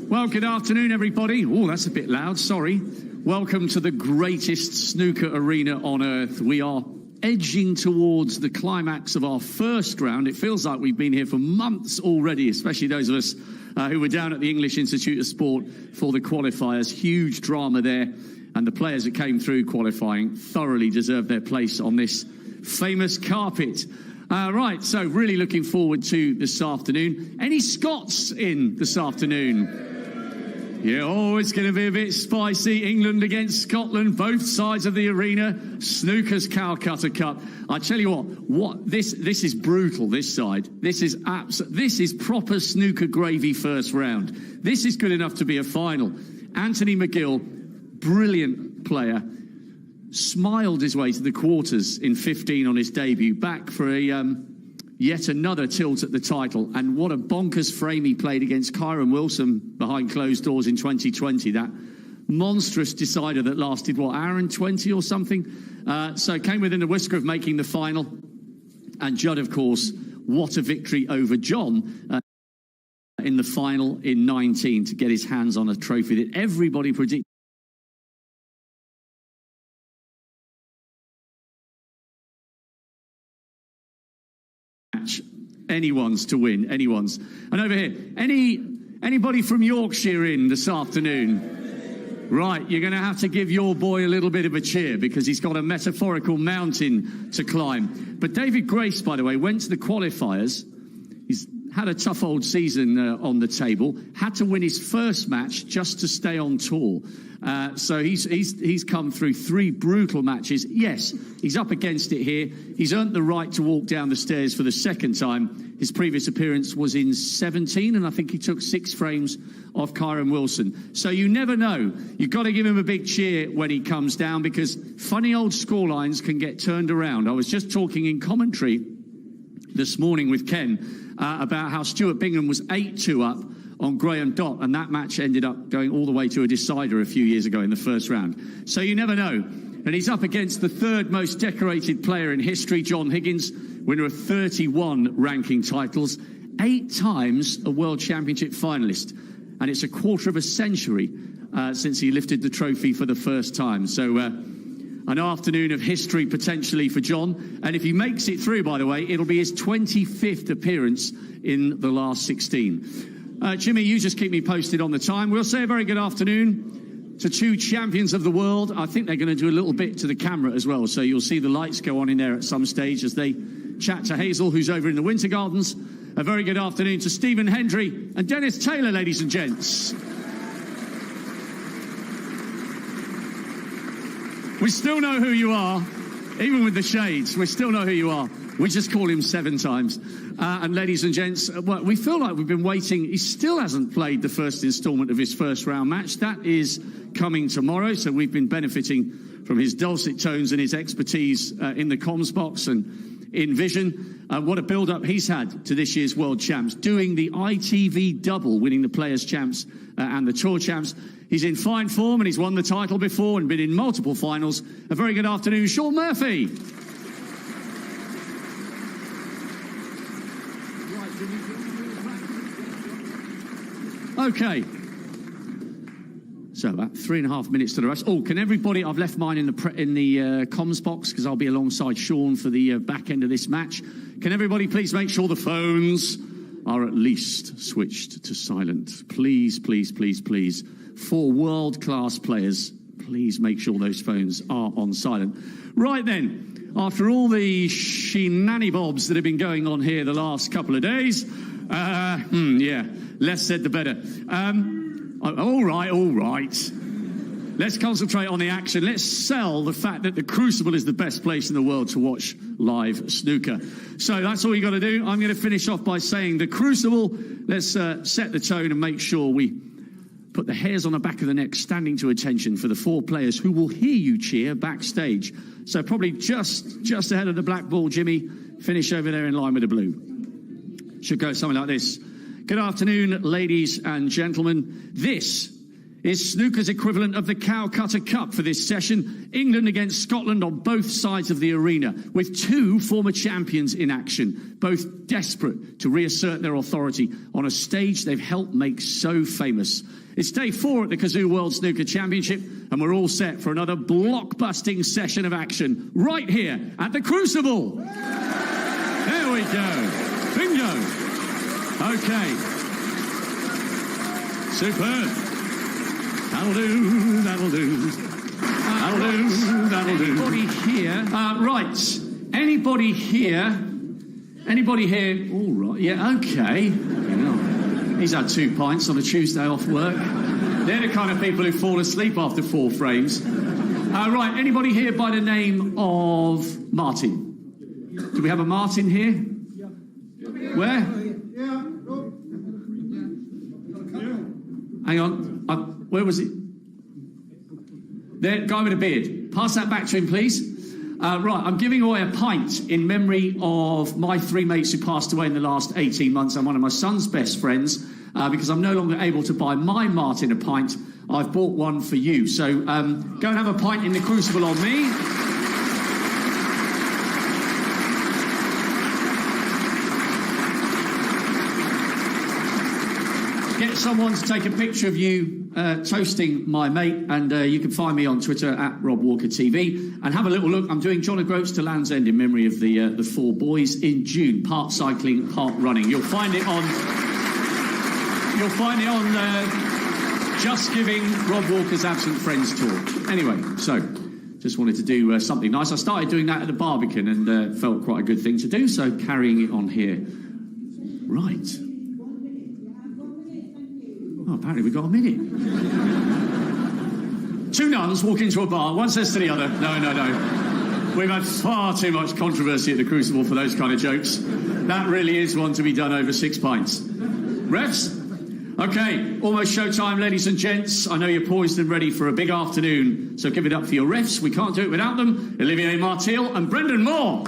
Well, good afternoon, everybody. Oh, that's a bit loud, sorry. Welcome to the greatest snooker arena on earth. We are edging towards the climax of our first round. It feels like we've been here for months already, especially those of us who were down at the English Institute of Sport for the qualifiers. Huge drama there, and the players that came through qualifying thoroughly deserve their place on this famous carpet. Right, so really looking forward to this afternoon. Any Scots in this afternoon? Yeah, oh, it's going to be a bit spicy. England against Scotland, both sides of the arena. Snooker's Calcutta Cup. I tell you what this is brutal. This side, this is proper snooker gravy first round. This is good enough to be a final. Anthony McGill, brilliant player, smiled his way to the quarters in 15 on his debut, back for a yet another tilt at the title. And what a bonkers frame he played against Kyron Wilson behind closed doors in 2020. That monstrous decider that lasted, what, hour and 20 or something? So came within a whisker of making the final. And Judd, of course, what a victory over John in the final in 19 to get his hands on a trophy that everybody predicted. Anyone's to win, anyone's. And over here, anybody from Yorkshire in this afternoon? Right, you're going to have to give your boy a little bit of a cheer because he's got a metaphorical mountain to climb. But David Grace, by the way, went to the qualifiers. He's had a tough old season on the table. Had to win his first match just to stay on tour. So he's come through 3 brutal matches. Yes, he's up against it here. He's earned the right to walk down the stairs for the second time. His previous appearance was in 17, and I think he took 6 frames off Kyron Wilson. So you never know. You've got to give him a big cheer when he comes down because funny old scorelines can get turned around. I was just talking in commentary this morning with Ken about how Stuart Bingham was 8-2 up on Graham Dott, and that match ended up going all the way to a decider a few years ago in the first round. So you never know. And he's up against the 3rd most decorated player in history, John Higgins, winner of 31 ranking titles, 8 times a World Championship finalist. And it's a quarter of a century since he lifted the trophy for the first time. So an afternoon of history potentially for John. And if he makes it through, by the way, it'll be his 25th appearance in the last 16. Jimmy, you just keep me posted on the time. We'll say a very good afternoon to 2 champions of the world. I think they're going to do a little bit to the camera as well. So you'll see the lights go on in there at some stage as they chat to Hazel, who's over in the Winter Gardens. A very good afternoon to Stephen Hendry and Dennis Taylor, ladies and gents. We still know who you are, even with the shades. We still know who you are. We just call him 7 times. And ladies and gents, well, we feel like we've been waiting. He still hasn't played the first instalment of his first round match. That is coming tomorrow. So we've been benefiting from his dulcet tones and his expertise in the comms box and in vision. What a build-up he's had to this year's World Champs, doing the ITV double, winning the Players' Champs and the Tour Champs. He's in fine form and he's won the title before and been in multiple finals. A very good afternoon, Sean Murphy. Okay. So about 3.5 minutes to the rest. Oh, can everybody? I've left mine in the comms box because I'll be alongside Sean for the back end of this match. Can everybody please make sure the phones are at least switched to silent? Please, please, please, please. For world-class players, please make sure those phones are on silent. Right then, after all the shenanigans that have been going on here the last couple of days, yeah, less said the better. All right. Let's concentrate on the action. Let's sell the fact that the Crucible is the best place in the world to watch live snooker. So that's all you got to do. I'm going to finish off by saying the Crucible. Let's set the tone and make sure we put the hairs on the back of the neck standing to attention for the 4 players who will hear you cheer backstage. So probably just ahead of the black ball, Jimmy. Finish over there in line with the blue. Should go something like this. Good afternoon, ladies and gentlemen. This is snooker's equivalent of the Calcutta Cup for this session. England against Scotland on both sides of the arena, with two former champions in action, both desperate to reassert their authority on a stage they've helped make so famous. It's day 4 at the Kazoo World Snooker Championship, and we're all set for another blockbusting session of action right here at the Crucible. There we go. Bingo. Okay. Superb. That'll do, that'll do. That'll do, that'll do. Anybody here? Right. Anybody here? Anybody here? All right. Yeah, okay. He's had 2 pints on a Tuesday off work. They're the kind of people who fall asleep after 4 frames. Right. Anybody here by the name of Martin? Do we have a Martin here? Where? Hang on. Where was it? There, guy with a beard. Pass that back to him, please. Right, I'm giving away a pint in memory of my 3 mates who passed away in the last 18 months. I'm one of my son's best friends. Because I'm no longer able to buy my Martin a pint, I've bought one for you. So go and have a pint in the Crucible on me. Get someone to take a picture of you toasting my mate, and you can find me on Twitter at RobWalkerTV, and have a little look. I'm doing John O'Groats to Land's End in memory of the 4 boys in June. Part cycling, part running. You'll find it on Just Giving Rob Walker's Absent Friends Tour. Anyway, so just wanted to do something nice. I started doing that at the Barbican and felt quite a good thing to do, so carrying it on here. Right. Oh, apparently we've got a minute. 2 nuns walk into a bar, one says to the other, no. We've had far too much controversy at the Crucible for those kind of jokes. That really is one to be done over 6 pints. Refs? Okay, almost showtime, ladies and gents. I know you're poised and ready for a big afternoon, so give it up for your refs. We can't do it without them. Olivier Martil and Brendan Moore.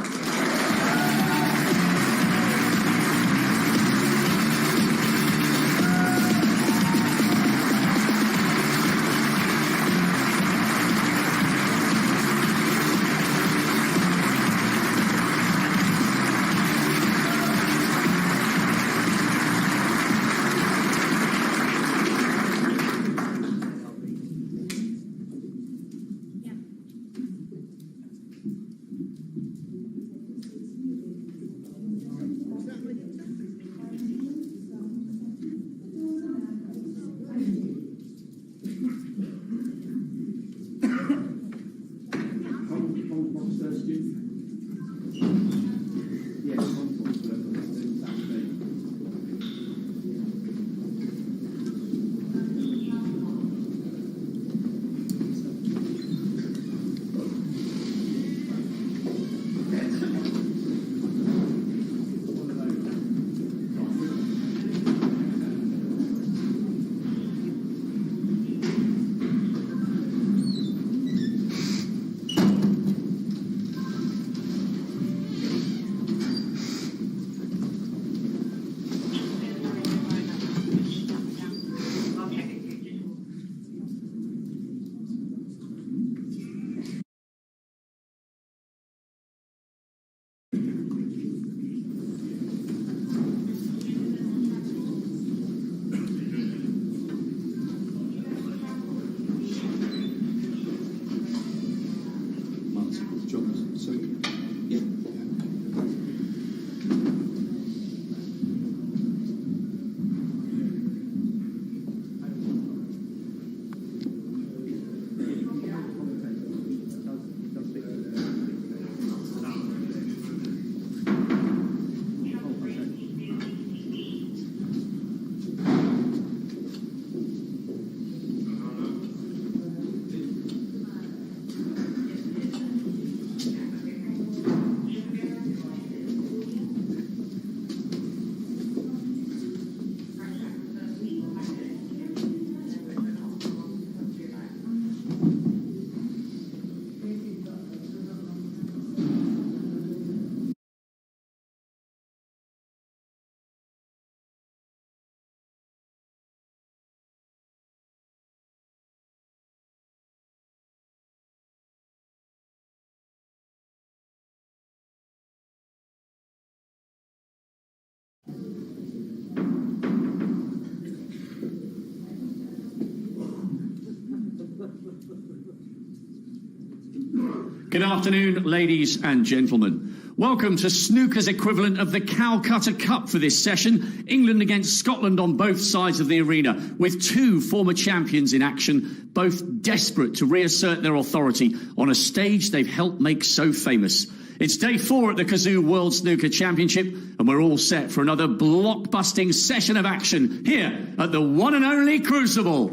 Good afternoon, ladies and gentlemen. Welcome to snooker's equivalent of the Calcutta Cup for this session. England against Scotland on both sides of the arena, with two former champions in action, both desperate to reassert their authority on a stage they've helped make so famous. It's day 4 at the Kazoo World Snooker Championship, and we're all set for another blockbusting session of action here at the one and only Crucible.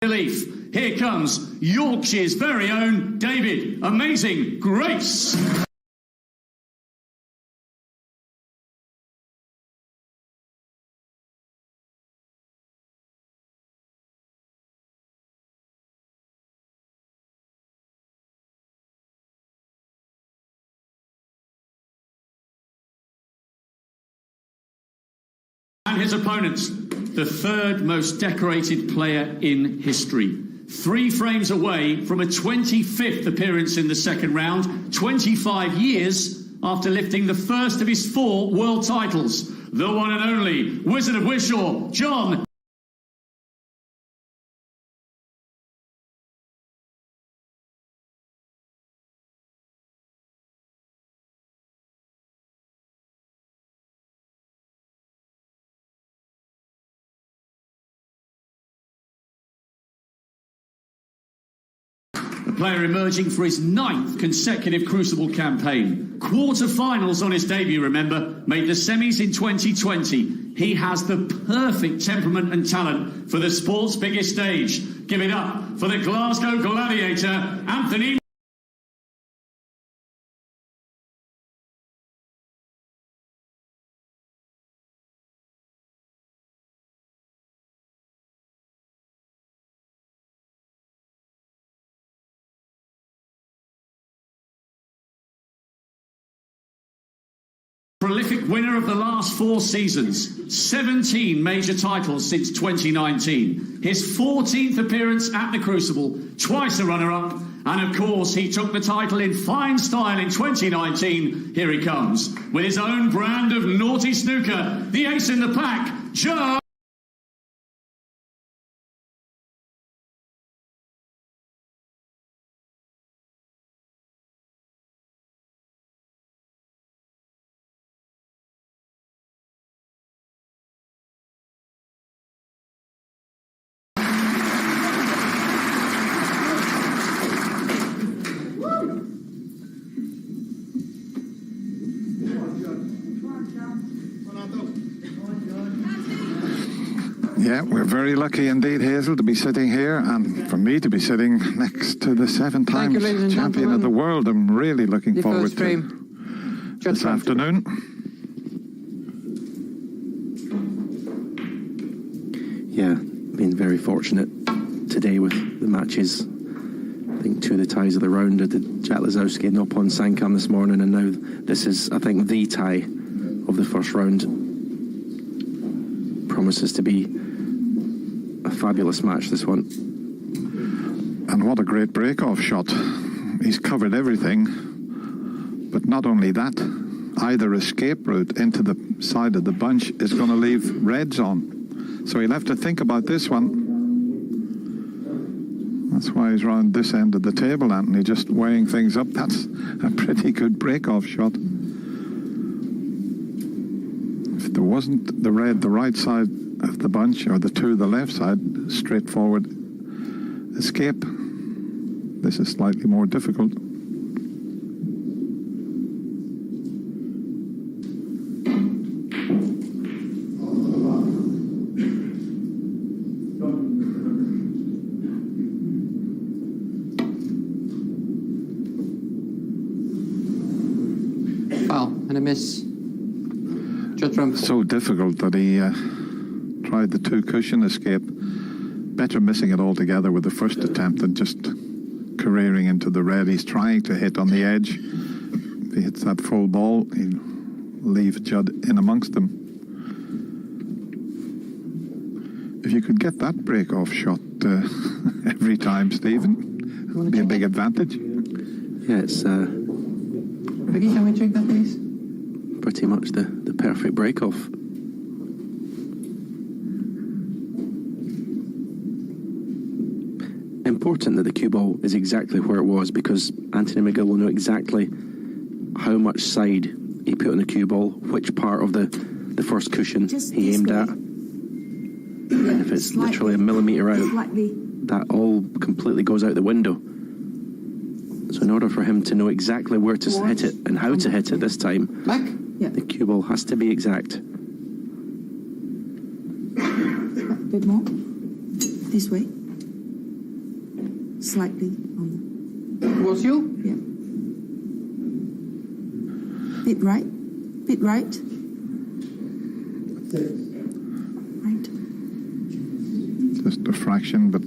Relief. Here comes Yorkshire's very own David Amazing Grace. And his opponents, the third most decorated player in history. 3 frames away from a 25th appearance in the second round, 25 years after lifting the first of his 4 world titles. The one and only Wizard of Wishaw, John. Player emerging for his 9th consecutive Crucible campaign. Quarter-finals on his debut, remember, made the semis in 2020. He has the perfect temperament and talent for the sport's biggest stage. Give it up for the Glasgow Gladiator, Anthony. Prolific winner of the last 4 seasons, 17 major titles since 2019. His 14th appearance at the Crucible, twice a runner-up, and of course he took the title in fine style in 2019. Here he comes, with his own brand of naughty snooker, the ace in the pack, Judd. Yeah, we're very lucky indeed, Hazel, to be sitting here, and for me to be sitting next to the 7 times champion of the world. I'm really looking forward to this afternoon. Yeah, been very fortunate today with the matches. I think 2 of the ties of the round are the Jack Lazowski and Nopon Sankam this morning, and now this is, I think, the tie of the first round. Promises to be a fabulous match, this one. And what a great break-off shot. He's covered everything, but not only that, either escape route into the side of the bunch is going to leave reds on. So he'll have to think about this one. That's why he's round this end of the table, Anthony, just weighing things up. That's a pretty good break-off shot. If there wasn't the red, the right side of the bunch, or the 2 the left side, straightforward escape. This is slightly more difficult. Foul and a miss. Judd Trump. So difficult that he tried the two-cushion escape. Better missing it altogether with the first attempt than just careering into the red. He's trying to hit on the edge. If he hits that full ball, he'll leave Judd in amongst them. If you could get that break-off shot every time, Stephen, it would be a big advantage. Yeah, it's Vicky, can we check that, please? pretty much the perfect break-off. Important that the cue ball is exactly where it was, because Anthony McGill will know exactly how much side he put on the cue ball, which part of the first cushion he aimed at. And if it's literally a millimetre out, that all completely goes out the window. So in order for him to know exactly where to hit it and how to hit it this time, the cue ball has to be exact. A bit more. This way. Slightly on the... Towards you? Yeah. Bit right. Bit right. Right. Just a fraction, but...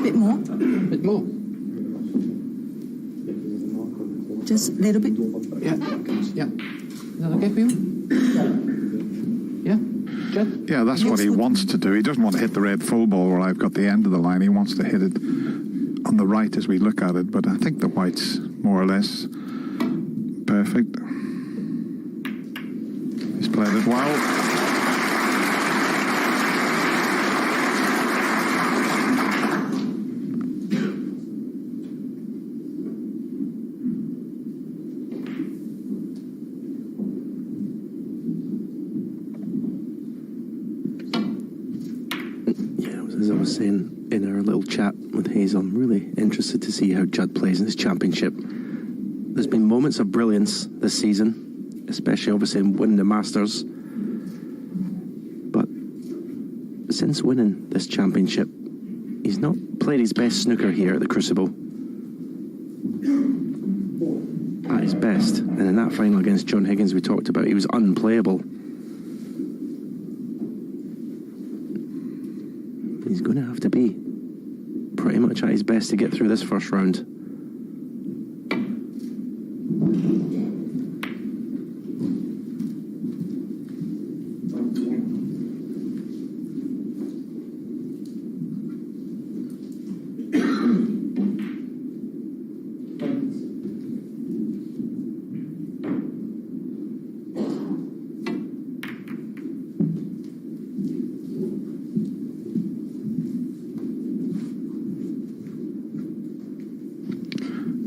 Bit more. Bit more. Just a little bit. Yeah. Yeah. Is that okay for you? Yeah? Judd? Yeah, that's what he wants to do. He doesn't want to hit the red full ball where I've got the end of the line. He wants to hit it on the right as we look at it. But I think the white's more or less perfect. He's played it well. As I was saying in our little chat with Hayes, I'm really interested to see how Judd plays in this championship. There's been moments of brilliance this season, especially obviously in winning the Masters. But since winning this championship, he's not played his best snooker here at the Crucible. At his best. And in that final against John Higgins we talked about, he was unplayable. He's going to have to be pretty much at his best to get through this first round.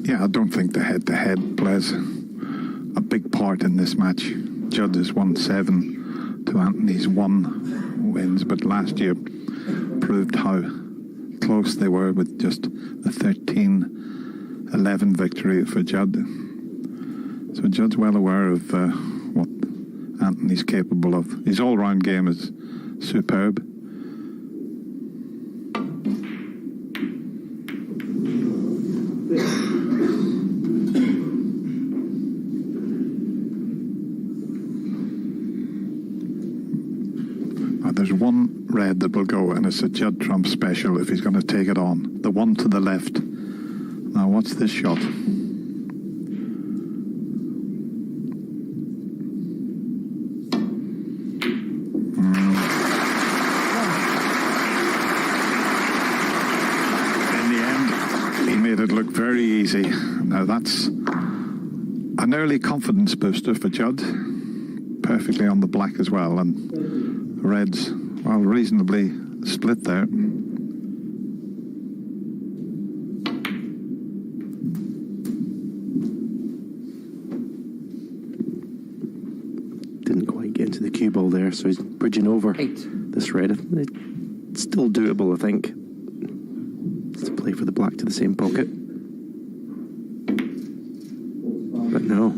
Yeah, I don't think the head-to-head plays a big part in this match. Judd has won 7 to Anthony's 1 wins, but last year proved how close they were with just a 13-11 victory for Judd. So Judd's well aware of what Anthony's capable of. His all-round game is superb. There's one red that will go, and it's a Judd Trump special if he's going to take it on. The one to the left. Now, what's this shot? In the end, he made it look very easy. Now, that's an early confidence booster for Judd. Perfectly on the black as well, and reds, well, reasonably split there. Didn't quite get into the cue ball there, so he's bridging over 8. This red. It's still doable, I think. It's to play for the black to the same pocket. But no.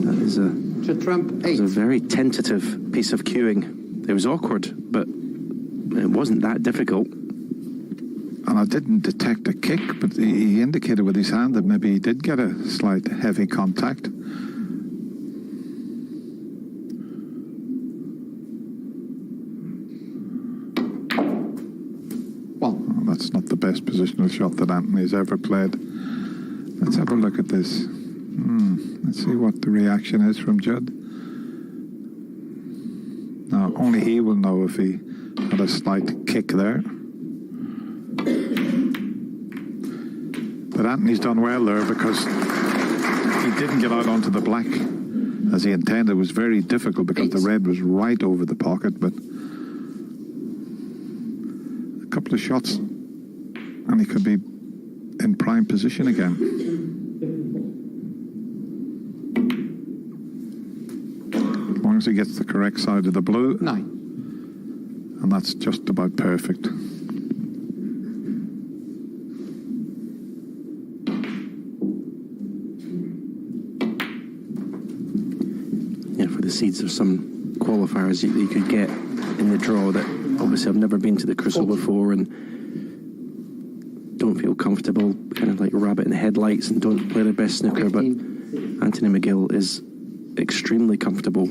That is a... Trump, 8. It was a very tentative piece of cueing. It was awkward, but it wasn't that difficult. And I didn't detect a kick, but he indicated with his hand that maybe he did get a slight heavy contact. Well, That's not the best positional shot that Anthony's ever played. Let's have a look at this. Let's see what the reaction is from Judd. Now, only he will know if he had a slight kick there. But Anthony's done well there because he didn't get out onto the black as he intended. It was very difficult because the red was right over the pocket, but a couple of shots and he could be in prime position again. As long as he gets the correct side of the blue. 9. And that's just about perfect. For the seeds of some qualifiers that you could get in the draw that obviously have never been to the Crucible before and don't feel comfortable, kind of like rabbit in the headlights and don't play their best snooker. But Anthony McGill is extremely comfortable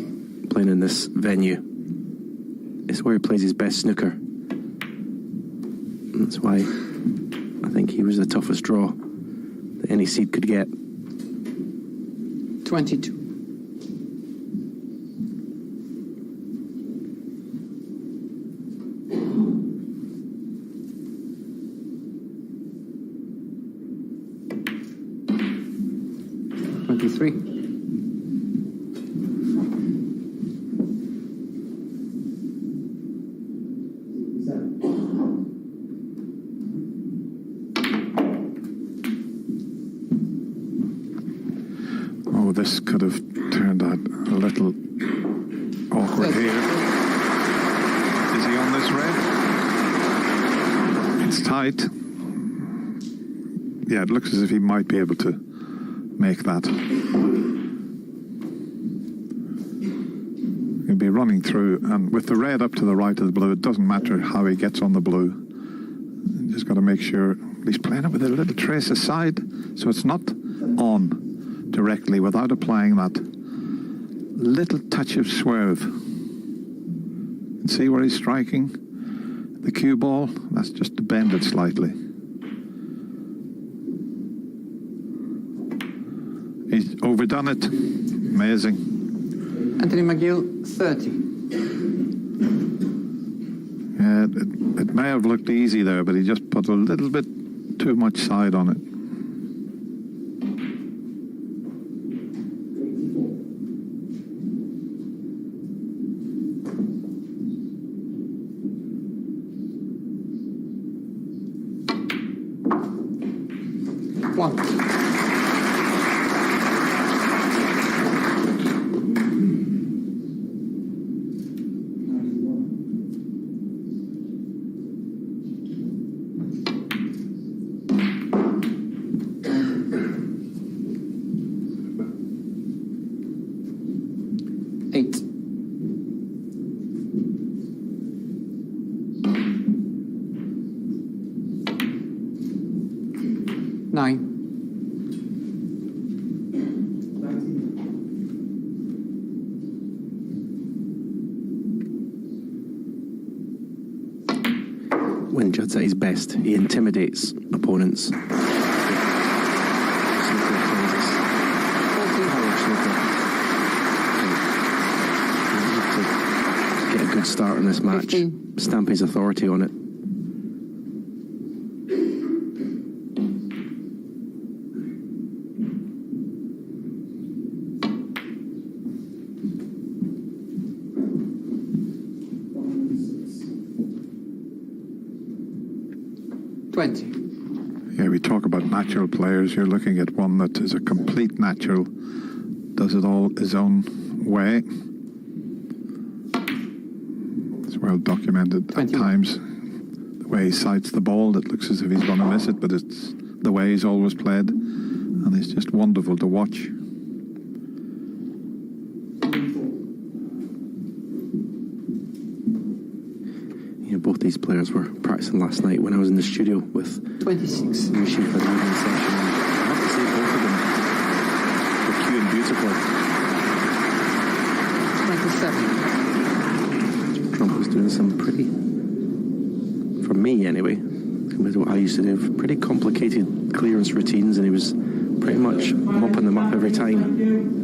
playing in this venue. It's where he plays his best snooker. And that's why I think he was the toughest draw that any seed could get. 22. Oh, this could have turned out a little awkward here. Is he on this red? It's tight. Yeah, it looks as if he might be able to make that. He'll be running through, and with the red up to the right of the blue, it doesn't matter how he gets on the blue. You just got to make sure he's playing it with a little trace aside, so it's not on directly without applying that little touch of swerve. And see where he's striking the cue ball? That's just to bend it slightly. He's overdone it. Amazing. Anthony McGill, 30. Yeah, it may have looked easy there, but he just put a little bit too much side on it. When Judd's at his best, he intimidates opponents. Get a good start in this match. 15. Stamp his authority on it. Yeah, we talk about natural players. You're looking at one that is a complete natural, does it all his own way. It's well documented 21. at times. The way he sights the ball, it looks as if he's going to miss it, but it's the way he's always played, and it's just wonderful to watch. Both these players were practicing last night when I was in the studio with 26. Rishi for the evening session. I have to say both of them were cueing beautifully. 27. Trump was doing some pretty, for me anyway, compared to what I used to do, pretty complicated clearance routines, and he was pretty much mopping them up every time.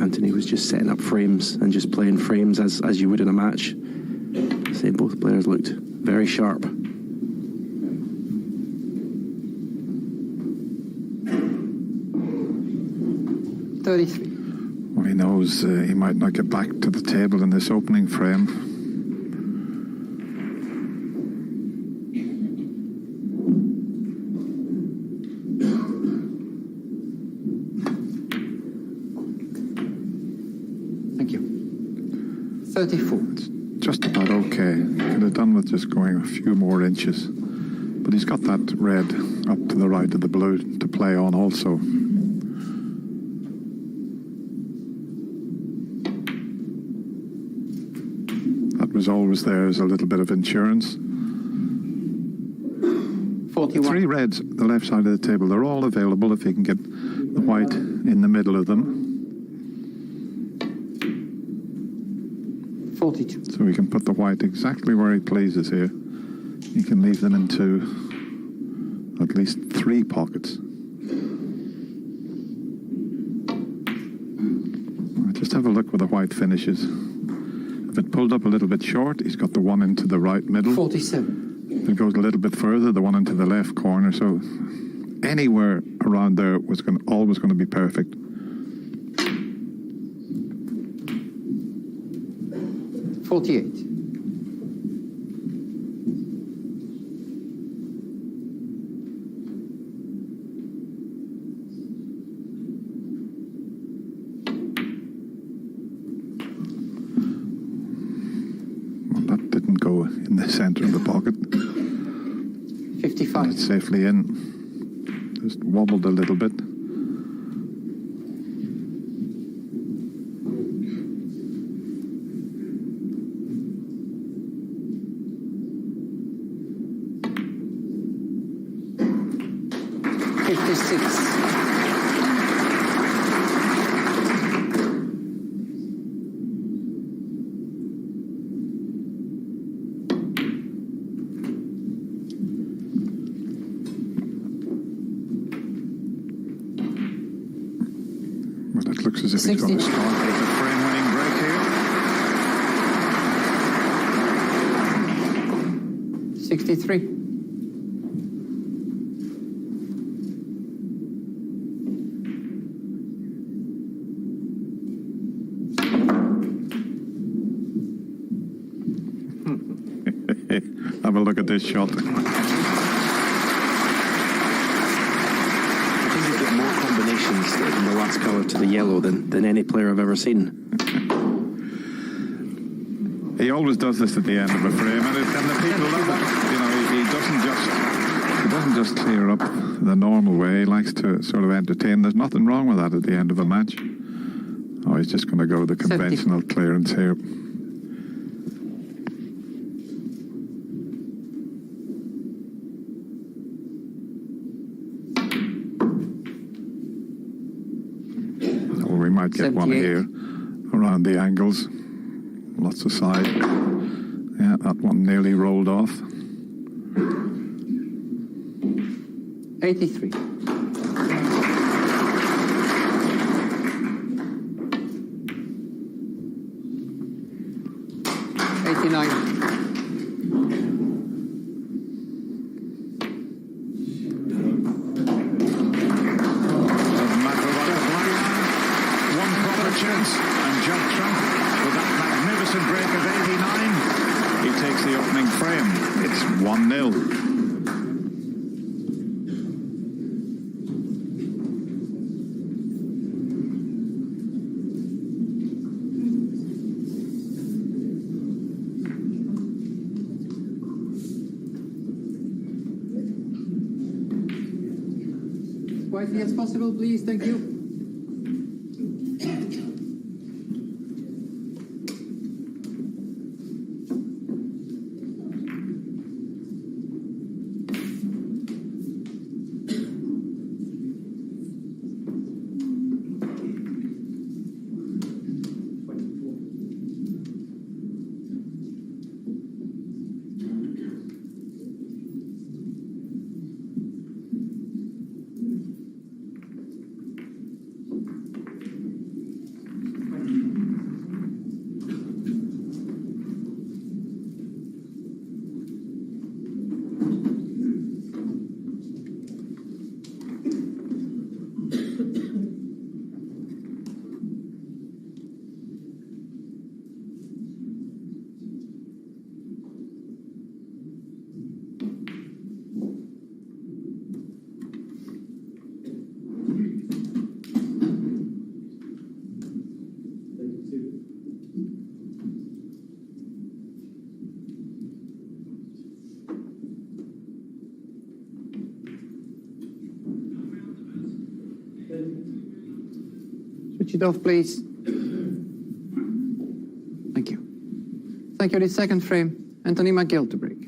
Anthony was just setting up frames and just playing frames as you would in a match. I say both players looked very sharp. Well, he knows he might not get back to the table in this opening frame. Thank you. 34. It's just about okay. Could have done with just going a few more inches. But he's got that red up to the right of the blue to play on also. That was always there as a little bit of insurance. 41. 3 reds, the left side of the table. They're all available if you can get the white in the middle of them. 42. So we can put the white exactly where he pleases here. You can leave them into at least 3 pockets. Just have a look where the white finishes. If it pulled up a little bit short, he's got the one into the right middle. 47. If it goes a little bit further, the one into the left corner. So anywhere around there was always going to be perfect. 48. Well, that didn't go in the center of the pocket. 55. It's safely in. Just wobbled a little bit. Well, it looks as if he's going to start with a frame-winning break here. 63. Have a look at this shot. I think he's got more combinations in the last colour to the yellow than any player I've ever seen. He always does this at the end of a frame, and the people love it. You know, he doesn't just clear up the normal way. He likes to sort of entertain. There's nothing wrong with that at the end of a match. Oh, he's just going to go the conventional clearance here. We might get 78. One here around the angles. Lots of side. Yeah, that one nearly rolled off. 83. Chance, and Judd Trump with that magnificent break of 89. He takes the opening frame. It's 1-0. Quietly as possible, please. Thank you. Switch it off, please. Thank you. Thank you. The second frame, Anthony McGill to break.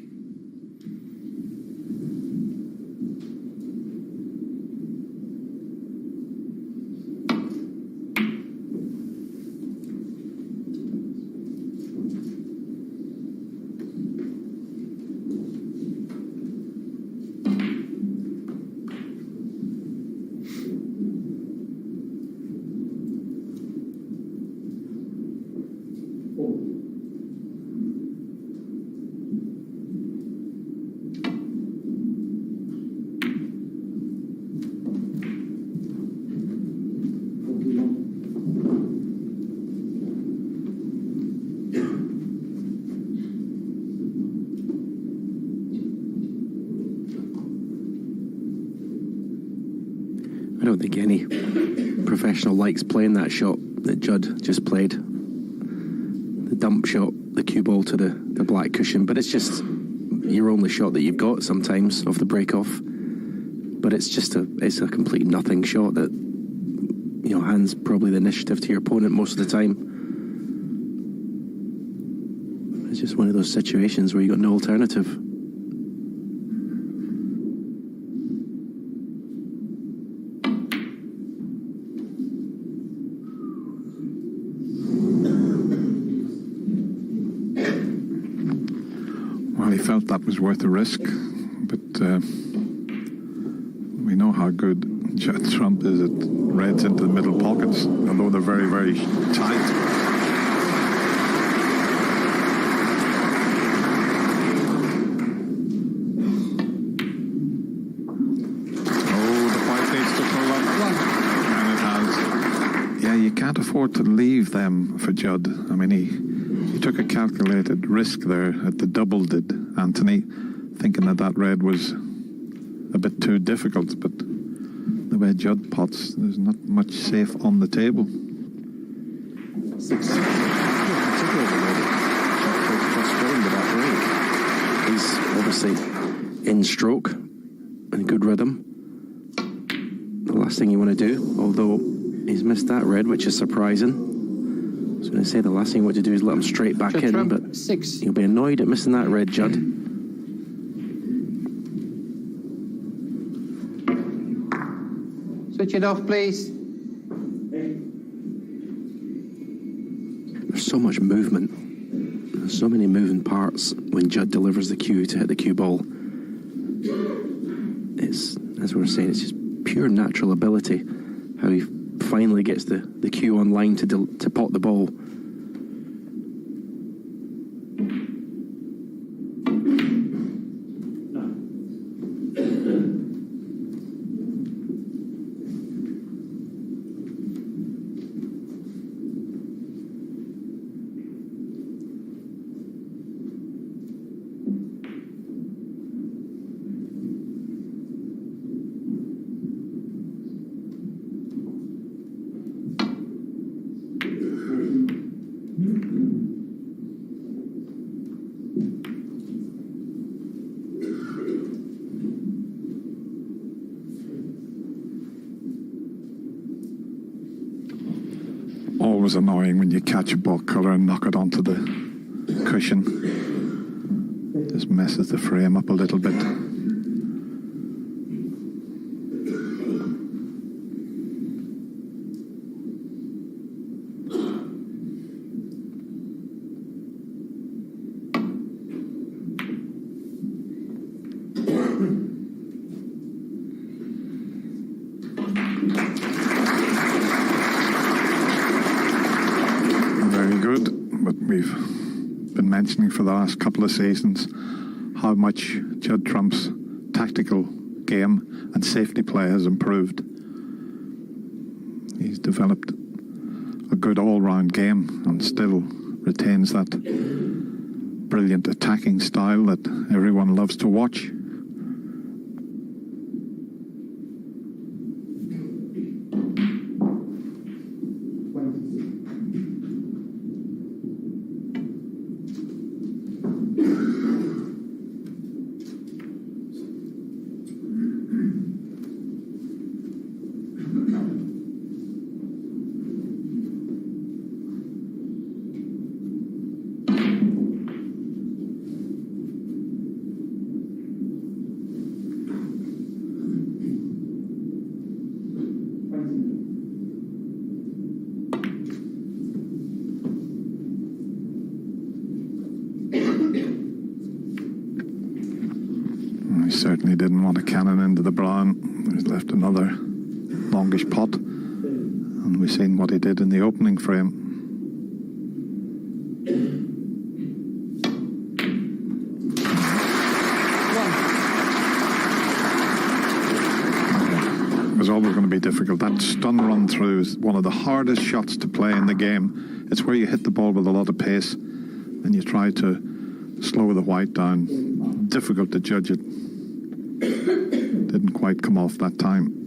I don't think any professional likes playing that shot that Judd just played. The dump shot, the cue ball to the black cushion, but it's just your only shot that you've got sometimes off the break off. But it's a complete nothing shot that, you know, hands probably the initiative to your opponent most of the time. It's just one of those situations where you got no alternative. Well, he felt that was worth the risk, but we know how good Judd Trump is at reds into the middle pockets, although they're very, very tight. Oh, the white needs to pull up, and it has. Yeah, you can't afford to leave them for Judd. I mean, he took a calculated risk there at the double, did Anthony, thinking that red was a bit too difficult, but the way Judd pots, there's not much safe on the table. Six. Particularly frustrating with that break. He's obviously in stroke and good rhythm. The last thing you want to do, although he's missed that red, which is surprising. I was going to say the last thing you want to do is let him straight back Judd in, Trump, but 6. you'll be annoyed at missing that red, Judd. Switch it off, please. There's so much movement. There's so many moving parts when Judd delivers the cue to hit the cue ball. It's, as we were saying, it's just pure natural ability. How he finally gets the cue on line to pot the ball. Always annoying when you catch a ball colour and knock it onto the cushion. Just messes the frame up a little bit. We've been mentioning for the last couple of seasons how much Judd Trump's tactical game and safety play has improved. He's developed a good all-round game and still retains that brilliant attacking style that everyone loves to watch. He certainly didn't want to cannon into the brown. He's left another longish pot. And we've seen what he did in the opening frame. It was always going to be difficult. That stun run through is one of the hardest shots to play in the game. It's where you hit the ball with a lot of pace and you try to slow the white down. Difficult to judge it. Didn't quite come off that time.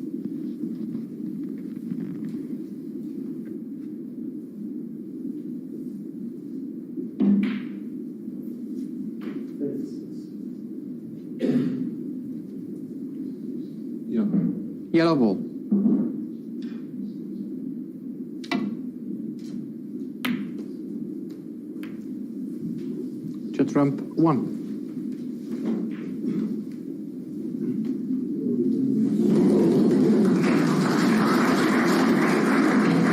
Yellow ball. Judd Trump 1.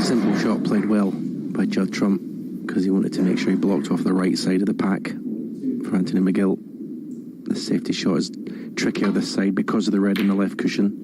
Simple shot played well by Judd Trump because he wanted to make sure he blocked off the right side of the pack for Anthony McGill. The safety shot is trickier this side because of the red in the left cushion.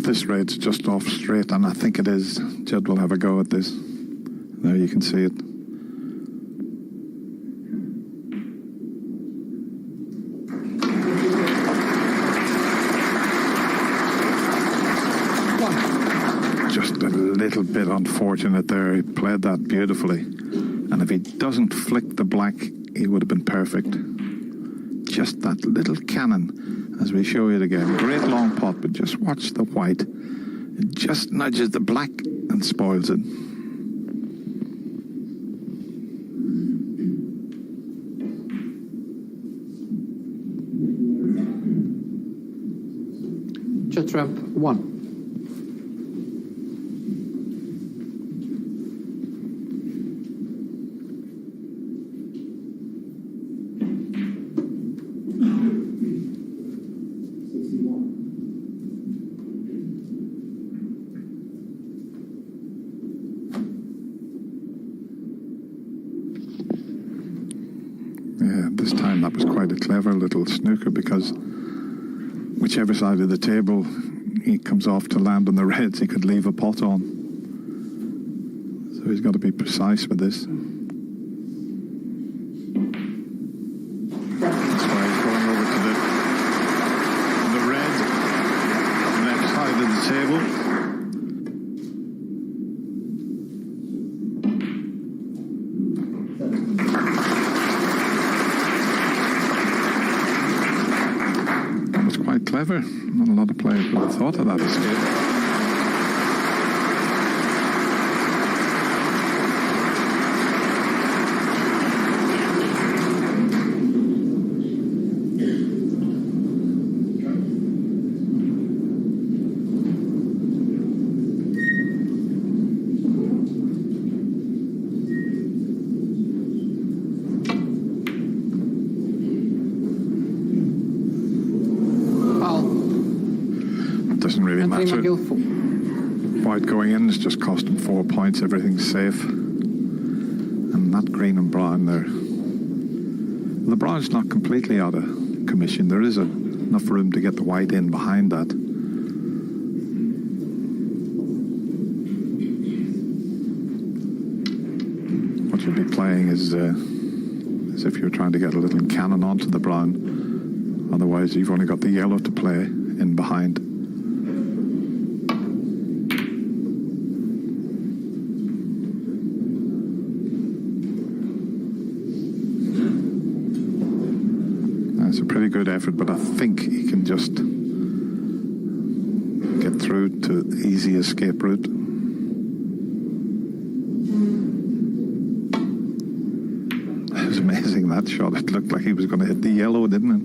This rate's just off straight, and I think it is. Judd will have a go at this. There you can see it. Just a little bit unfortunate there. He played that beautifully. And if he doesn't flick the black, he would have been perfect. Just that little cannon. As we show it again, great long pot, but just watch the white. It just nudges the black and spoils it. Judd Trump 1. Yeah, this time that was quite a clever little snooker because whichever side of the table he comes off to land on the reds, he could leave a pot on. So he's got to be precise with this. That's why he's going over to the red left side of the table. Clever. Not a lot of players would have thought of that escape. Doesn't really matter. White going in has just cost him 4 points. Everything's safe. that green and brown there. The brown's not completely out of commission. There is enough room to get the white in behind that. What you'll be playing is as if you're trying to get a little cannon onto the brown. Otherwise, you've only got the yellow to play in behind. It's a pretty good effort, but I think he can just get through to the easy escape route. It was amazing, that shot. It looked like he was going to hit the yellow, didn't it?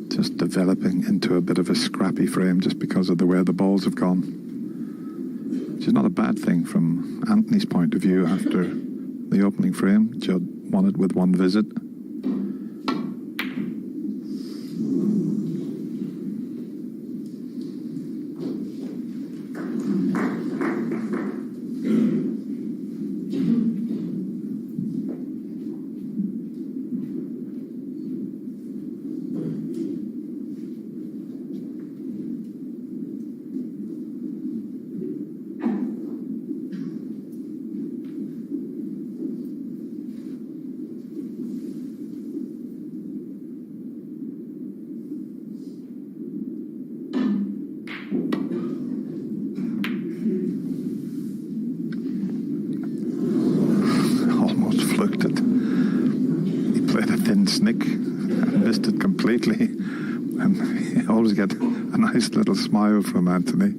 Just developing into a bit of a scrappy frame just because of the way the balls have gone. Which is not a bad thing from Anthony's point of view after the opening frame. Judd won it with one visit. Snick, missed it completely, and you always get a nice little smile from Anthony.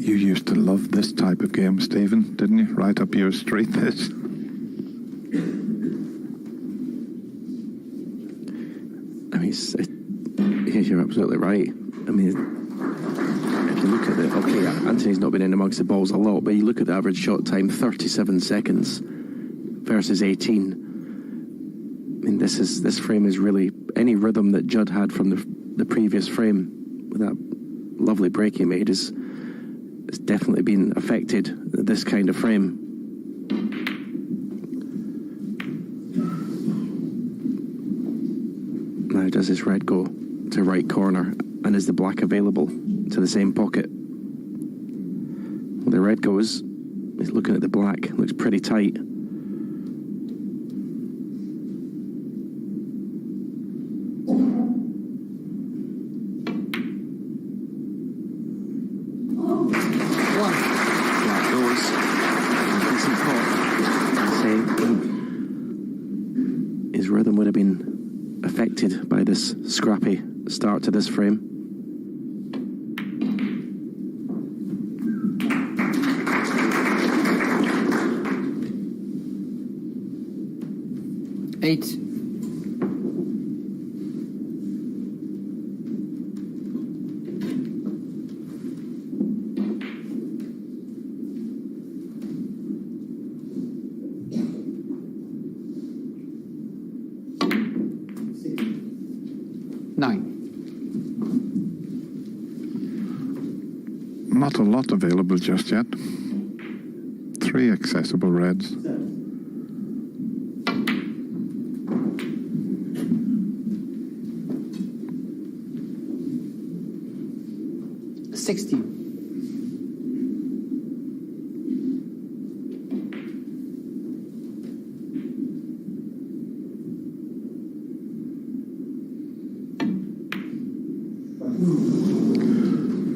You used to love this type of game, Stephen, didn't you? Right up your street, this. You're absolutely right. I mean, if you look at it, okay, Anthony's not been in amongst the balls a lot, but you look at the average shot time, 37 seconds versus 18. I mean, this frame is really any rhythm that Judd had from the previous frame with that lovely break he made has definitely been affected. This kind of frame. Now does his red go to right corner, and is the black available to the same pocket? Well, the red goes, he's looking at the black, looks pretty tight. Black goes, decent pot. His rhythm would have been affected by this scrappy start to this frame. Eight. Not a lot available just yet. 3 accessible reds.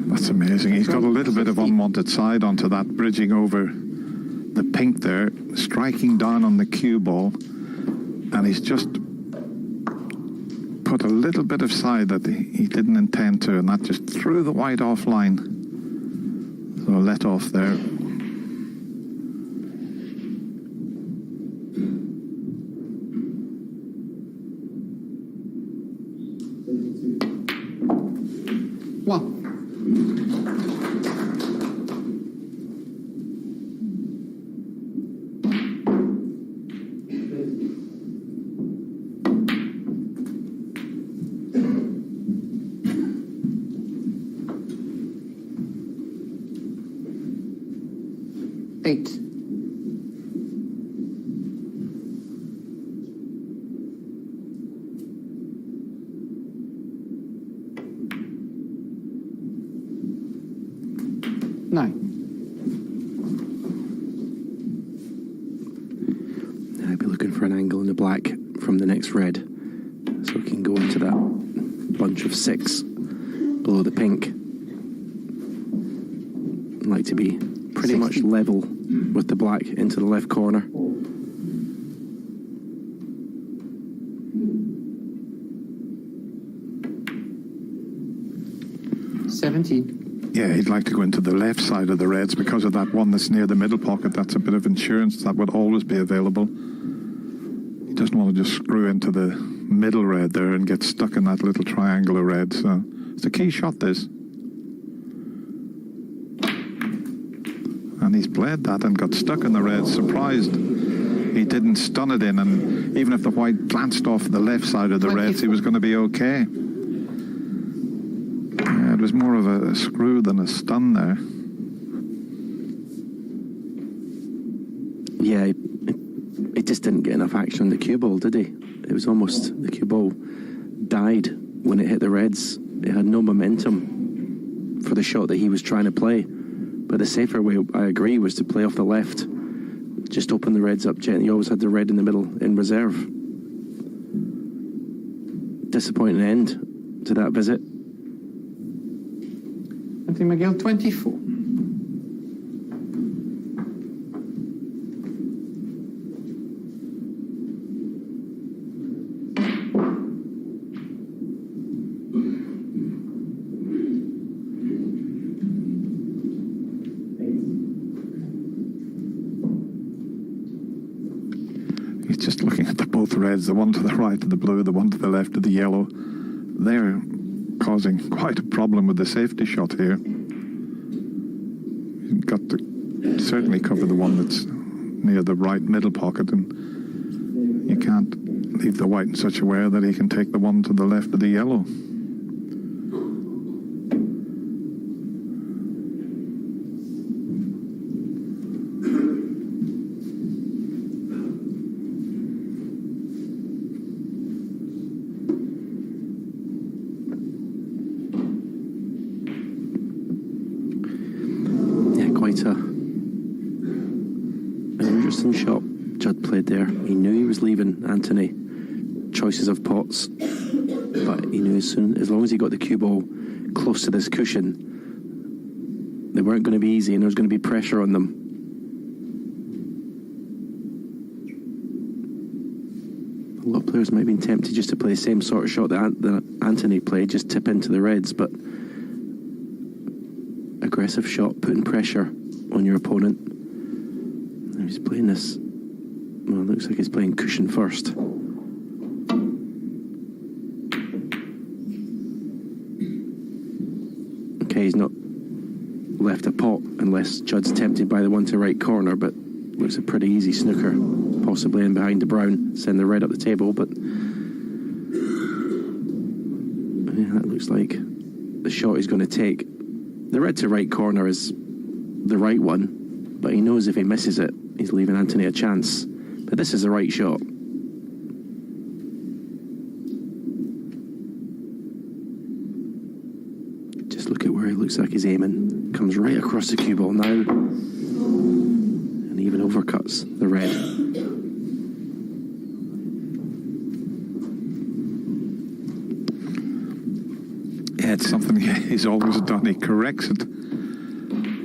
That's amazing. He's got a little bit of unwanted side onto that, bridging over the pink there, striking down on the cue ball, and he's just put a little bit of side that he didn't intend to, and that just threw the white offline. So let off there. Well. Eight. Nine. I'd be looking for an angle in the black from the next red, so we can go into that bunch of 6 below the pink. I'd like to be pretty 60. much level with the black into the left corner. Yeah, he'd like to go into the left side of the reds because of that one that's near the middle pocket. That's a bit of insurance that would always be available. He doesn't want to just screw into the middle red there and get stuck in that little triangle of red. So it's a key shot, this. And he's played that and got stuck in the red, surprised he didn't stun it in, and even if the white glanced off the left side of the reds, he was going to be okay. Yeah, it was more of a screw than a stun there. Yeah, he just didn't get enough action on the cue ball, did he? It was almost, the cue ball died when it hit the reds. It had no momentum for the shot that he was trying to play. But the safer way, I agree, was to play off the left. Just open the reds up gently. You always had the red in the middle in reserve. Disappointing end to that visit. Anthony McGill, 24. He's just looking at the both reds, the one to the right of the blue, the one to the left of the yellow. They're causing quite a problem with the safety shot here. You've got to certainly cover the one that's near the right middle pocket, and you can't leave the white in such a way that he can take the one to the left of the yellow. An interesting shot Judd played there. He knew he was leaving Anthony choices of pots, but he knew as long as he got the cue ball close to this cushion, they weren't going to be easy and there was going to be pressure on them. A lot of players might have been tempted just to play the same sort of shot that Anthony played, just tip into the reds, but aggressive shot, putting pressure on your opponent. He's playing this, well, it looks like he's playing cushion first. Okay, he's not left a pot unless Judd's tempted by the one to right corner, but looks a pretty easy snooker, possibly in behind the brown, send the red up the table, but yeah, that looks like the shot he's going to take. The red to right corner is the right one, but he knows if he misses it, he's leaving Anthony a chance. But this is the right shot. Just look at where he looks like he's aiming. Comes right across the cue ball now. And even overcuts the red. Yeah, it's something he's always done. He corrects it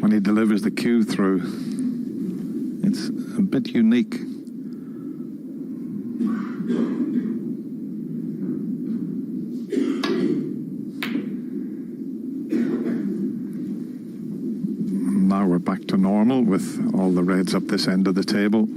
when he delivers the cue through. It's a bit unique. normal with all the reds up this end of the table.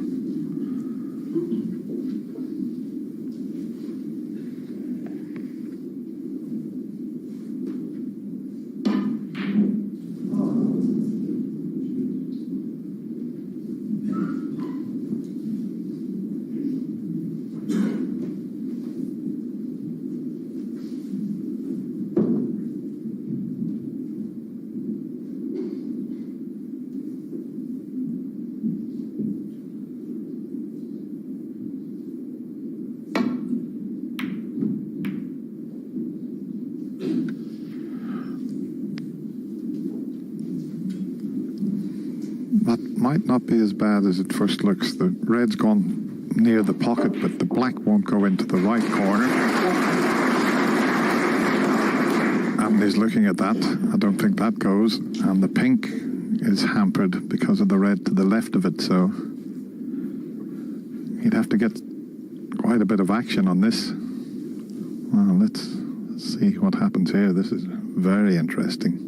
That might not be as bad as it first looks. The red's gone near the pocket, but the black won't go into the right corner. And he's looking at that. I don't think that goes. And the pink is hampered because of the red to the left of it, so he'd have to get quite a bit of action on this. Well, let's see what happens here. This is very interesting.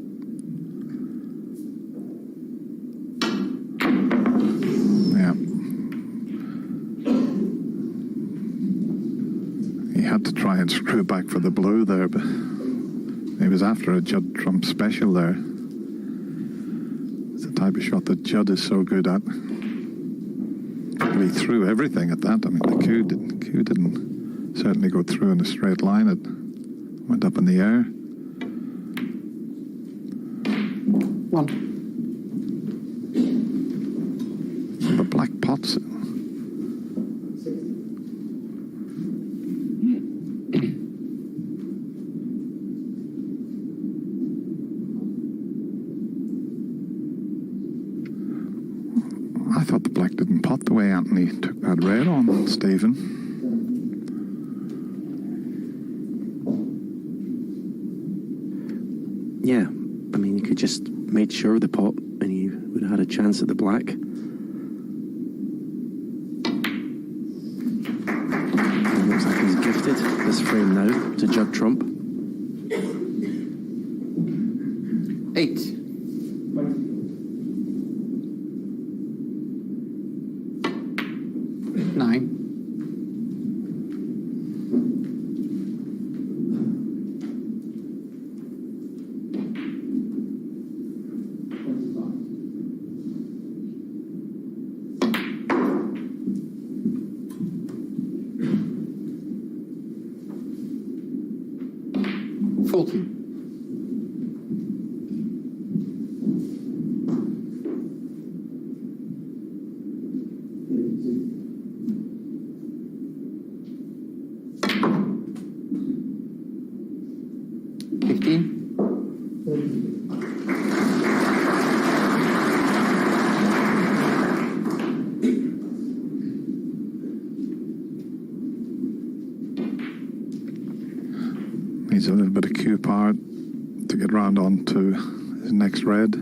He had to try and screw back for the blue there, but he was after a Judd Trump special there. It's the type of shot that Judd is so good at. But he threw everything at that. I mean, the cue didn't certainly go through in a straight line. It went up in the air. One. The black pots. I thought the black didn't pot the way Anthony took that red on Stephen. Yeah, I mean, you could just made sure of the pot and you would have had a chance at the black. It looks like he's gifted this frame now to Judd Trump. 8. Nine. Needs a little bit of cue power to get round on to his next red.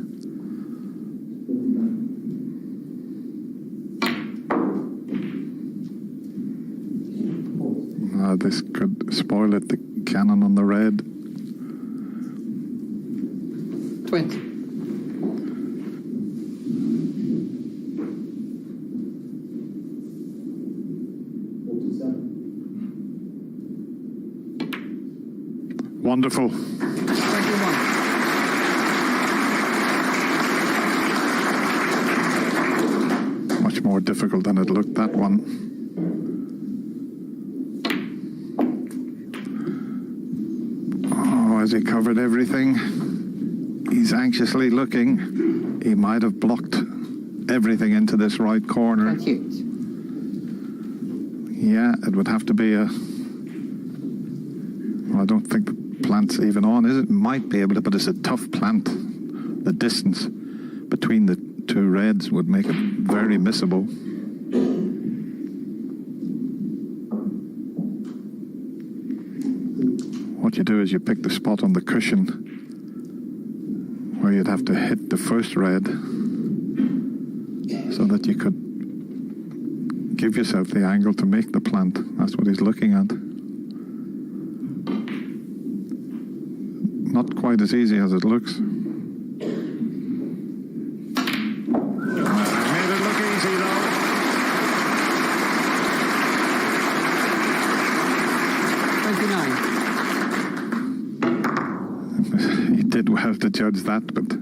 This could spoil it, the cannon on the red. 20. Wonderful. Much more difficult than it looked, that one. Oh, has he covered everything? He's anxiously looking. He might have blocked everything into this right corner. 28. Yeah, it would have to be a... Well, I don't think the plant's even on, is it? Might be able to, but it's a tough plant. The distance between the two reds would make it very missable. What you do is you pick the spot on the cushion where you'd have to hit the first red so that you could give yourself the angle to make the plant. That's what he's looking at. Not quite as easy as it looks. 29. He did well to judge that, but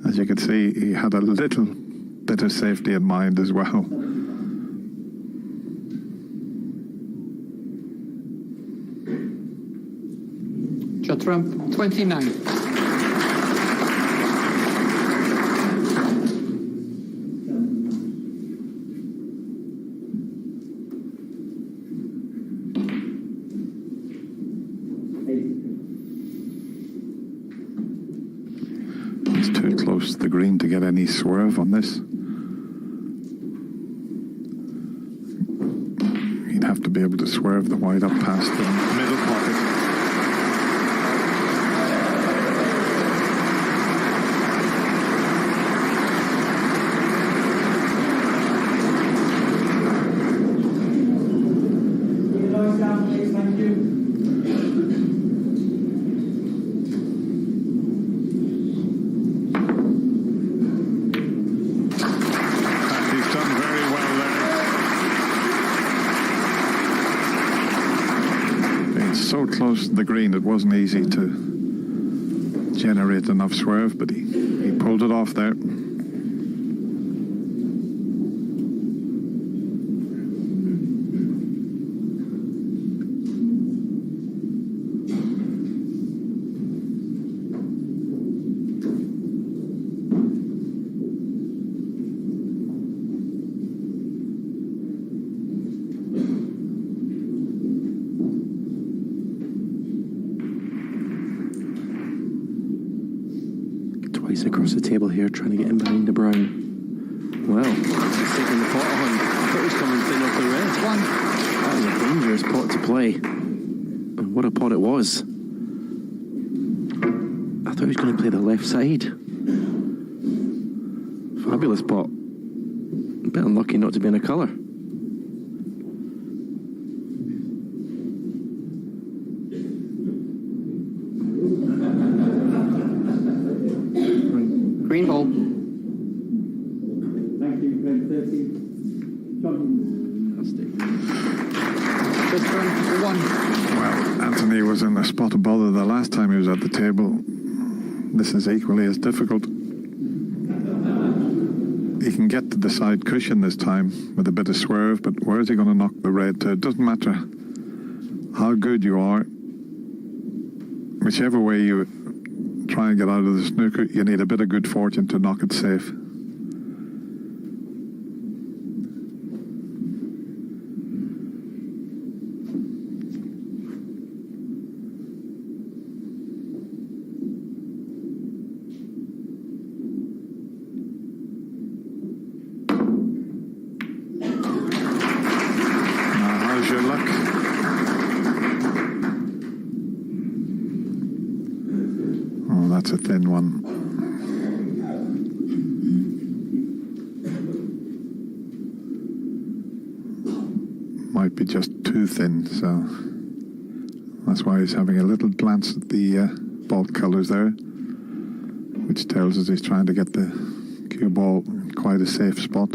as you could see, he had a little bit of safety in mind as well. Judd Trump, 29. He's too close to the green to get any swerve on this. He'd have to be able to swerve the wide up past the middle pocket. So close to the green, it wasn't easy to generate enough swerve, but he pulled it off there. Twice across the table here, trying to get in behind the brown. Well, he's taking the pot on. I thought he was coming thin off the red. That was a dangerous pot to play. And what a pot it was. I thought he was going to play the left side. Fabulous pot. A bit unlucky not to be in a colour. Green ball. Thank you, Greg 30. Judd Trump, 1. Well, Anthony was in a spot of bother the last time he was at the table. This is equally as difficult. He can get to the side cushion this time with a bit of swerve, but where is he going to knock the red to? It doesn't matter how good you are. Whichever way you try and get out of the snooker, you need a bit of good fortune to knock it safe. Now, how's your luck? Oh, that's a thin one. Might be just too thin, so that's why he's having a little glance at the ball colours there, which tells us he's trying to get the cue ball in quite a safe spot.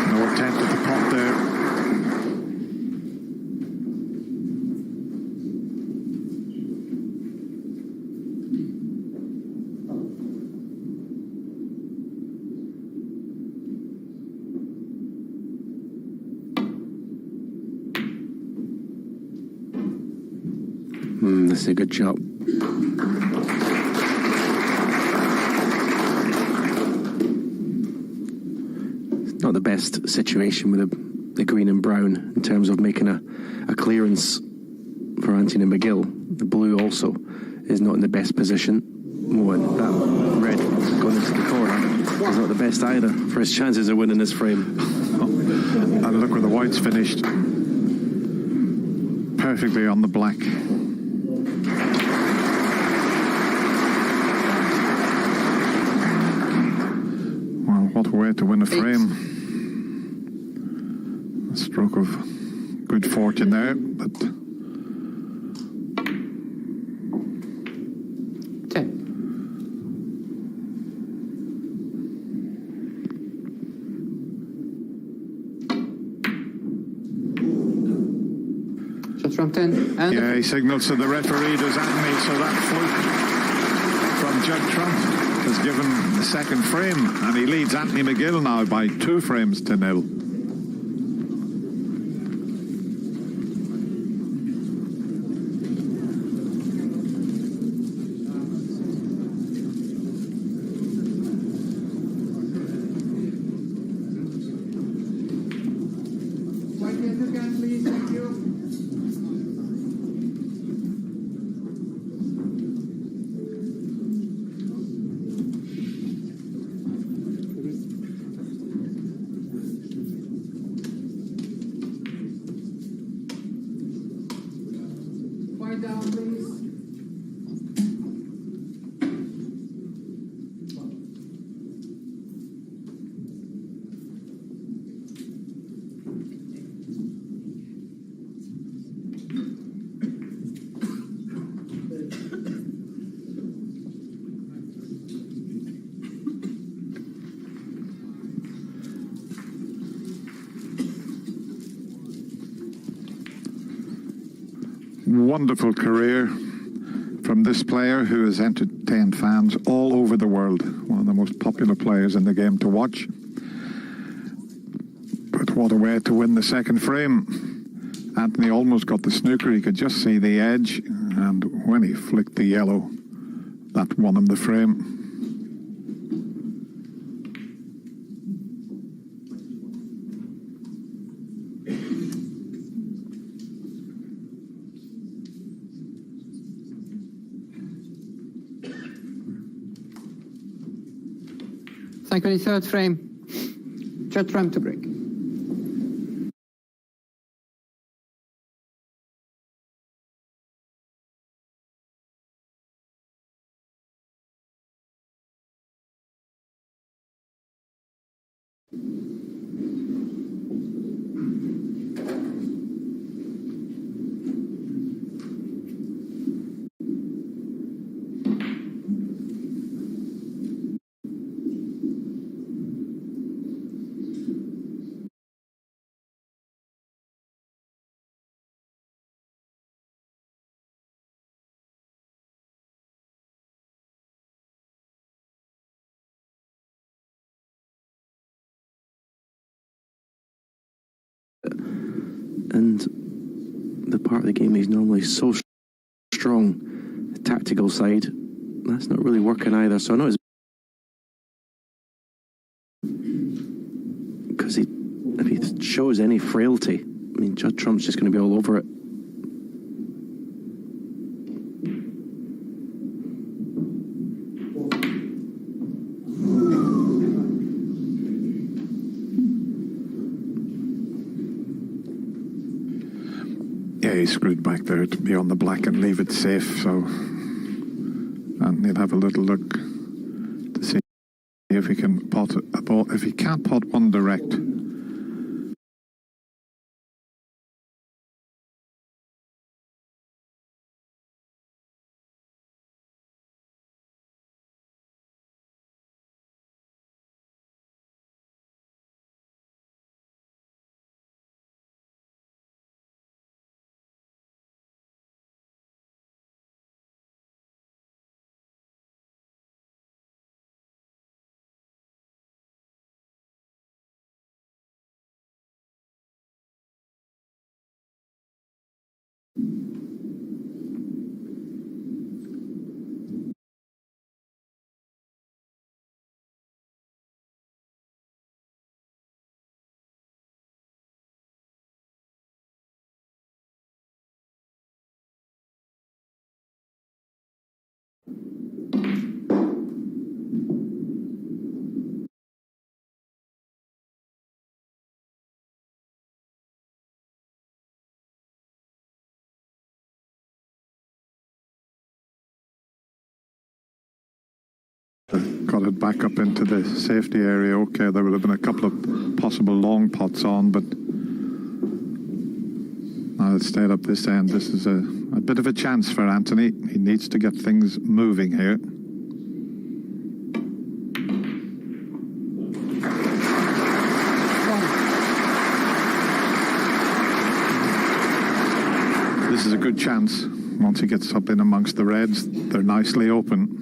No attempt at the pot there. This is a good shot. It's not the best situation with the green and brown in terms of making a clearance for Anthony McGill. The blue also is not in the best position. Oh, and that red going into the corner is not the best either for his chances of winning this frame. And look where the white's finished. Perfectly on the black. Well, what a way to win a frame. A stroke of good fortune there, but 10. from 10. And Yeah, he signals to the referee, does Anthony, so that fluke from Judd Trump has given the second frame, and he leads Anthony McGill now by 2 frames to 0. Wonderful career from this player who has entertained fans all over the world. One of the most popular players in the game to watch. But what a way to win the second frame. Anthony almost got the snooker. He could just see the edge, and when he flicked the yellow, that won him the frame. thank you. 23rd frame. Judd Trump to break. And the part of the game he's normally so strong, the tactical side, that's not really working either. So I know it's because if he shows any frailty, I mean, Judd Trump's just going to be all over it. Yeah, he screwed back there to be on the black and leave it safe, so Anthony'll have a little look to see if he can pot a ball. If he can't pot one direct, got it back up into the safety area. Okay, there would have been a couple of possible long pots on, but now it stayed up this end. This is a bit of a chance for Anthony. He needs to get things moving here. this is a good chance. Once he gets up in amongst the reds, they're nicely open.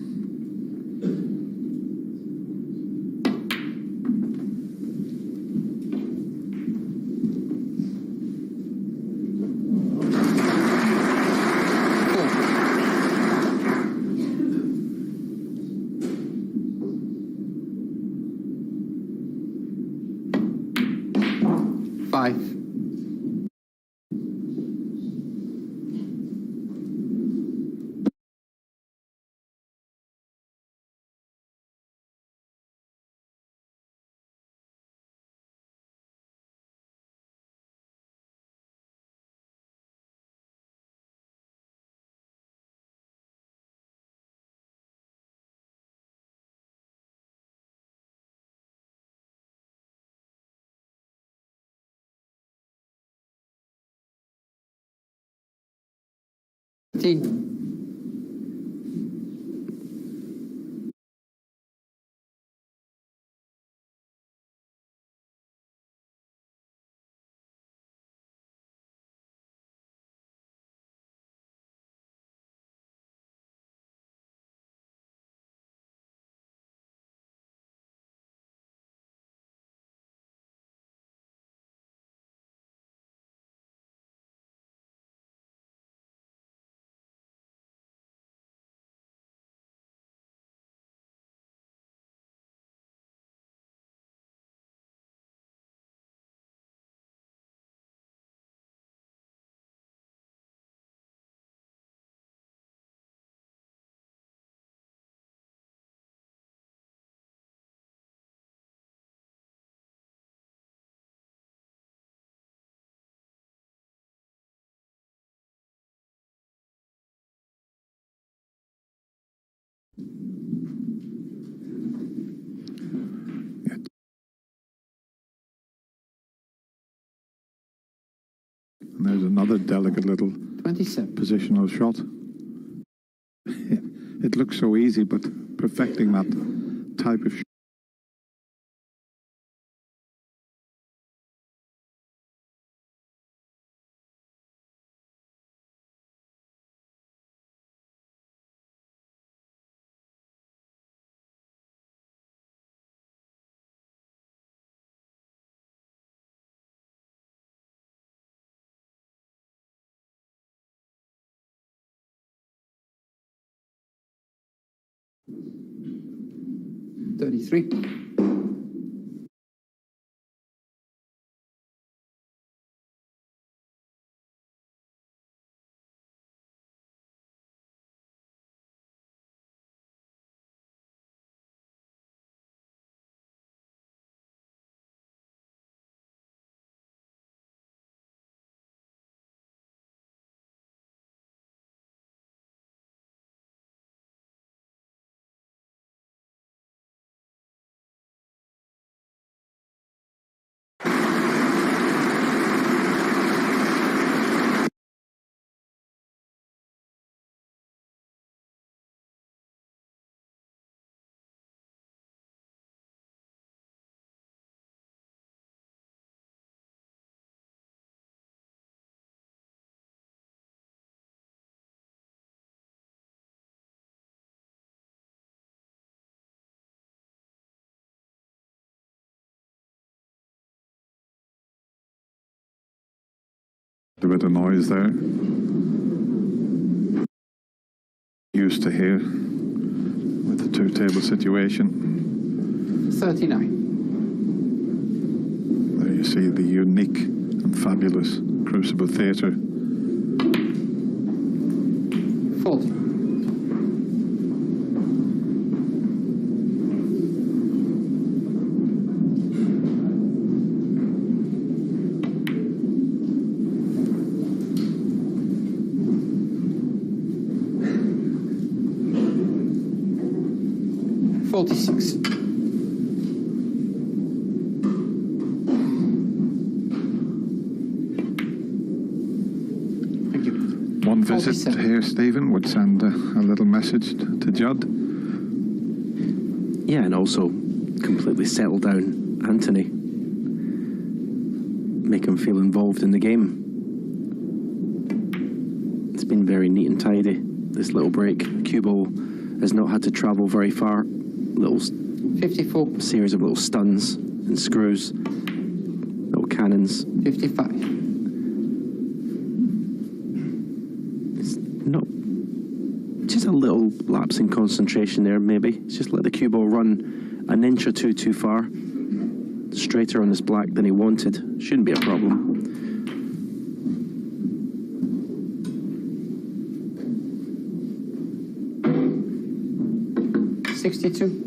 And there's another delicate little 27. positional shot. It looks so easy, but perfecting that type of shot. A bit of noise there. Used to hear with the two-table situation. 39. There you see the unique and fabulous Crucible Theatre. 40. One visit here, Stephen, would send a little message to Judd. Yeah, and also completely settle down Anthony. Make him feel involved in the game. been very neat and tidy, this little break. Cue ball has not had to travel very far. Little 54. series of little stuns and screws, little cannons. 55. It's not just a little lapse in concentration there, maybe. It's just let the cue ball run an inch or two too far. Straighter on this black than he wanted. Shouldn't be a problem. $62.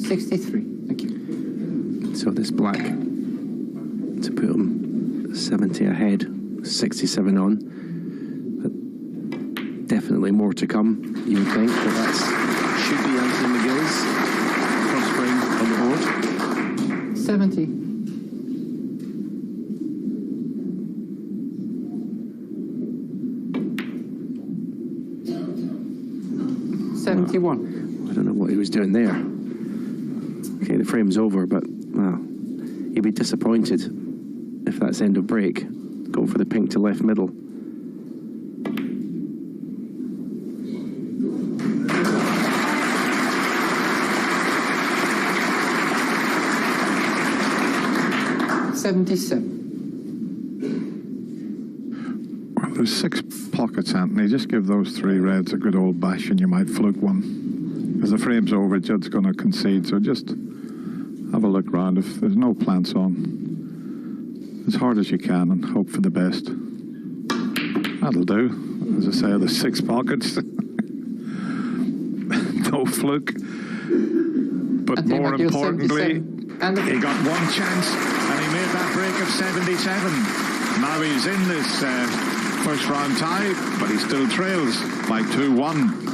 $63. Thank you. So this black to put him 70 ahead, 67 on. But definitely more to come, you would think. But that should be Anthony McGill's cross frame on the board. 70. $71. I don't know what he was doing there. Okay, the frame's over, but well, he'd be disappointed if that's end of break. Go for the pink to left middle. $77. Well, there's 6 pockets, Anthony. Just give those 3 reds a good old bash and you might fluke one. As the frame's over, Judd's going to concede, so just have a look round. If there's no plants on, as hard as you can and hope for the best. That'll do. As I say, there's 6 pockets. No fluke. But more importantly, he got one chance and he made that break of 77. Now he's in this first round tie, but he still trails by 2-1.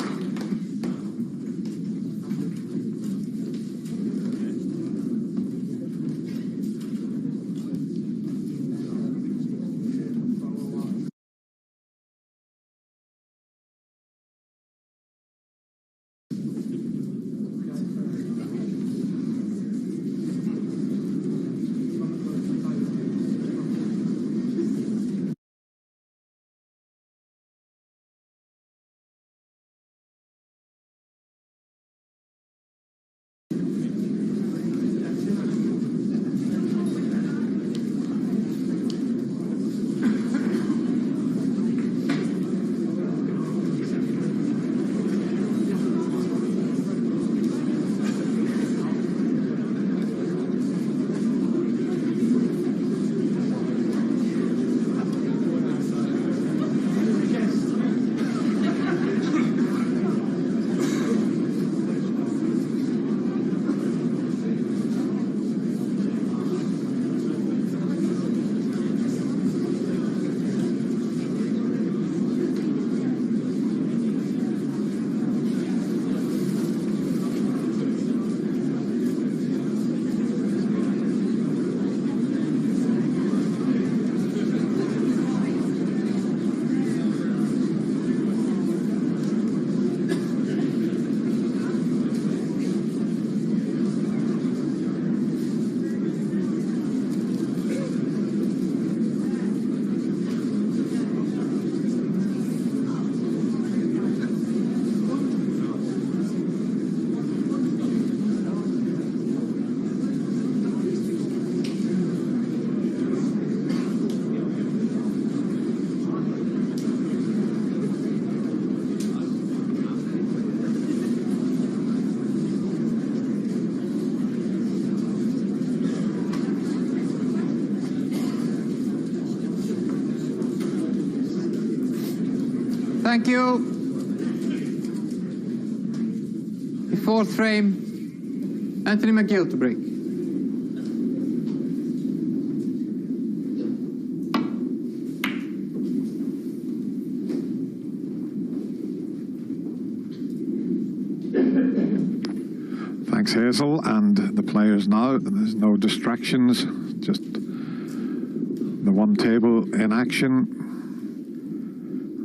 Thank you. The 4th frame, Anthony McGill to break. Thanks, Hazel. And the players now, there's no distractions, just the one table in action.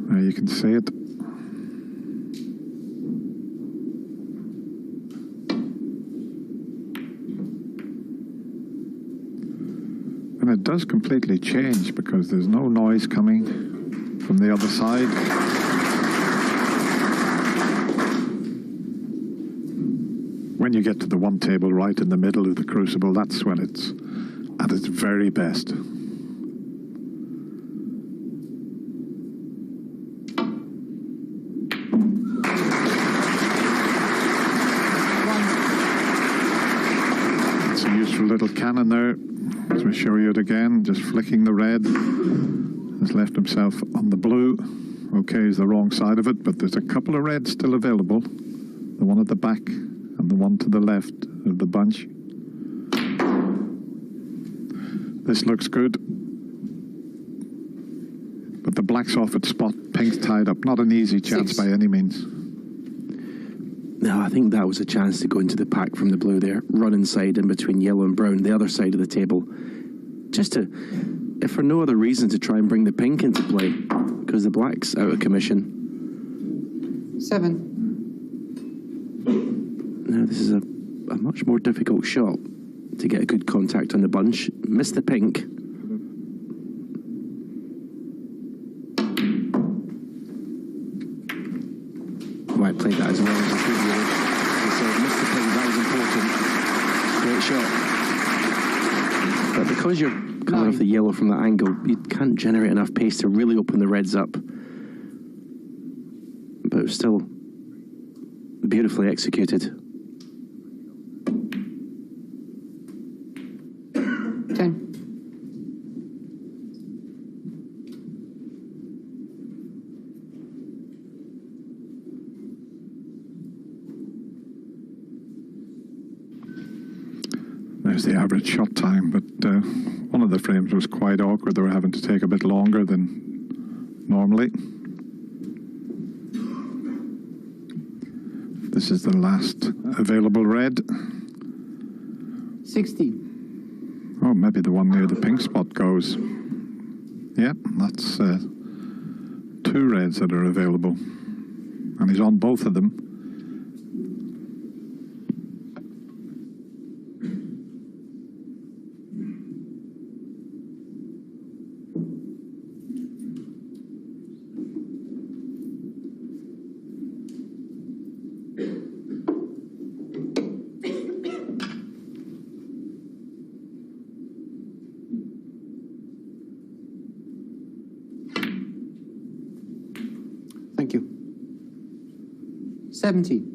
There you can see it. And it does completely change because there's no noise coming from the other side. When you get to the one table right in the middle of the crucible, that's when it's at its very best. It's a useful little cannon there. As we show you it again, just flicking the red. Has left himself on the blue. Okay, is the wrong side of it, but there's a couple of reds still available. The one at the back and the one to the left of the bunch. This looks good. But the black's off at spot, pink's tied up. Not an easy chance by any means. No, I think that was a chance to go into the pack from the blue there. Run inside in between yellow and brown, the other side of the table. Just to, if for no other reason, to try and bring the pink into play, because the black's out of commission. 7. Now this is a much more difficult shot to get a good contact on the bunch. Missed the pink. Might play that as well as I could really. So missed the pink, that was important. Great shot. But because you're coming off the yellow from that angle, you can't generate enough pace to really open the reds up. But it was still beautifully executed. 10. There's the average shot time, but one of the frames was quite awkward. They were having to take a bit longer than normally. This is the last available red. 16. Oh, maybe the one near the pink spot goes. Yeah, that's 2 reds that are available. And he's on both of them. Thank you. 17.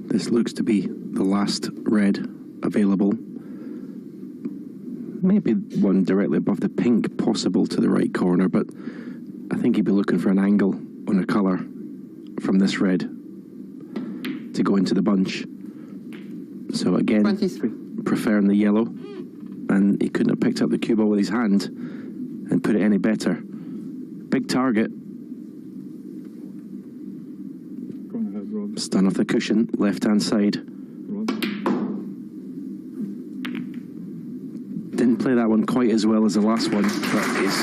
This looks to be the last red available. Maybe one directly above the pink possible to the right corner, but I think he'd be looking for an angle on a colour from this red to go into the bunch. So again, 23. preferring the yellow, and he couldn't have picked up the cue ball with his hand and put it any better. Big target. Go ahead, Rod. Stun off the cushion, left-hand side. Rod. Didn't play that one quite as well as the last one, but he's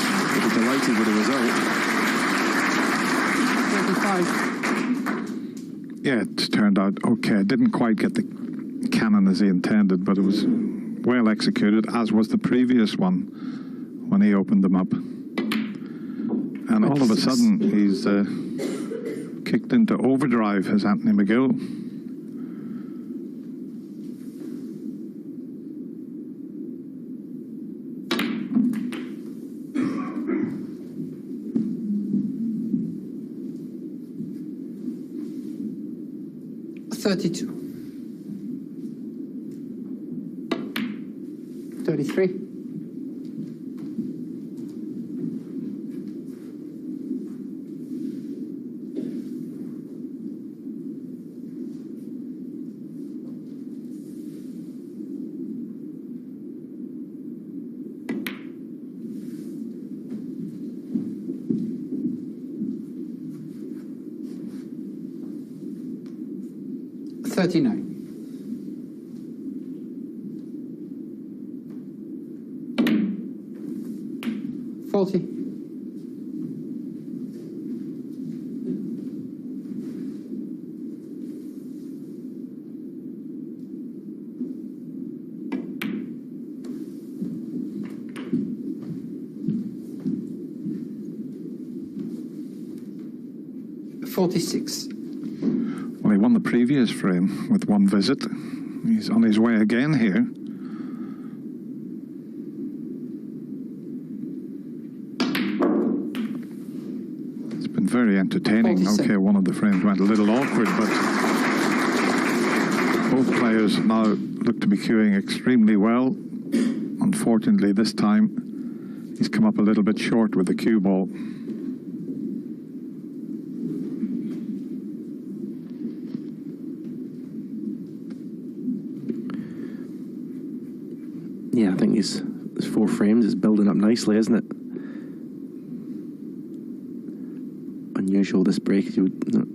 delighted with the result. 25. Yeah, it turned out okay. Didn't quite get the cannon as he intended, but it was well executed, as was the previous one when he opened them up. And all of a sudden, he's kicked into overdrive, has Anthony McGill. $32. 33. $39. 40. $46. Well, he won the previous frame with one visit. He's on his way again here. It's been very entertaining. 47. Okay, one of the frames went a little awkward, but both players now look to be queuing extremely well. Unfortunately, this time, he's come up a little bit short with the cue ball. Yeah, I think his 4 frames is building up nicely, isn't it? Unusual this break.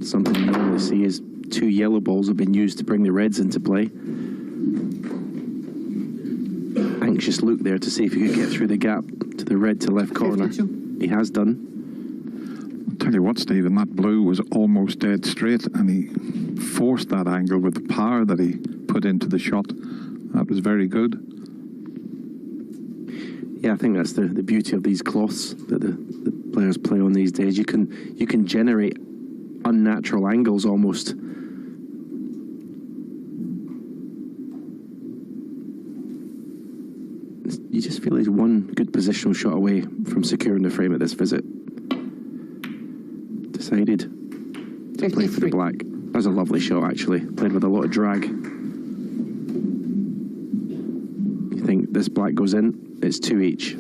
Something you normally see is 2 yellow balls have been used to bring the reds into play. Anxious look there to see if he could get through the gap to the red to left corner. 52. He has done. I'll tell you what, Stephen, that blue was almost dead straight, and he forced that angle with the power that he put into the shot. That was very good. Yeah, I think that's the beauty of these cloths that the players play on these days. You can generate unnatural angles almost. You just feel he's one good positional shot away from securing the frame at this visit. Decided to play for the 53. black. That was a lovely shot, actually. Played with a lot of drag. You think this black goes in? It's 2 each.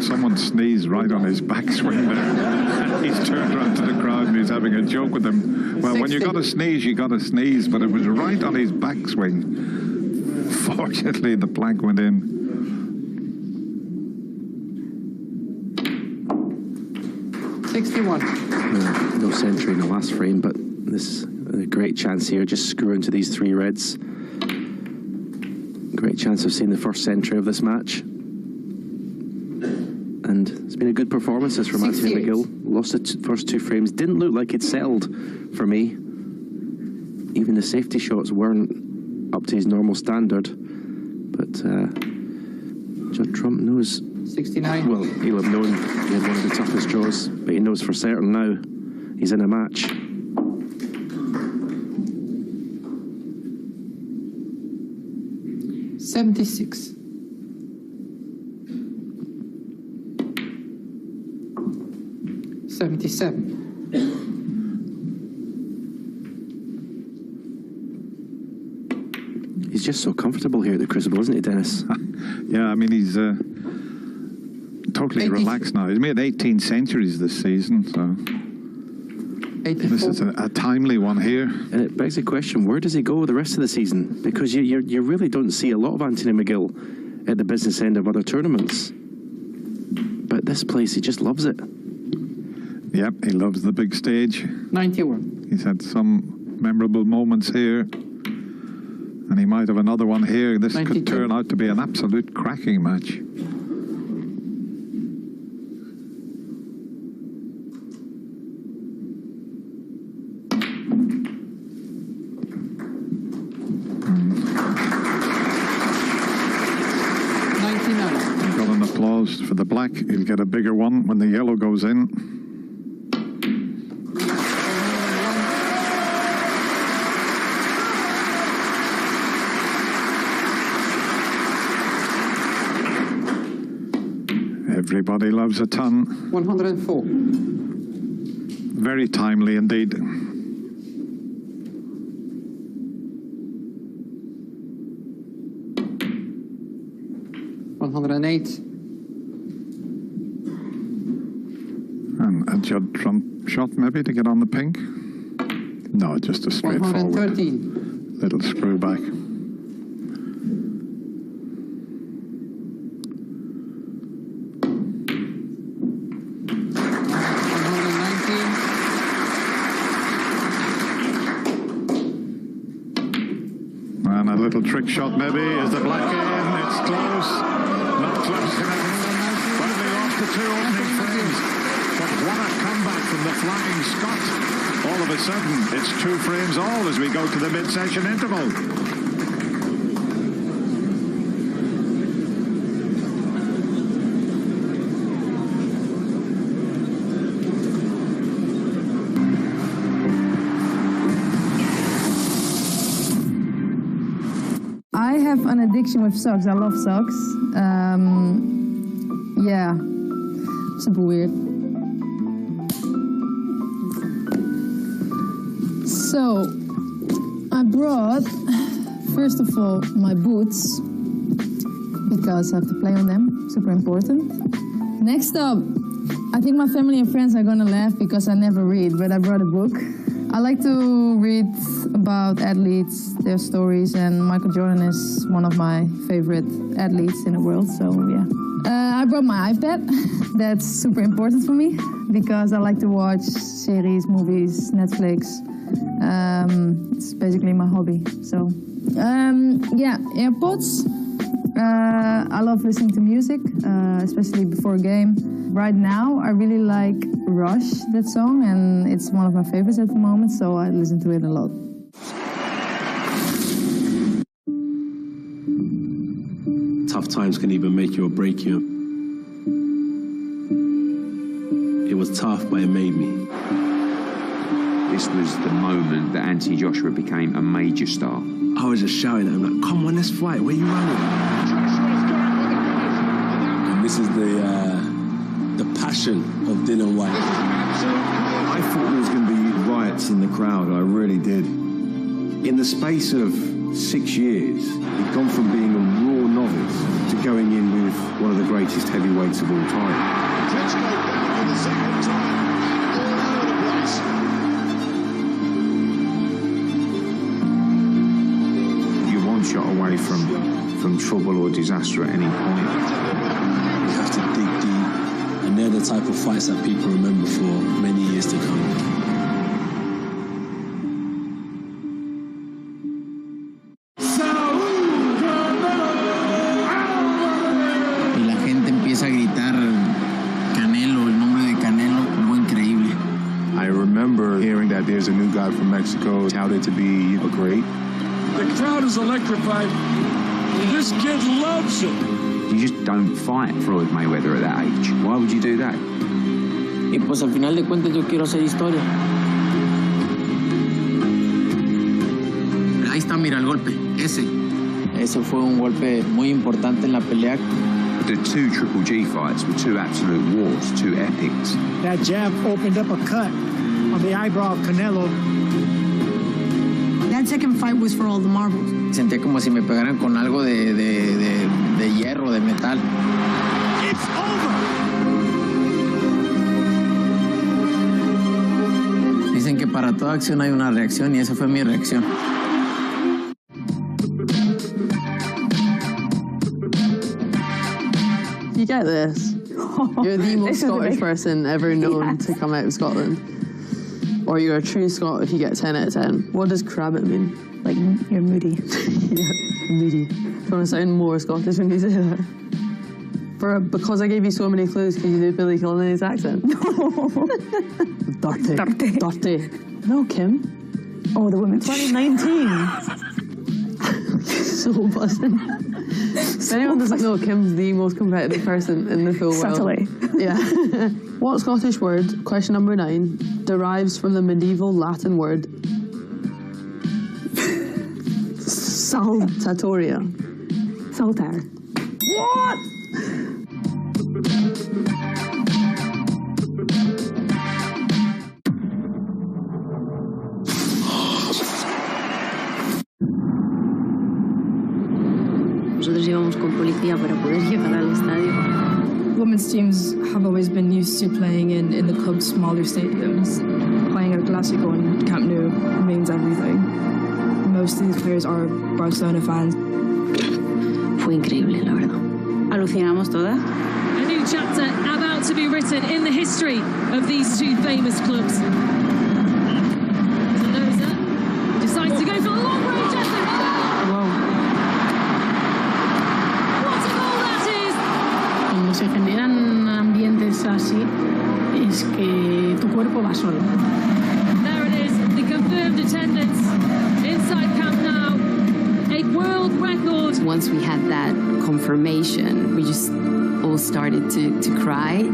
Someone sneezed right on his backswing there. He's turned around to the crowd and he's having a joke with them. Well, when you got to sneeze, you got to sneeze, but it was right on his backswing. Fortunately, the plank went in. $61. No century in the last frame, but this is a great chance here. Just screw into these 3 reds. Great chance of seeing the first century of this match. And it's been a good performance this from Anthony 68. McGill. Lost the first 2 frames. Didn't look like it settled for me. Even the safety shots weren't up to his normal standard. But Judd Trump knows. 69. Well, he'll have known he had one of the toughest draws, but he knows for certain now he's in a match. $76. $77. He's just so comfortable here at the Crucible, isn't he, Dennis? Yeah, I mean, he's totally relaxed now. He's made 18 centuries this season, so 84. this is a timely one here. And it begs the question, where does he go the rest of the season? Because you really don't see a lot of Anthony McGill at the business end of other tournaments. But this place, he just loves it. Yep, he loves the big stage. 91. He's had some memorable moments here, and he might have another one here. This 92. could turn out to be an absolute cracking match. Got an applause for the black. He'll get a bigger one when the yellow goes in. Everybody loves a ton. 104. Very timely indeed. $108. And a Judd Trump shot maybe to get on the pink. No, just a straightforward 113. little screw back. trick shot maybe. Is the black in? It's close. Not close enough. But they lost the 2 opening frames. But what a comeback from the Flying Scot. All of a sudden, it's 2 frames all as we go to the mid-session interval. I have an addiction with socks. I love socks. Yeah, super weird. So, I brought, first of all, my boots, because I have to play on them, super important. Next up, I think my family and friends are gonna laugh because I never read, but I brought a book. I like to read about athletes, their stories, and Michael Jordan is one of my favorite athletes in the world, so yeah. I brought my iPad. That's super important for me because I like to watch series, movies, Netflix. It's basically my hobby. So, yeah, AirPods. I love listening to music, especially before a game. Right now, I really like Rush, that song, and it's one of my favorites at the moment, so I listen to it a lot. Tough times can either make you or break you. It was tough, but it made me. This was the moment that Anthony Joshua became a major star. I was just shouting at him, like, come on, let's fight, where you running? And this is the passion of Dylan White. I thought there was going to be riots in the crowd, I really did. In the space of 6 years, he'd gone from being a raw novice to going in with one of the greatest heavyweights of all time. Klitschko down for the second time, all over the place. You're one shot away from trouble or disaster at any point. You have to dig deep, and they're the type of fights that people remember for many years to come. Y la gente empieza a gritar Canelo, el nombre de Canelo, algo increíble. I remember hearing that there's a new guy from Mexico touted to be a great. The crowd is electrified. This kid loves it. You just don't fight Floyd Mayweather at that age. Why would you do that? Y pues al final de cuentas yo quiero hacer historia. Ahí está, mira el golpe, ese. Ese fue un golpe muy importante en la pelea. The 2 Triple G fights were 2 absolute wars, 2 epics. That jab opened up a cut on the eyebrow of Canelo. That second fight was for all the marbles. Sentía como si me pegaran con algo de hierro, de metal. It's over! Dicen que para toda acción hay una reacción y esa fue mi reacción. You get this. You're the most Scottish person ever known to come out of Scotland. Or you're a true Scot if you get 10 out of 10. What does crabbit mean? Like, you're moody. Yeah, moody. Do you want to sound more Scottish when you say that? Because I gave you so many clues, could you do Billy Connolly's accent? No. Dirty. Dirty. Dirty. No, Kim. Oh, the women. 2019. So buzzing. If anyone doesn't know, Kim's the most competitive person in the full world. Subtly. Yeah. What Scottish word, question number 9, derives from the medieval Latin word saltatoria? Saltaire. What? Nosotros íbamos con policía para poder llegar al estadio. Women's teams have always been used to playing in the club's smaller stadiums. Playing at a Clásico in Camp Nou means everything. Most of these players are Barcelona fans. Fue increíble, la verdad. Alucinamos todas. A new chapter about to be written in the history of these 2 famous clubs. Mendoza decides to go for the long range effort. Whoa. this one. There it is, the confirmed attendance inside Camp Nou. A world record. Once we had that confirmation, we just all started to cry.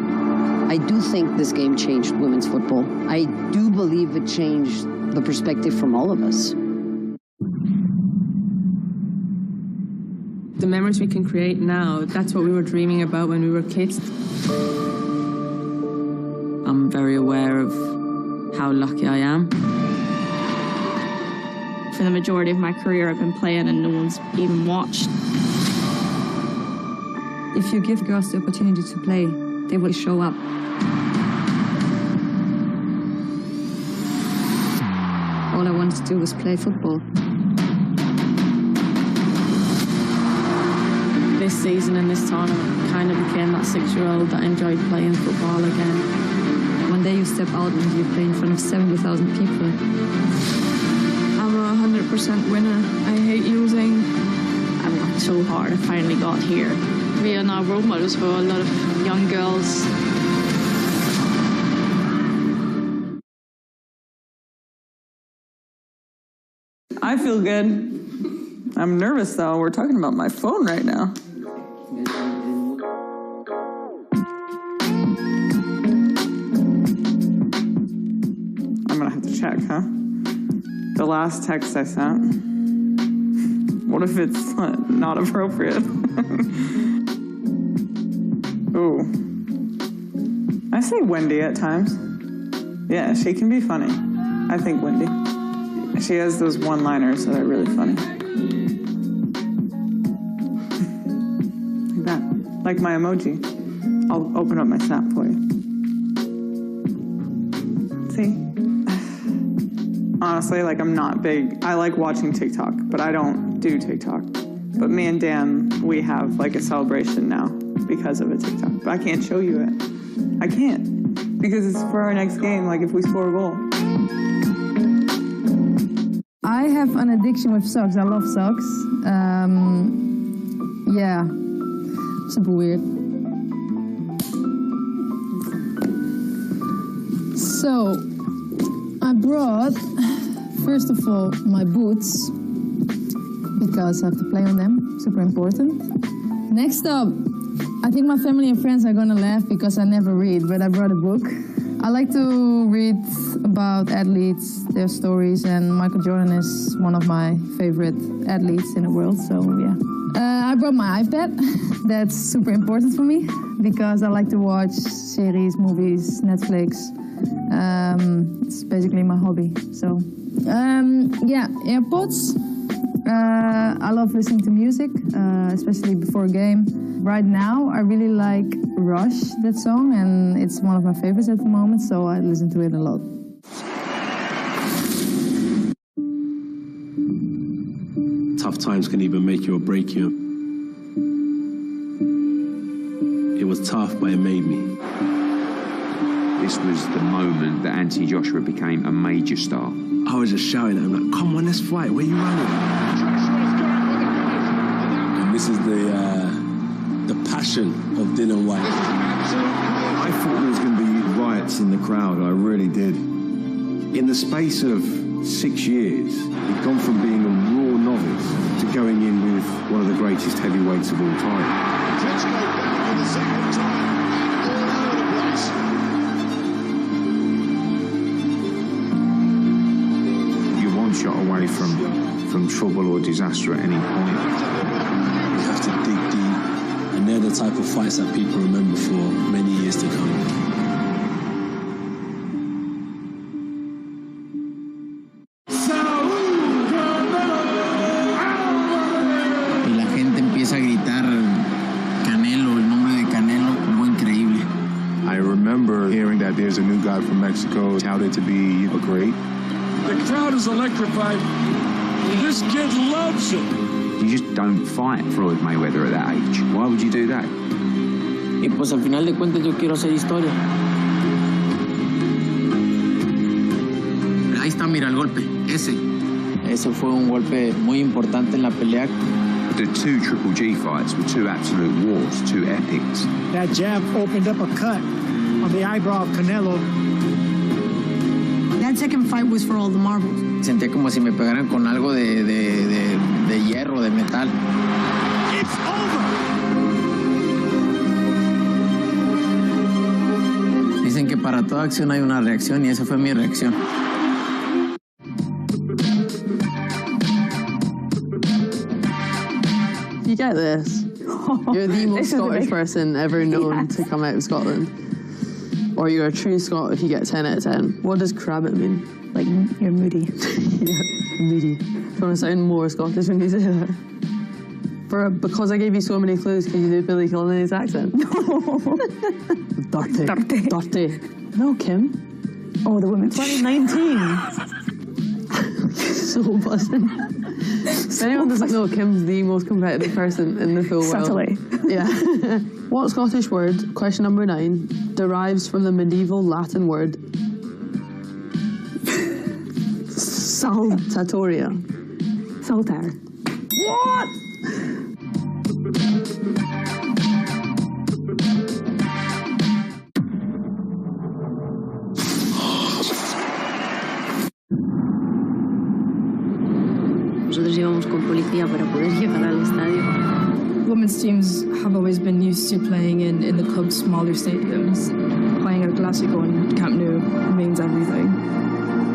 I do think this game changed women's football. I do believe it changed the perspective from all of us. The memories we can create now, that's what we were dreaming about when we were kids. I'm very aware of how lucky I am. For the majority of my career, I've been playing and no one's even watched. If you give girls the opportunity to play, they will show up. All I wanted to do was play football. This season and this tournament kind of became that 6-year-old that enjoyed playing football again. One day you step out and you play in front of 70,000 people. I'm a 100% winner. I hate losing. I worked so hard. I finally got here. We are now role models for a lot of young girls. I feel good. I'm nervous though. We're talking about my phone right now. I'm gonna have to check, huh? The last text I sent. What if it's not appropriate? Ooh. I say Wendy at times. Yeah, she can be funny. I think Wendy. She has those one-liners that are really funny. Like that. Like my emoji. I'll open up my snap for you. See? Honestly, like I'm not big. I like watching TikTok, but I don't do TikTok. But me and Dan, we have like a celebration now because of a TikTok. But I can't show you it. I can't. Because it's for our next game, like if we score a goal. I have an addiction with socks. I love socks. Yeah, super weird. So, I brought, first of all, my boots, because I have to play on them, super important. Next up, I think my family and friends are gonna laugh because I never read, but I brought a book. I like to read about athletes, their stories, and Michael Jordan is one of my favorite athletes in the world, so yeah. I brought my iPad. That's super important for me because I like to watch series, movies, Netflix. It's basically my hobby. So, yeah, AirPods. I love listening to music, especially before a game. Right now, I really like Rush, that song, and it's one of my favorites at the moment, so I listen to it a lot. Tough times can even make you or break you. It was tough, but it made me. This was the moment that Anthony Joshua became a major star. I was just shouting at him, like, come on, let's fight. Where you running? And this is the passion of Dylan White. I thought there was going to be riots in the crowd. I really did. In the space of 6 years, he'd gone from being a raw novice to going in with one of the greatest heavyweights of all time. Shot away from trouble or disaster at any point. You have to dig deep, and they're the type of fights that people remember for many years to come. Y la gente empieza a gritar Canelo, el nombre de Canelo, algo increíble. I remember hearing that there's a new guy from Mexico touted to be a great. The crowd is electrified. This kid loves it. You just don't fight Floyd Mayweather at that age. Why would you do that? Y pues al final de cuentas yo quiero hacer historia. Ahí está, mira el golpe, ese. Ese fue un golpe muy importante en la pelea. The two Triple G fights were two absolute wars, two epics. That jab opened up a cut on the eyebrow of Canelo. second fight was for all the marbles. Sentía como si me pegaran con algo de hierro, de metal. It's over. Dicen que para toda acción hay una reacción y esa fue mi reacción. You get this. You're the most Scottish person ever known to come out of Scotland. Or you're a true Scot if you get 10 out of 10. What does crabbit mean? Like, you're moody. Yeah, moody. Do you want to sound more Scottish when you say that? Because I gave you so many clues, can you do Billy Connolly's accent? No. Dirty. Dirty. Dirty. No, Kim. Oh, the women's 2019. So buzzing. If anyone doesn't know, Kim's the most competitive person in the full world. Subtly. Yeah. What Scottish word, question number 9, derives from the medieval Latin word saltatoria? Saltaire. What? Nosotros íbamos con policía para poder llegar al estadio. Women's teams have always been used to playing in the club's smaller stadiums. Playing at Clásico and Camp Nou means everything.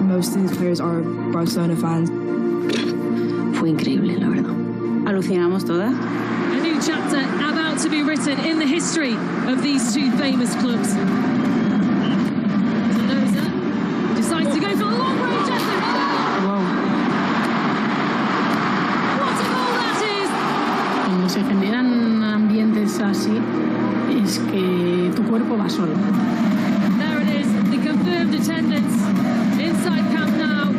Most of these players are Barcelona fans. Fue increíble, la verdad. Alucinamos todas. A new chapter about to be written in the history of these two famous clubs. Zanoza decides to go for the long range effort. What a goal that is! Cuando se generan ambientes así, es que tu cuerpo va solo. There it is, the confirmed attendance inside Camp Nou.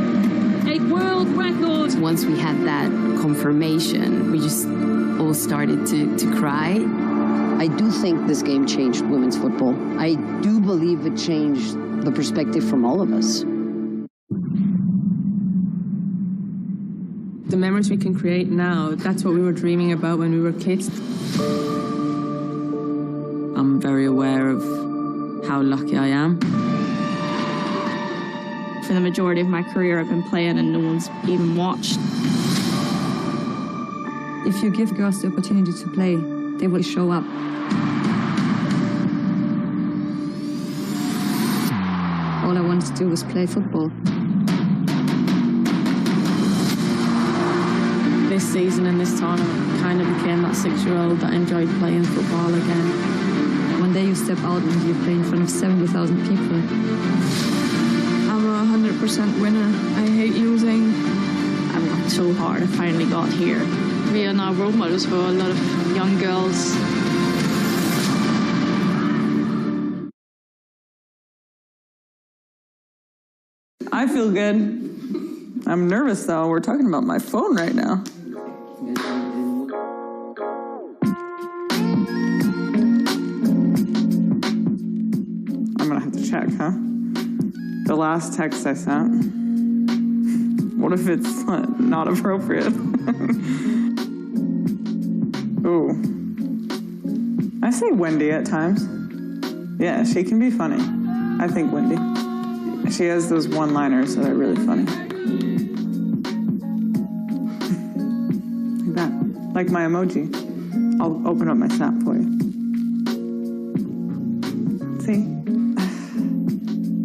A world record. Once we had that confirmation, we just all started to cry. I do think this game changed women's football. I do believe it changed the perspective from all of us. The memories we can create now, that's what we were dreaming about when we were kids. I'm very aware of how lucky I am. For the majority of my career, I've been playing and no one's even watched. If you give girls the opportunity to play, they will show up. All I wanted to do was play football. This season and this tournament kind of became that 6-year-old that enjoyed playing football again. One day you step out and you play in front of 70,000 people. I'm a 100% winner. I hate losing. I worked so hard. I finally got here. We are now role models for a lot of young girls. I feel good. I'm nervous though. We're talking about my phone right now. I'm gonna have to check, huh? The last text I sent. What if it's not appropriate? Ooh. I say Wendy at times. Yeah, she can be funny. I think Wendy. She has those one-liners that are really funny. Like that. Like my emoji. I'll open up my snap for you. See?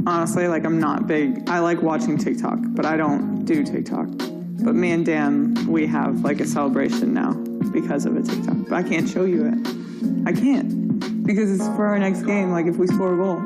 Honestly, like I'm not big. I like watching TikTok, but I don't do TikTok. But me and Dan, we have like a celebration now because of a TikTok. But I can't show you it. I can't. Because it's for our next game, like if we score a goal.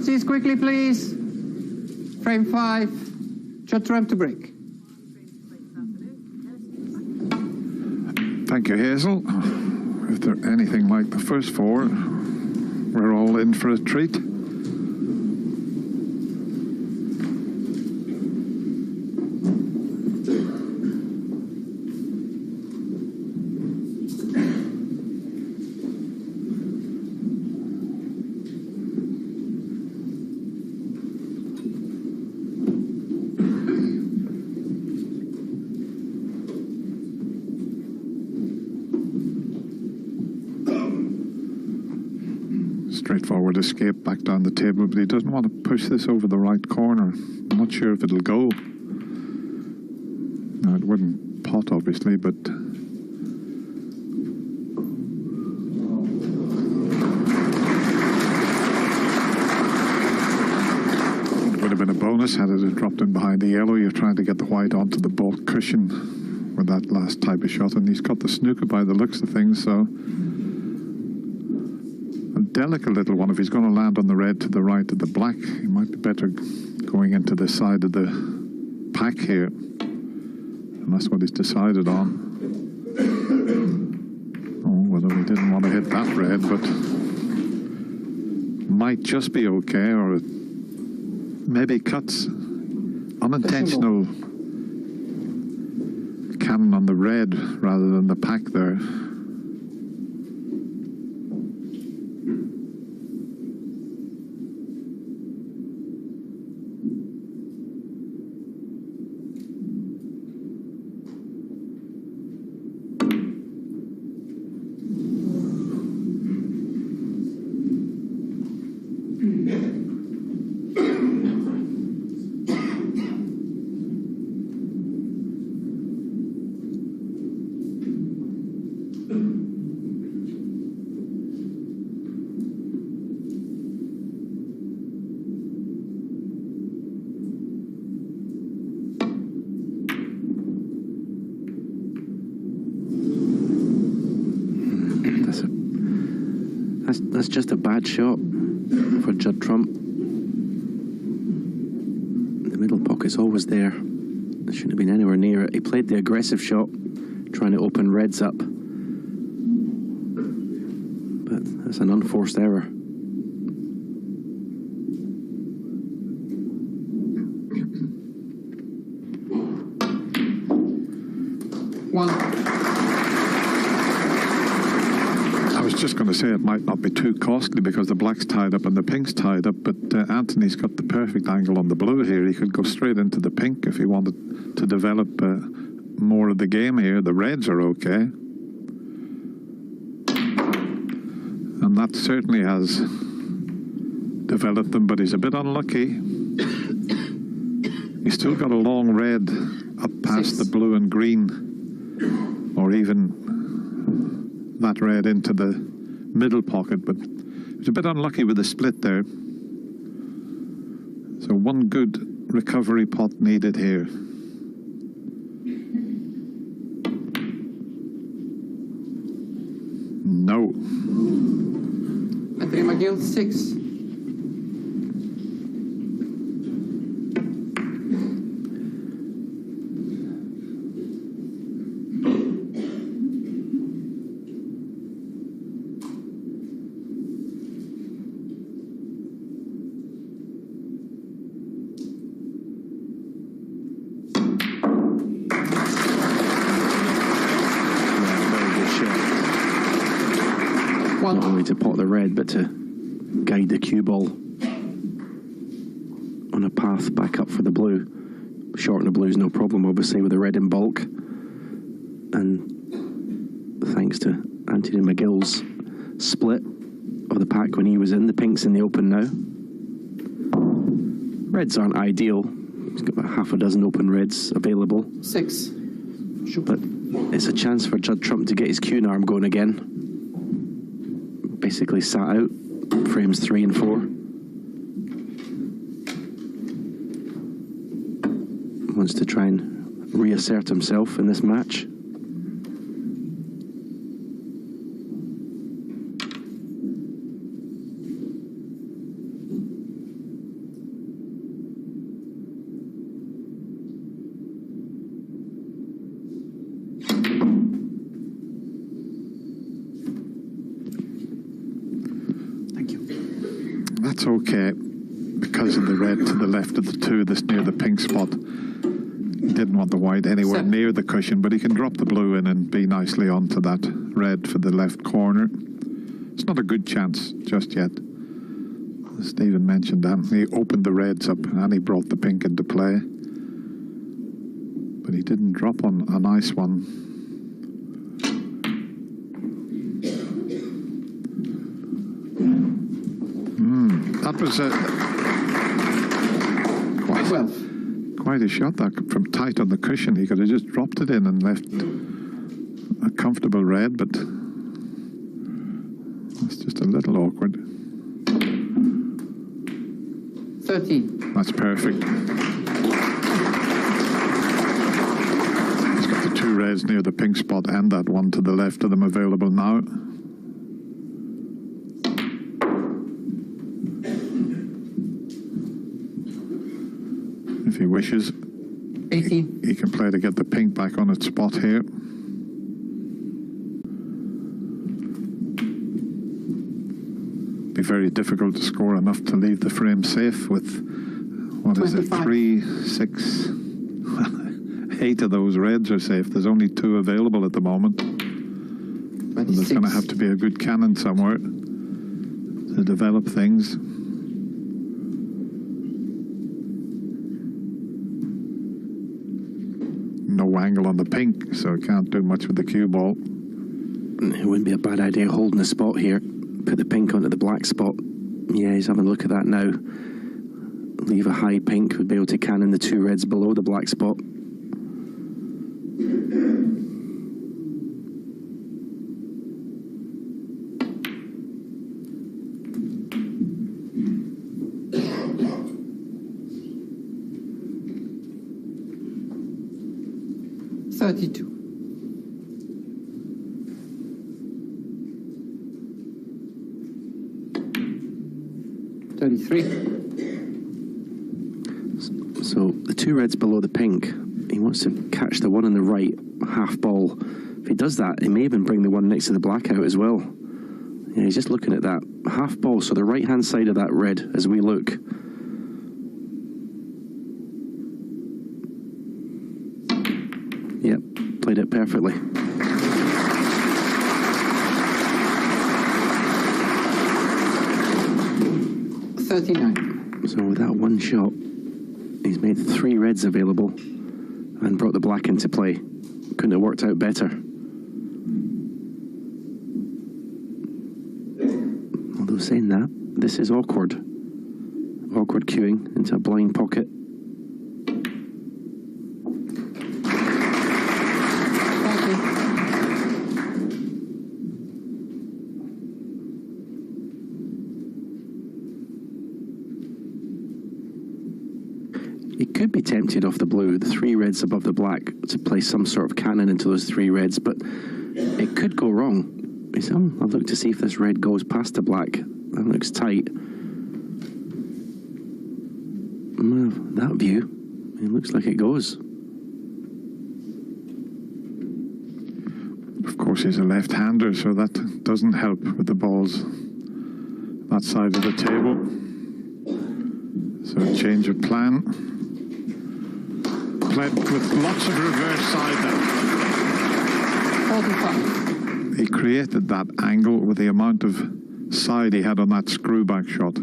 Penalties quickly, please. Frame 5. Judd Trump to break. Thank you, Hazel. If they're anything like the first 4, we're all in for a treat. Straightforward escape back down the table, but he doesn't want to push this over the right corner. I'm not sure if it'll go. No, it wouldn't pot, obviously, but... It would have been a bonus had it dropped in behind the yellow. You're trying to get the white onto the baulk cushion with that last type of shot, and he's got the snooker by the looks of things, so... delicate little one. If he's going to land on the red to the right of the black, he might be better going into the side of the pack here, and that's what he's decided on. Oh, whether he didn't want to hit that red, but might just be okay, or it maybe cuts unintentional cannon on the red rather than the pack there. That's just a bad shot for Judd Trump. The middle pocket's always there. It shouldn't have been anywhere near it. He played the aggressive shot, trying to open reds up. But that's an unforced error. Just going to say it might not be too costly because the black's tied up and the pink's tied up, but Anthony's got the perfect angle on the blue here. He could go straight into the pink if he wanted to develop more of the game here. The reds are okay, and that certainly has developed them, but he's a bit unlucky. He's still got a long red up past the blue and green, or even that red into the middle pocket, but he's a bit unlucky with the split there. So one good recovery pot needed here. No. Anthony McGill, 6. Not only to pot the red, but to guide the cue ball on a path back up for the blue. Short on the blue is no problem, obviously, with the red in bulk. And thanks to Anthony McGill's split of the pack when he was in, the pink's in the open now. Reds aren't ideal. He's got about half a dozen open reds available. 6. But it's a chance for Judd Trump to get his cue arm going again. Basically sat out frames 3 and 4. Wants to try and reassert himself in this match. That's okay, because of the red to the left of the two that's near the pink spot. He didn't want the white anywhere near the cushion, but he can drop the blue in and be nicely onto that red for the left corner. It's not a good chance just yet. As Stephen mentioned, he opened the reds up and he brought the pink into play. But he didn't drop on a nice one. That was quite a shot that from tight on the cushion. He could have just dropped it in and left a comfortable red, but it's just a little awkward. 13. That's perfect. He's got the two reds near the pink spot and that one to the left of them available now. If he wishes, 18. He can play to get the pink back on its spot here. Be very difficult to score enough to leave the frame safe with, what 25. Is it, 3, 6, 8 of those reds are safe. There's only 2 available at the moment. There's going to have to be a good cannon somewhere to develop things. No angle on the pink, so it can't do much with the cue ball. It wouldn't be a bad idea holding the spot here. Put the pink onto the black spot. Yeah, he's having a look at that now. Leave a high pink, would be able to cannon the 2 reds below the black spot. So the 2 reds below the pink, he wants to catch the one on the right half ball. If he does that, he may even bring the one next to the black out as well. Yeah, he's just looking at that half ball, so the right hand side of that red as we look. Yep, played it perfectly. So with that one shot, he's made 3 reds available and brought the black into play. Couldn't have worked out better. Although saying that, this is awkward. Awkward queuing into a blind pocket. He could be tempted off the blue, the 3 reds above the black, to play some sort of cannon into those 3 reds, but it could go wrong. He's, I'll look to see if this red goes past the black. That looks tight. That view, it looks like it goes. Of course, he's a left-hander, so that doesn't help with the balls that side of the table. So a change of plan. Played with lots of reverse side there. He created that angle with the amount of side he had on that screw back shot.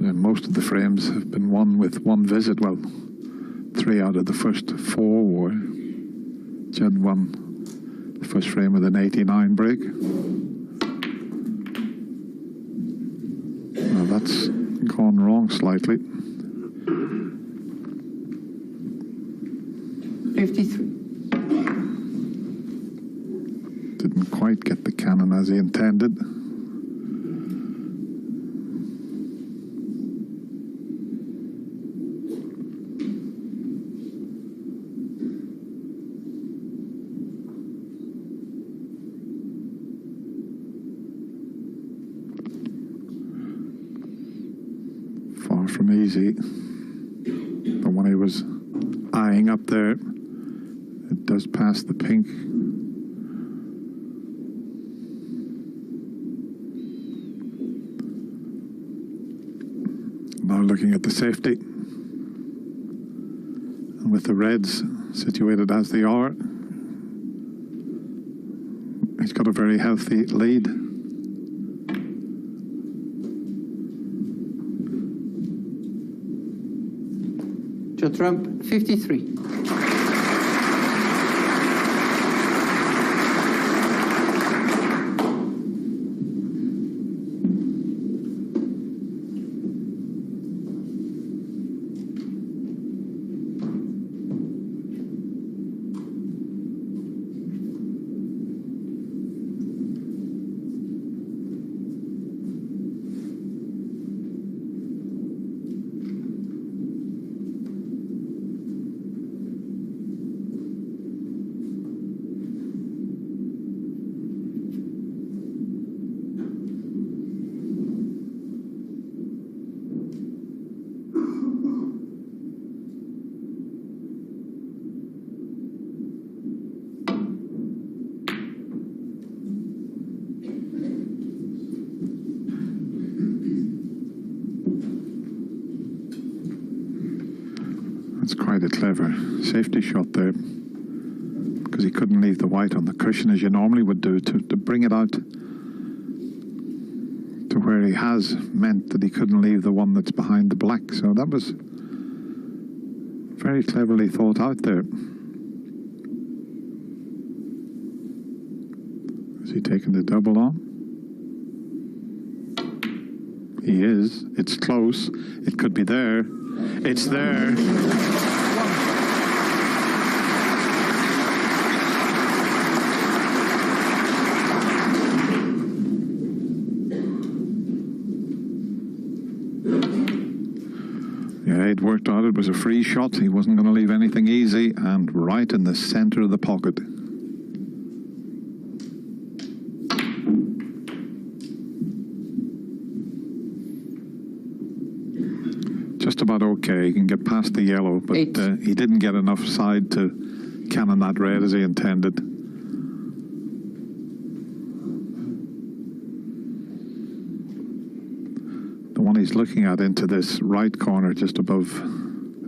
And most of the frames have been won with one visit. Well, 3 out of the first 4 were. Judd won the first frame with an 89 break. Well, that's gone wrong slightly. 53. Didn't quite get the cannon as he intended. Far from easy. But when he was eyeing up there, it just past the pink. Now looking at the safety. And with the reds situated as they are, he's got a very healthy lead. Judd Trump, 53. That's quite a clever safety shot there, because he couldn't leave the white on the cushion as you normally would do. To bring it out to where he has meant that he couldn't leave the one that's behind the black. So that was very cleverly thought out there. Is he taking the double on? He is. It's close. It could be there. It's there. Yeah, it worked out. It was a free shot. He wasn't going to leave anything easy, and right in the center of the pocket. Just about okay. He can get past the yellow, but he didn't get enough side to cannon that red as he intended. The one he's looking at into this right corner just above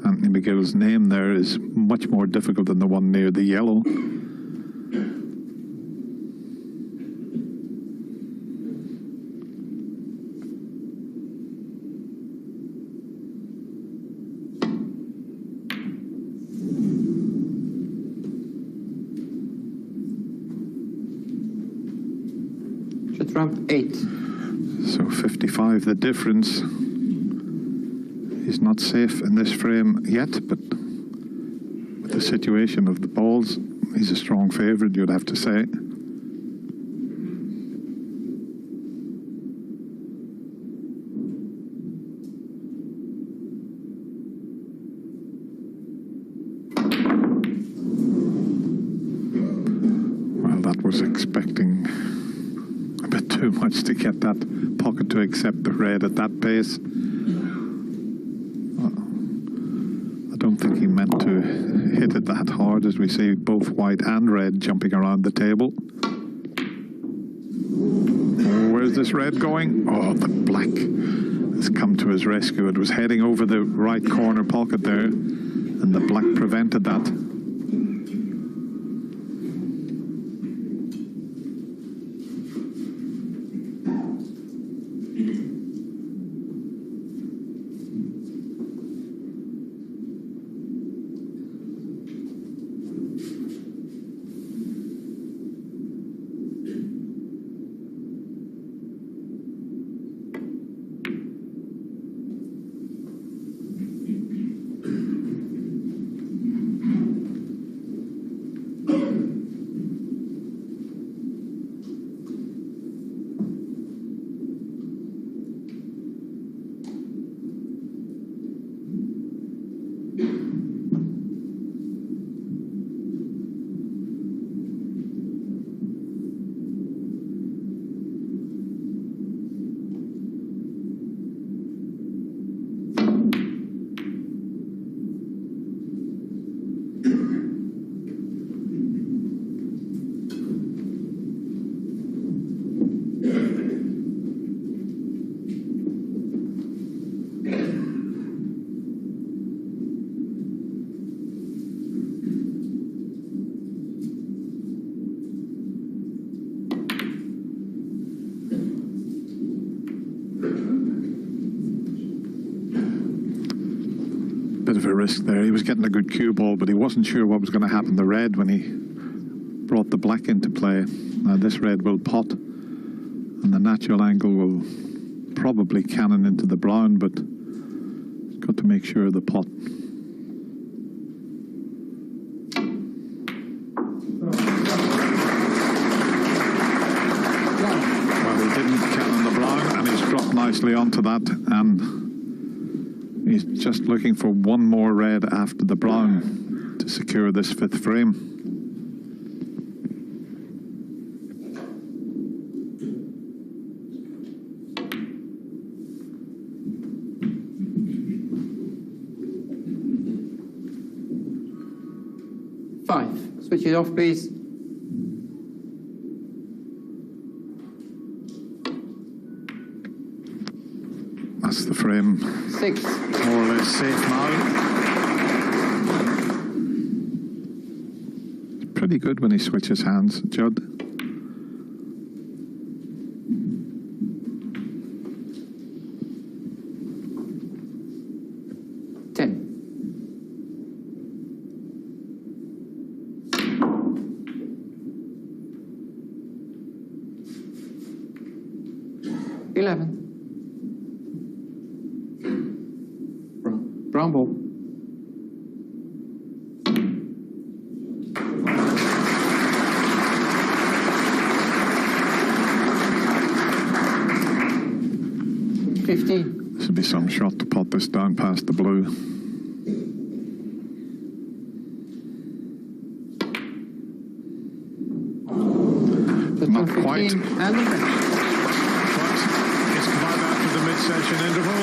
Anthony McGill's name there is much more difficult than the one near the yellow. Trump, 8. So 55 the difference. He's not safe in this frame yet, but with the situation of the balls, he's a strong favourite, you'd have to say. Well, that was expecting a bit too much to get that pocket to accept the red at that pace. I don't think he meant to hit it that hard, as we see both white and red jumping around the table. Oh, where's this red going? Oh, the black has come to his rescue. It was heading over the right corner pocket there, and the black prevented that. bit of a risk there. He was getting a good cue ball, but he wasn't sure what was going to happen to red when he brought the black into play. Now this red will pot, and the natural angle will probably cannon into the brown, but got to make sure of the pot. Well, he didn't cannon the brown, and he's dropped nicely onto that, and he's just looking for one more red after the brown to secure this fifth frame. Switch it off, please. That's the frame. 6. More or less safe now. It's pretty good when he switches hands, Judd. Brown ball. This would be some shot to pot this down past the blue. Not quite. And it's come out after the mid-session interval,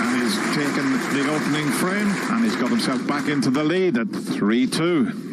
and he's taken the opening frame, and he's got himself back into the lead at 3-2.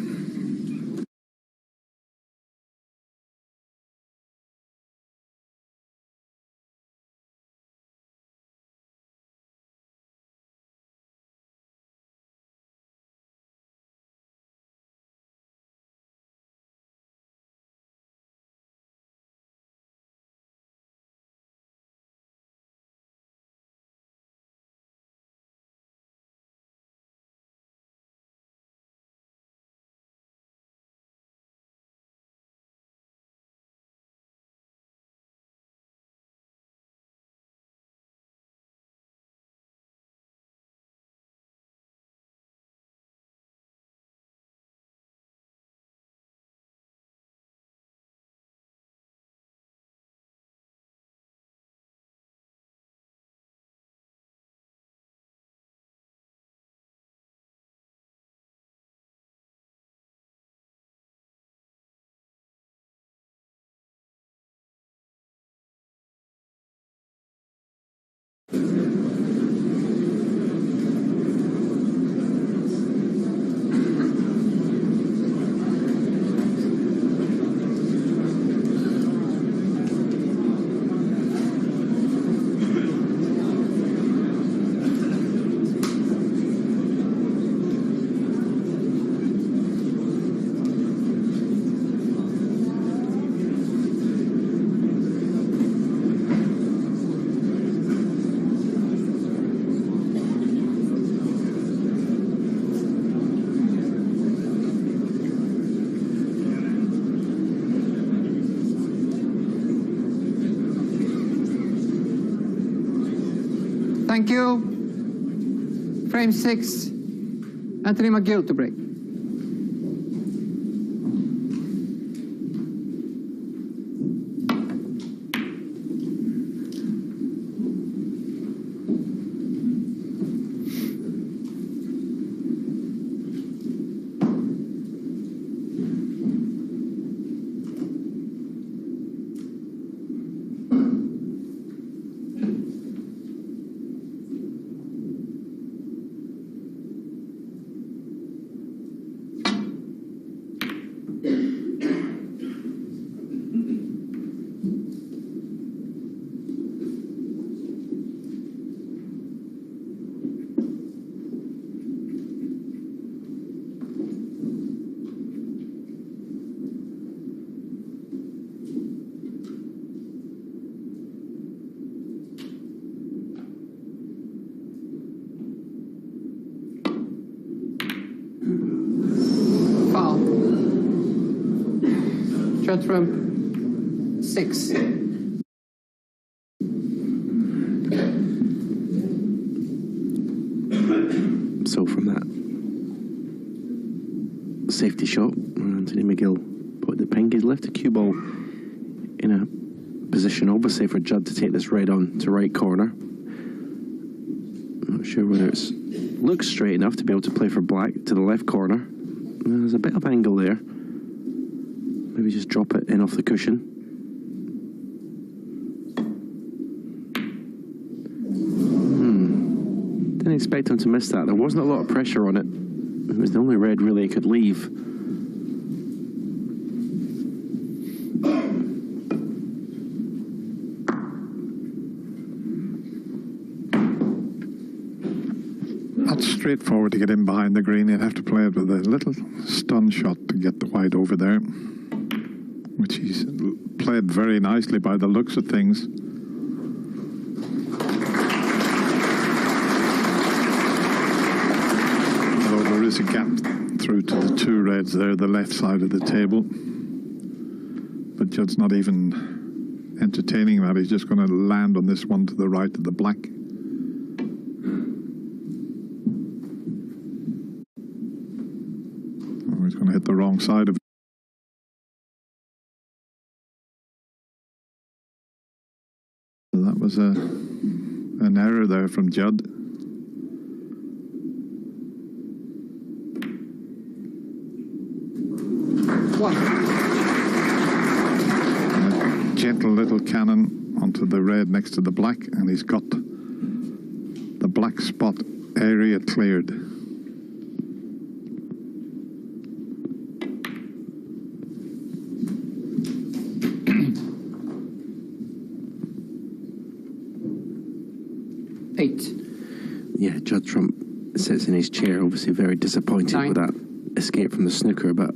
Thank you. Frame 6, Anthony McGill to break. Judd Trump, 6. So from that safety shot, Anthony McGill put the pink. He's left the cue ball in a position, obviously, for Judd to take this red on to right corner. I'm not sure whether it's looks straight enough to be able to play for black to the left corner. There's a bit of angle there. Maybe just drop it in off the cushion. Didn't expect him to miss that. There wasn't a lot of pressure on it. It was the only red really he could leave. Not straightforward to get in behind the green. You'd have to play it with a little stun shot to get the white over there, which he's played very nicely by the looks of things. Although there is a gap through to the two reds there, the left side of the table. But Judd's not even entertaining that. He's just going to land on this one to the right of the black. He's going to hit the wrong side of it. That was an error there from Judd. A gentle little cannon onto the red next to the black, and he's got the black spot area cleared. Yeah, Judd Trump sits in his chair, obviously very disappointed with that escape from the snooker, but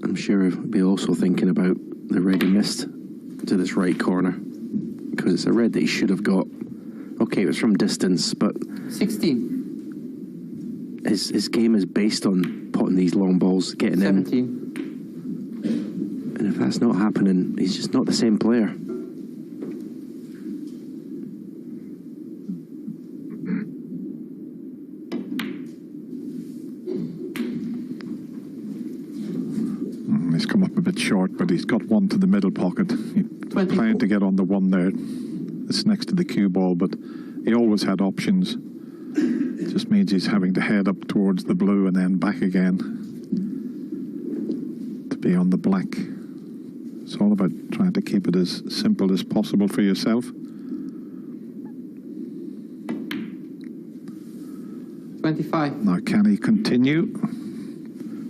I'm sure he'll be also thinking about the red he missed to this right corner, because it's a red that he should have got. Okay, it was from distance, but 16. His game is based on putting these long balls, getting 17. in. And if that's not happening, he's just not the same player. He's come up a bit short, but he's got one to the middle pocket. He's trying to get on the one there. It's next to the cue ball, but he always had options. It just means he's having to head up towards the blue and then back again to be on the black. It's all about trying to keep it as simple as possible for yourself. 25. Now, can he continue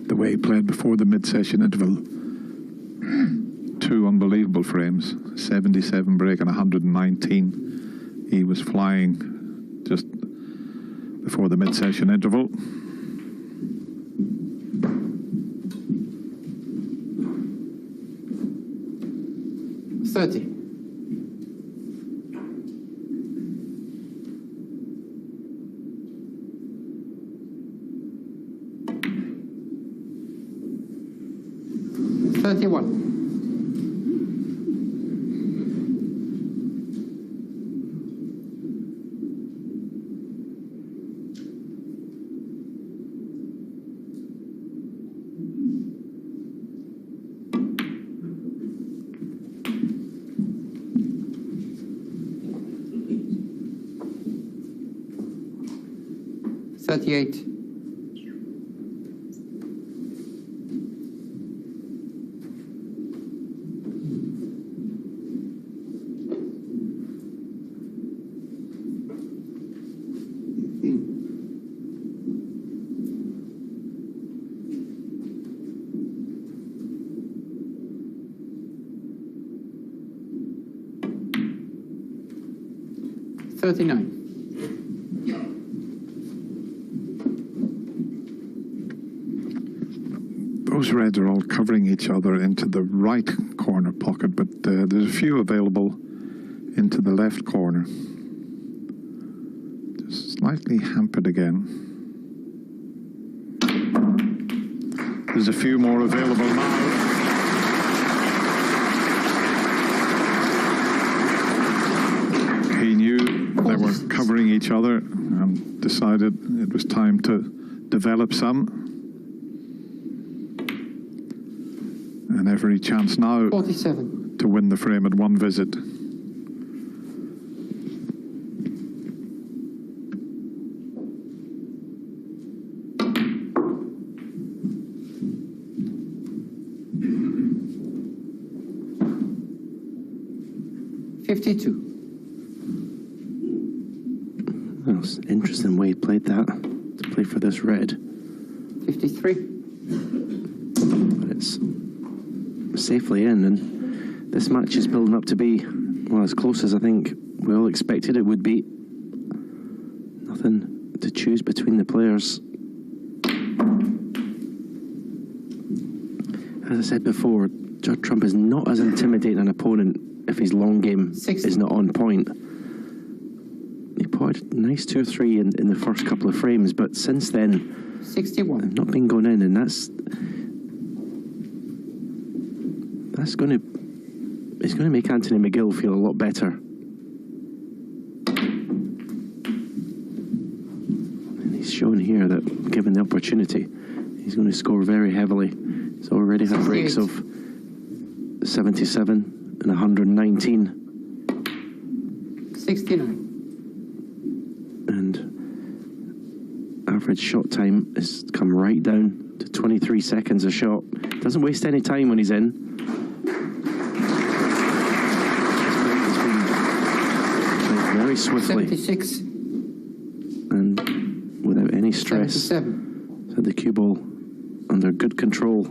the way he played before the mid-session interval? Two unbelievable frames, 77 break and 119. He was flying just before the mid-session interval. $38. $39. Those reds are all covering each other into the right corner pocket, but there's a few available into the left corner. Just slightly hampered again. There's a few more available now. were covering each other and decided it was time to develop some. And every chance now 47. to win the frame at one visit. Well, it's an interesting way he played that, to play for this red. 53. But it's safely in, and this match is building up to be, well, as close as I think we all expected it would be. Nothing to choose between the players. As I said before, Judd Trump is not as intimidating an opponent if his long game 60. Is not on point. He put a nice 2 or 3 in the first couple of frames, but since then, 61. Not been going in, and it's going to make Anthony McGill feel a lot better. And he's shown here that, given the opportunity, he's going to score very heavily. He's already had breaks of 77 and 119. 69. And average shot time has come right down to 23 seconds a shot. Doesn't waste any time when he's in. He's been played very swiftly. 76. And without any stress. 77. He's had the cue ball under good control.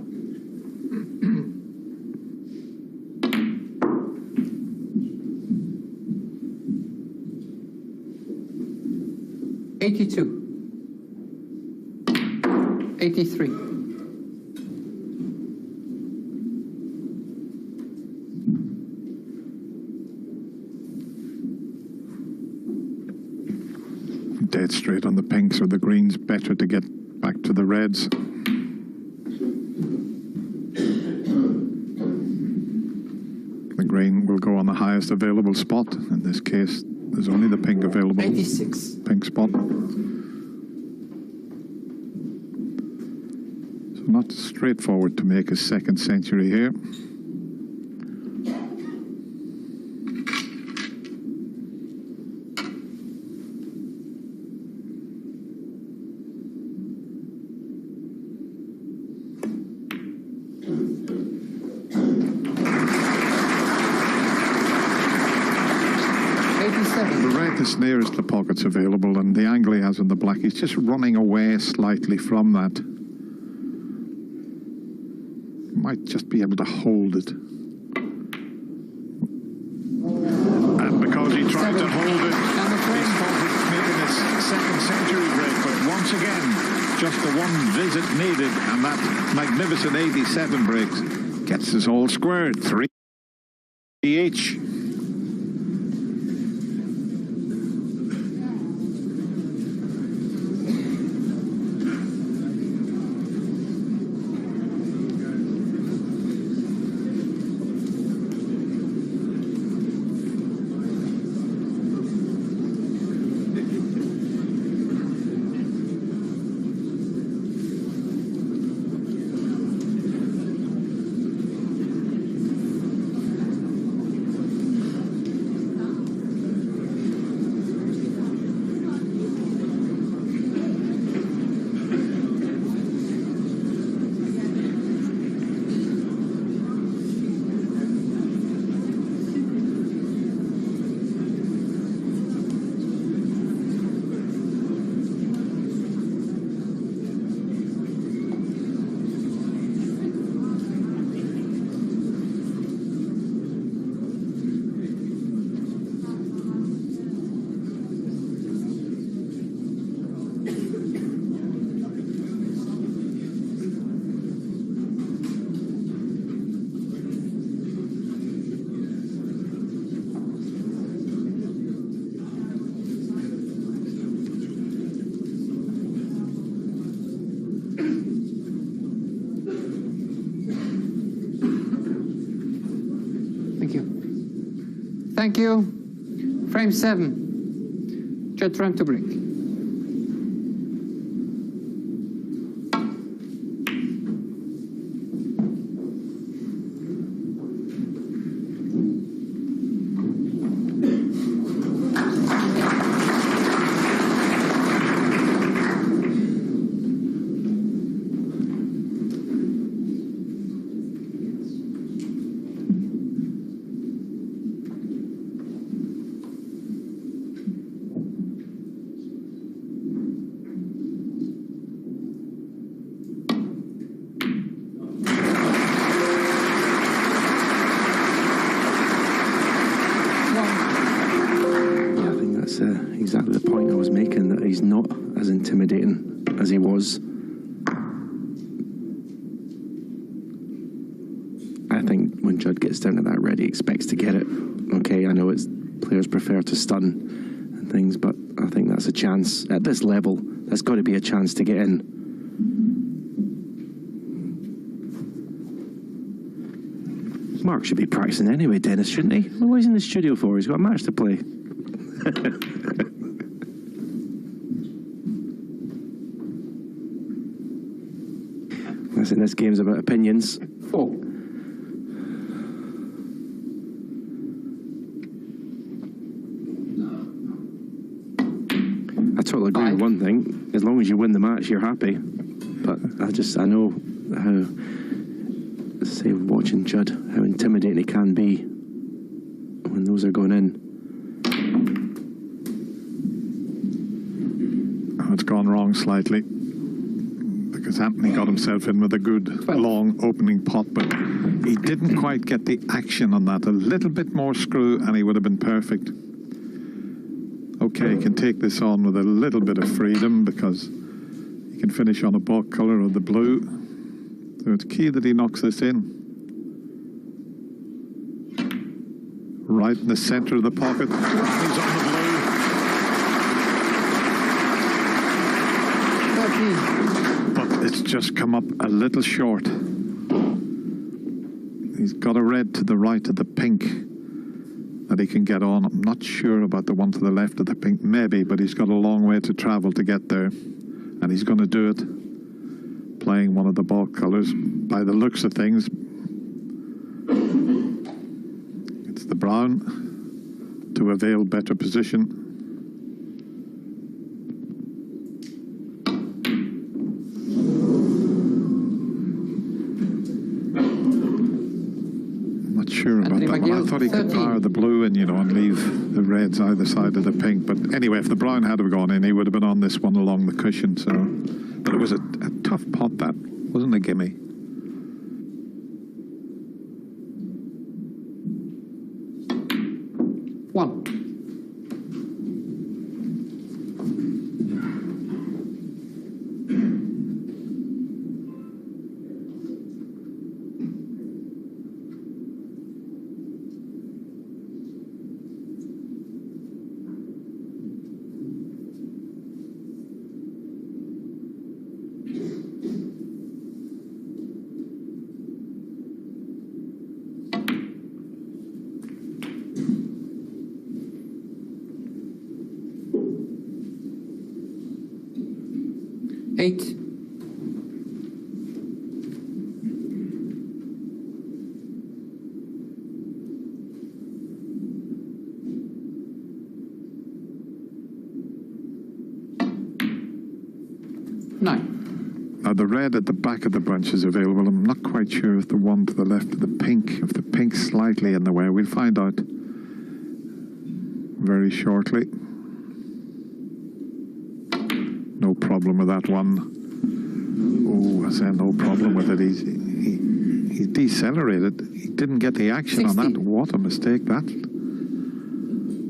82. 83. Dead straight on the pinks or the greens, better to get back to the reds. The green will go on the highest available spot. In this case, there's only the pink available. 86. Pink spot. So not straightforward to make a second century here. Is nearest the pockets available, and the angle he has on the black, he's just running away slightly from that. Might just be able to hold it. And because he tried to hold it, he started making his second century break, but once again, just the one visit needed, and that magnificent 87 breaks gets us all squared. 3 each. Thank you. Frame 7. Shot ramp to break. Exactly the point I was making, that he's not as intimidating as he was. I think when Judd gets down to that red, he expects to get it. Okay, I know it's players prefer to stun and things, but I think that's a chance at this level. There's got to be a chance to get in. Mark should be practicing anyway, Dennis, shouldn't he? What is he in the studio for? He's got a match to play. Listen, this game's about opinions. 4. I totally agree with one thing. As long as you win the match, you're happy. But I know how, say, watching Judd, how intimidating he can be when those are going in. Oh, it's gone wrong slightly, because Anthony got himself in with a good long opening pot, but he didn't quite get the action on that. A little bit more screw and he would have been perfect. Okay, he can take this on with a little bit of freedom, because he can finish on a balk colour or the blue. So it's key that he knocks this in. Right in the centre of the pocket. He's on the blue. 13. But it's just come up a little short. He's got a red to the right of the pink that he can get on. I'm not sure about the one to the left of the pink, maybe, but he's got a long way to travel to get there. And he's going to do it, playing one of the balk colours. By the looks of things, it's the brown to avail better position. Sure about that one. I thought he could power the blue and, and leave the reds either side of the pink. But anyway, if the brown had have gone in, he would have been on this one along the cushion. So, but it was a tough pot, that wasn't a gimme. One. Eight. Nine. Now the red at the back of the bunch is available. I'm not quite sure if the one to the left of the pink, if the pink's slightly in the way. We'll find out very shortly. No problem with that one. Oh, I said no problem with it. He decelerated. He didn't get the action 60. on that. What a mistake that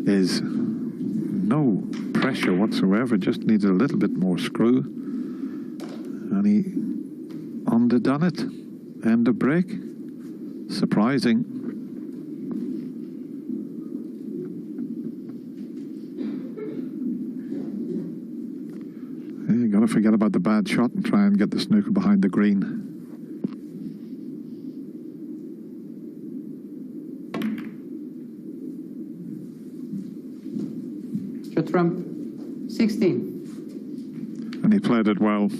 is. No pressure whatsoever. Just needs a little bit more screw. And he underdone it. End of break. Surprising. You got to forget about the bad shot and try and get the snooker behind the green. Shot ramp. 16. And he played it well.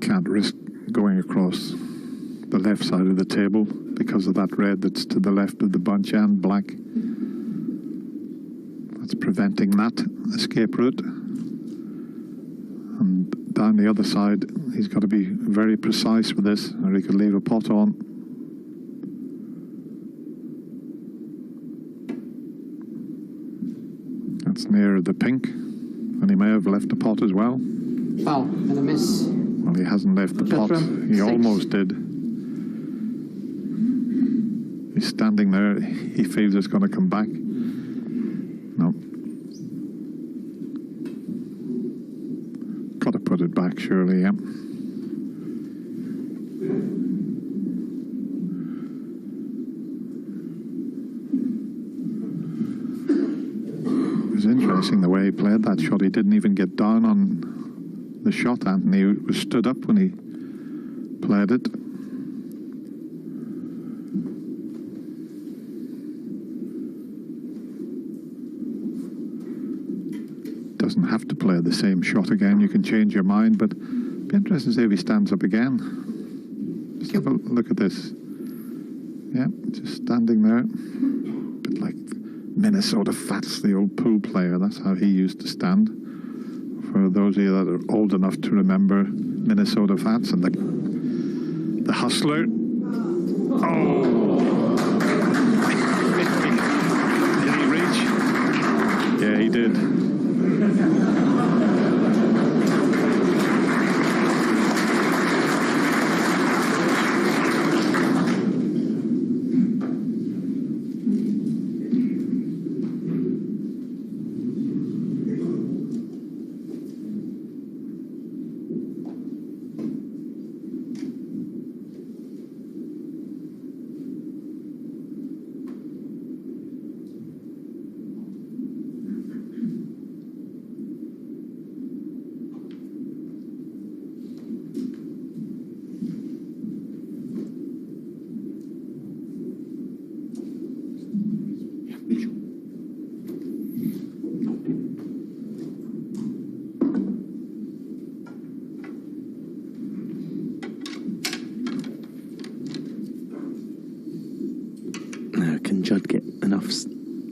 Can't risk going across the left side of the table because of that red that's to the left of the bunch and black. That's preventing that escape route. And down the other side, he's got to be very precise with this, or he could leave a pot on. That's near the pink, and he may have left a pot as well. Foul and a miss. Well, he hasn't left the pot. He almost did. He's standing there. He feels it's going to come back. No. Got to put it back, surely, yeah. It was interesting the way he played that shot. He didn't even get down on the shot, Anthony was stood up when he played it. Doesn't have to play the same shot again. You can change your mind, but it'd be interesting to see if he stands up again. Just have a look at this. Yeah, just standing there. A bit like Minnesota Fats, the old pool player. That's how he used to stand. For those of you that are old enough to remember Minnesota Fats and the Hustler. Oh! Did he reach? Yeah, he did. Can Judd get enough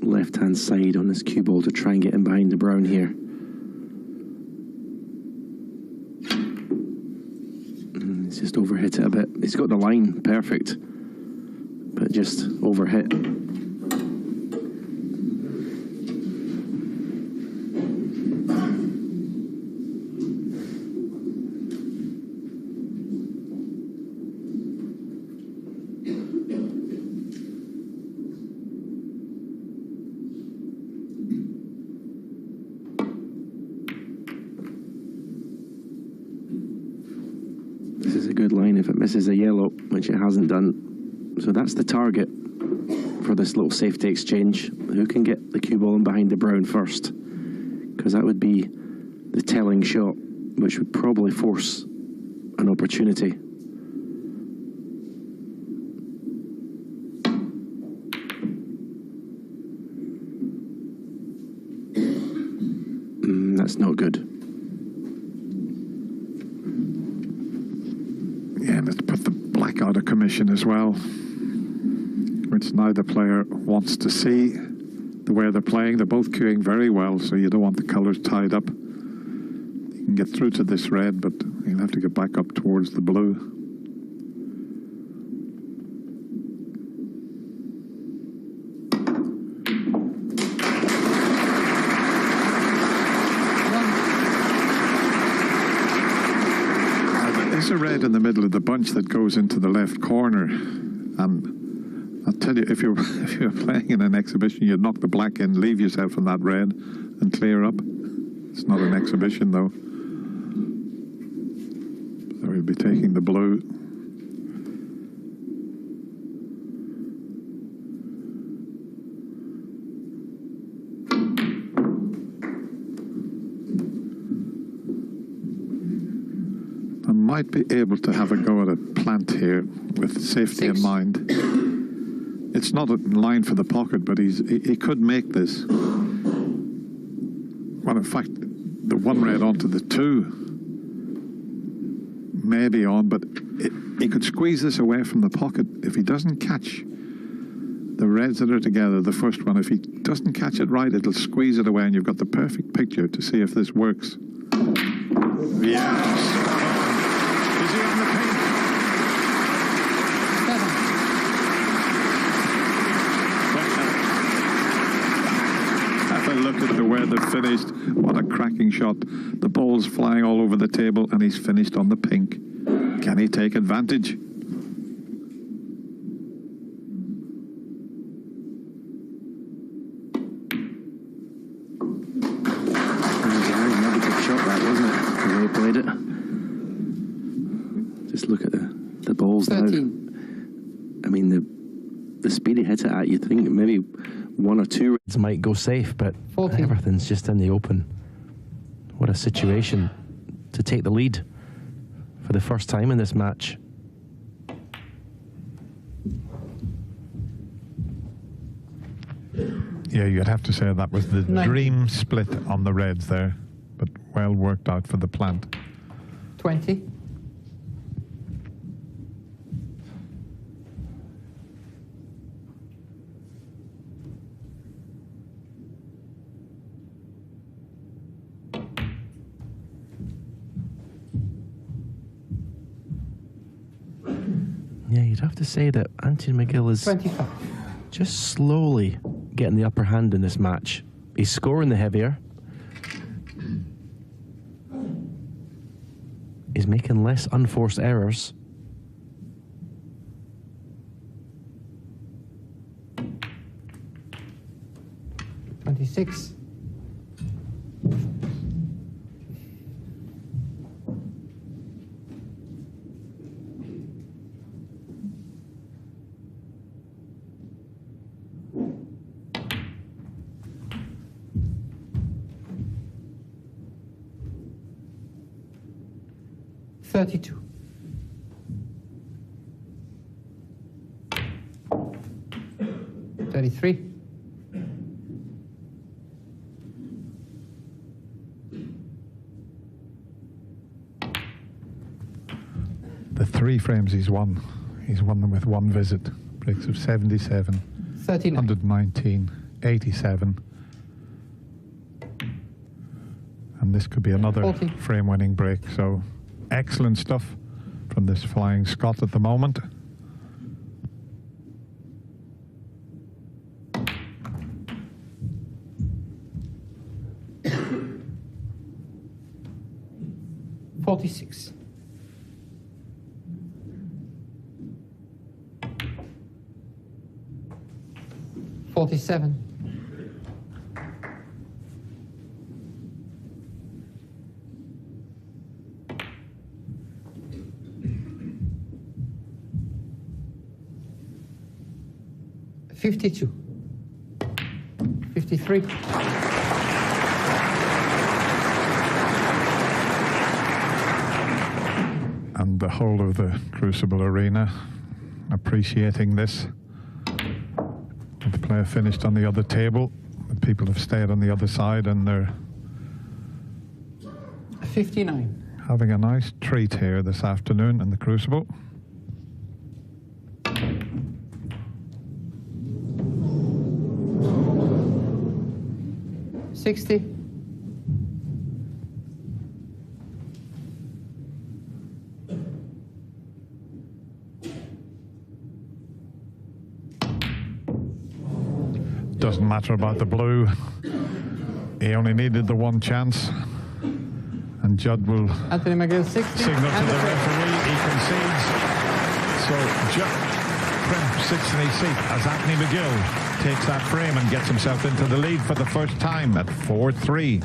left-hand side on this cue ball to try and get him behind the brown here? He's just overhit it a bit. He's got the line perfect, but just overhit. This is a good line if it misses a yellow, which it hasn't done. So that's the target for this little safety exchange. Who can get the cue ball in behind the brown first? Because that would be the telling shot, which would probably force an opportunity. That's not good. Yeah, let's put the black out of commission as well, which neither player wants to see. The way they're playing, they're both cueing very well, so you don't want the colours tied up. You can get through to this red, but you'll have to get back up towards the blue. There's a red in the middle of the bunch that goes into the left corner, and I'll tell you, if you're playing in an exhibition, you'd knock the black in, leave yourself in that red, and clear up. It's not an exhibition though. He'll be taking the blue. I might be able to have a go at a plant here with safety in mind. It's not in line for the pocket, but he could make this. Well, in fact, the one red onto the two may be on, but he could squeeze this away from the pocket. If he doesn't catch the reds that are together, the first one, if he doesn't catch it right, it'll squeeze it away, and you've got the perfect picture to see if this works. Yes. Is he on the pink? Have a look at the way they finished. What a cracking shot. The ball's flying all over the table, and he's finished on the pink. Can he take advantage? Another good shot, that, wasn't it? The way he played it. Just look at the balls 13. Now. I mean, the speed he hit it at, you'd think maybe one or two reds might go safe, but 14. Everything's just in the open. What a situation to take the lead for the first time in this match. Yeah, you'd have to say that was the dream split on the reds there, but well worked out for the plant. 20. Yeah, you'd have to say that Anthony McGill is 25. Just slowly getting the upper hand in this match. He's scoring the heavier. He's making less unforced errors. $26. $32. $33. The 3 frames he's won them with one visit. Breaks of 77, 39. 119, 87. And this could be another 40. frame-winning break. So excellent stuff from this flying Scot at the moment. $46. $47. $52. $53. And the whole of the Crucible Arena appreciating this. The player finished on the other table. The people have stayed on the other side, and they're 59. having a nice treat here this afternoon in the Crucible. $60. Doesn't matter about the blue. He only needed the one chance. And Judd will Anthony McGill 60. Signal to the referee. He concedes. So Judd sits in his seat as Anthony McGill takes that frame and gets himself into the lead for the first time at 4-3.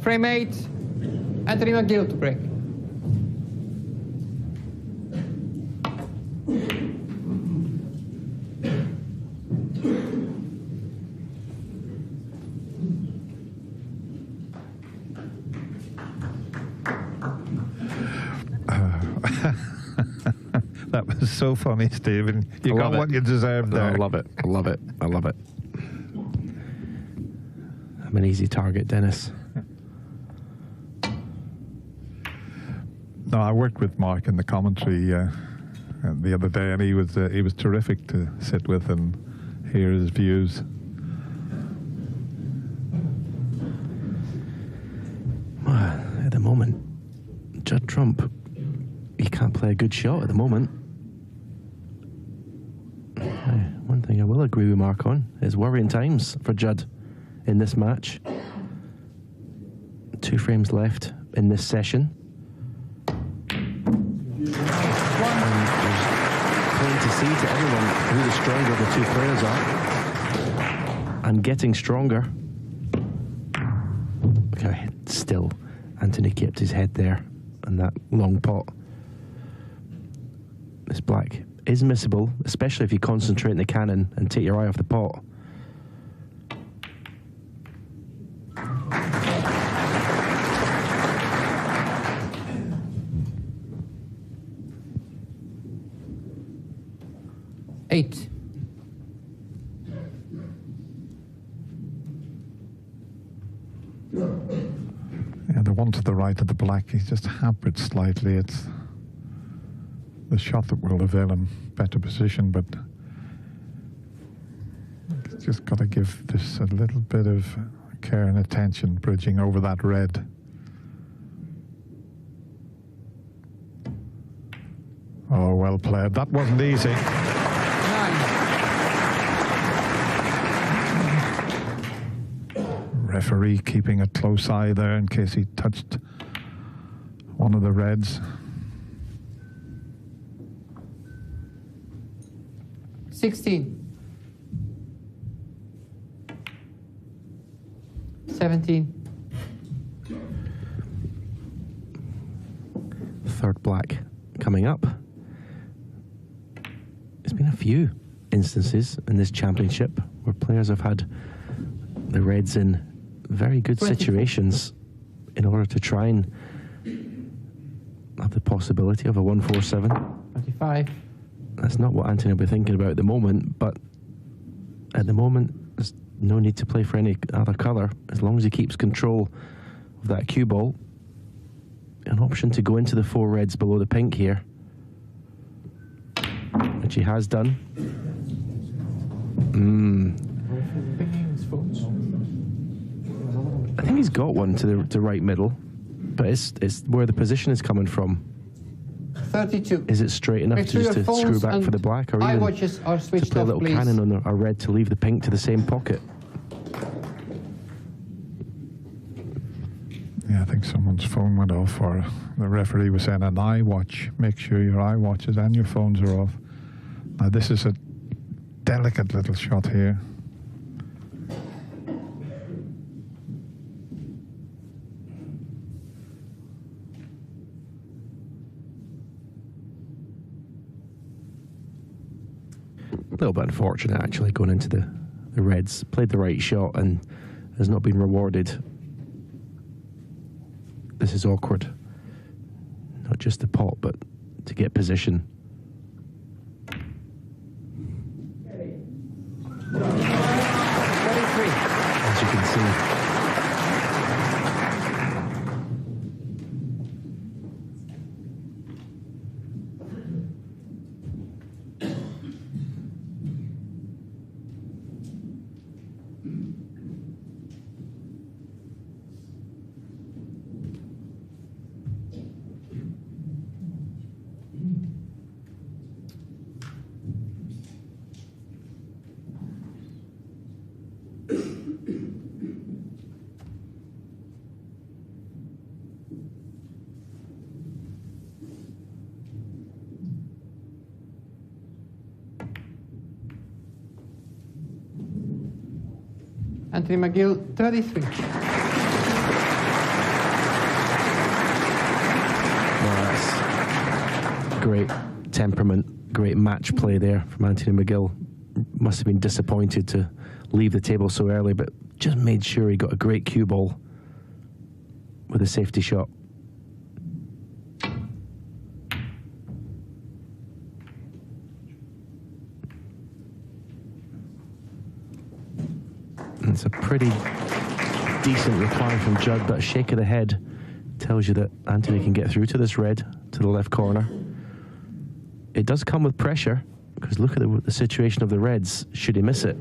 Frame 8, Anthony McGill to break. That was so funny, Stephen. You got what you deserved there. I love it. I love it. I love it. I'm an easy target, Dennis. No, I worked with Mark in the commentary the other day, and he was terrific to sit with and hear his views. At the moment, Judd Trump, he can't play a good shot at the moment. One thing I will agree with Mark on is worrying times for Judd in this match. 2 frames left in this session. And there's plain to see to everyone who the stronger of the 2 players are. And getting stronger. Okay, still, Anthony kept his head there and that long pot. This black is missable, especially if you concentrate in the cannon and take your eye off the pot. Eight. Yeah, the one to the right of the black, he's just hampered slightly. It's the shot that will avail him better position, but he's just got to give this a little bit of care and attention, bridging over that red. Oh, well played. That wasn't easy. Referee keeping a close eye there in case he touched one of the reds. 16. 17. Third black coming up. There's been a few instances in this championship where players have had the reds in very good situations in order to try and have the possibility of a 1-4-7. 25. That's not what Anthony will be thinking about at the moment, but at the moment there's no need to play for any other colour as long as he keeps control of that cue ball. An option to go into the 4 reds below the pink here, which he has done. I think he's got one to the right middle, but it's where the position is coming from. 32. Is it straight enough to just to screw back for the black, or even to play a little cannon on a red to leave the pink to the same pocket? Yeah, I think someone's phone went off, or the referee was saying an eye watch. Make sure your eye watches and your phones are off. Now this is a delicate little shot here. A little bit unfortunate, actually, going into the reds. Played the right shot and has not been rewarded. This is awkward. Not just the pot, but to get position. As you can see. Anthony McGill, 33. great temperament, great match play there from Anthony McGill. Must have been disappointed to leave the table so early, but just made sure he got a great cue ball with a safety shot. And it's a pretty decent reply from Judd, but a shake of the head tells you that Anthony can get through to this red, to the left corner. It does come with pressure, because look at the situation of the reds, should he miss it.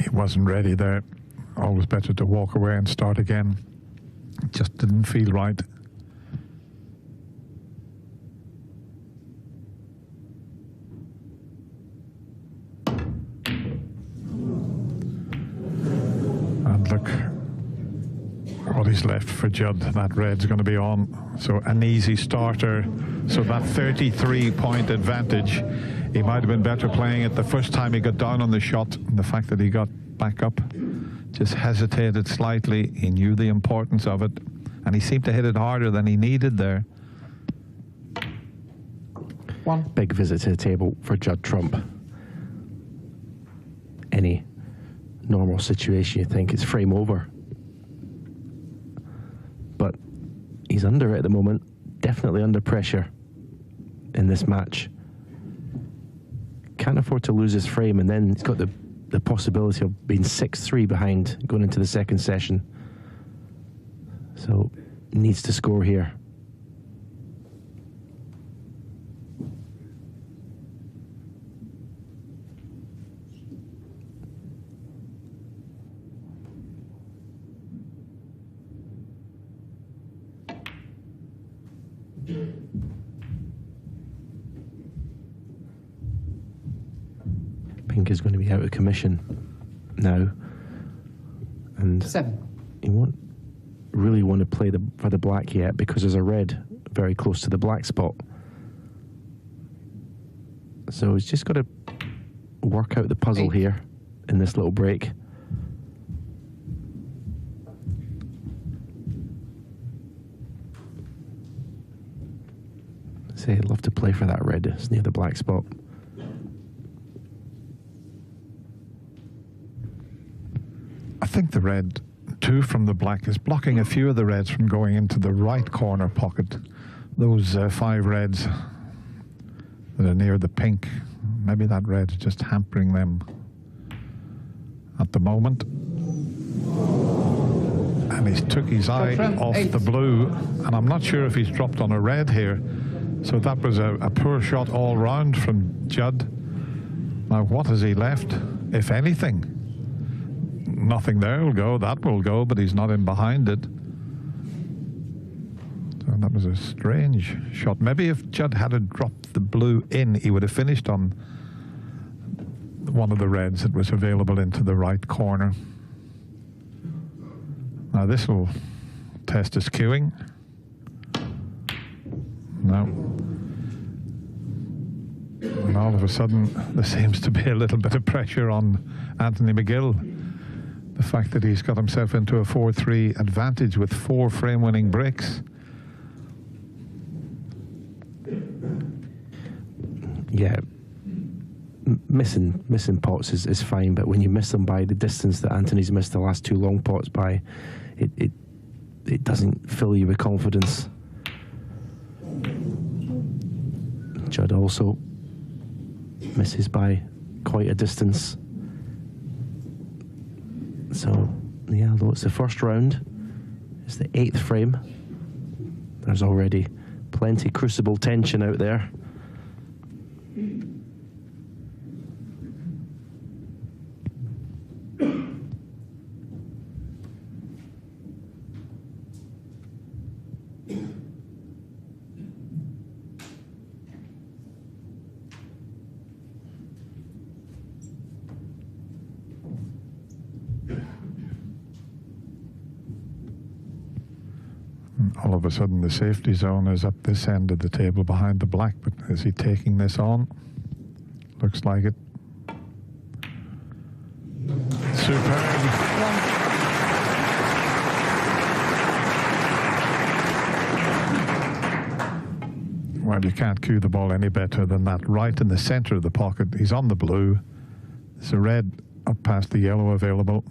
He wasn't ready there. Always better to walk away and start again. It just didn't feel right. And look what is left for Judd. That red's going to be on. So an easy starter. So that 33-point advantage, he might have been better playing it the first time he got down on the shot. And the fact that he got back up, just hesitated slightly. He knew the importance of it, and he seemed to hit it harder than he needed there. One big visit to the table for Judd Trump. Any normal situation, you think it's frame over, but he's under it at the moment, definitely under pressure in this match. Can't afford to lose his frame, and then he's got the possibility of being 6-3 behind going into the second session. So needs to score here. Pink is going to be out of commission now, and 7. He won't really want to play for the black yet, because there's a red very close to the black spot. So he's just got to work out the puzzle 8 here in this little break. Say, I'd love to play for that red. It's near the black spot. I think the red, too, from the black is blocking a few of the reds from going into the right corner pocket. Those 5 reds that are near the pink, maybe that red's just hampering them at the moment. And he's took his eye off the blue, and I'm not sure if he's dropped on a red here. So that was a poor shot all round from Judd. Now, what has he left, if anything? Nothing there will go, that will go, but he's not in behind it. So that was a strange shot. Maybe if Judd had dropped the blue in, he would have finished on one of the reds that was available into the right corner. Now this will test his cueing. No. And all of a sudden, there seems to be a little bit of pressure on Anthony McGill. The fact that he's got himself into a 4-3 advantage with 4 frame-winning breaks. Yeah, missing pots is fine, but when you miss them by the distance that Anthony's missed the last 2 long pots by, it doesn't fill you with confidence. Judd also misses by quite a distance. So, yeah, although it's the first round, it's the 8th frame. There's already plenty crucible tension out there. All of a sudden, the safety zone is up this end of the table behind the black, but is he taking this on? Looks like it. Superb. Well, you can't cue the ball any better than that. Right in the center of the pocket. He's on the blue. There's a red up past the yellow available.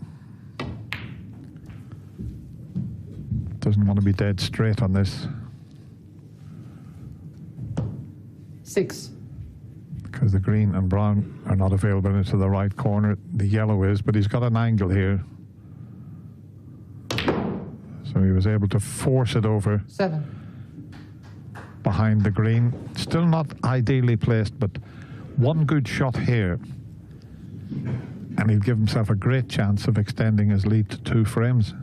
Doesn't want to be dead straight on this. 6. Because the green and brown are not available into the right corner. The yellow is, but he's got an angle here. So he was able to force it over 7. behind the green. Still not ideally placed, but one good shot here. And he'll give himself a great chance of extending his lead to 2 frames.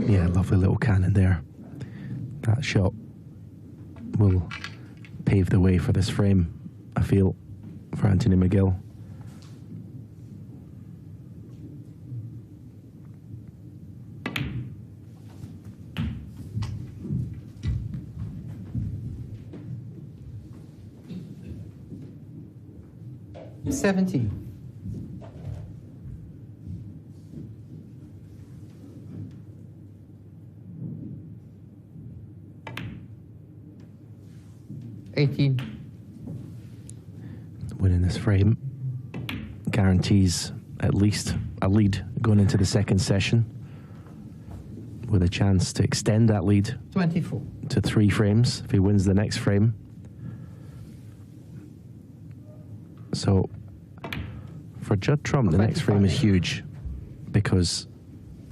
Yeah, lovely little cannon there. That shot will pave the way for this frame, I feel, for Anthony McGill. $17. 18. Winning this frame guarantees at least a lead going into the second session, with a chance to extend that lead 24. to 3 frames if he wins the next frame. So for Judd Trump, the next frame is huge, because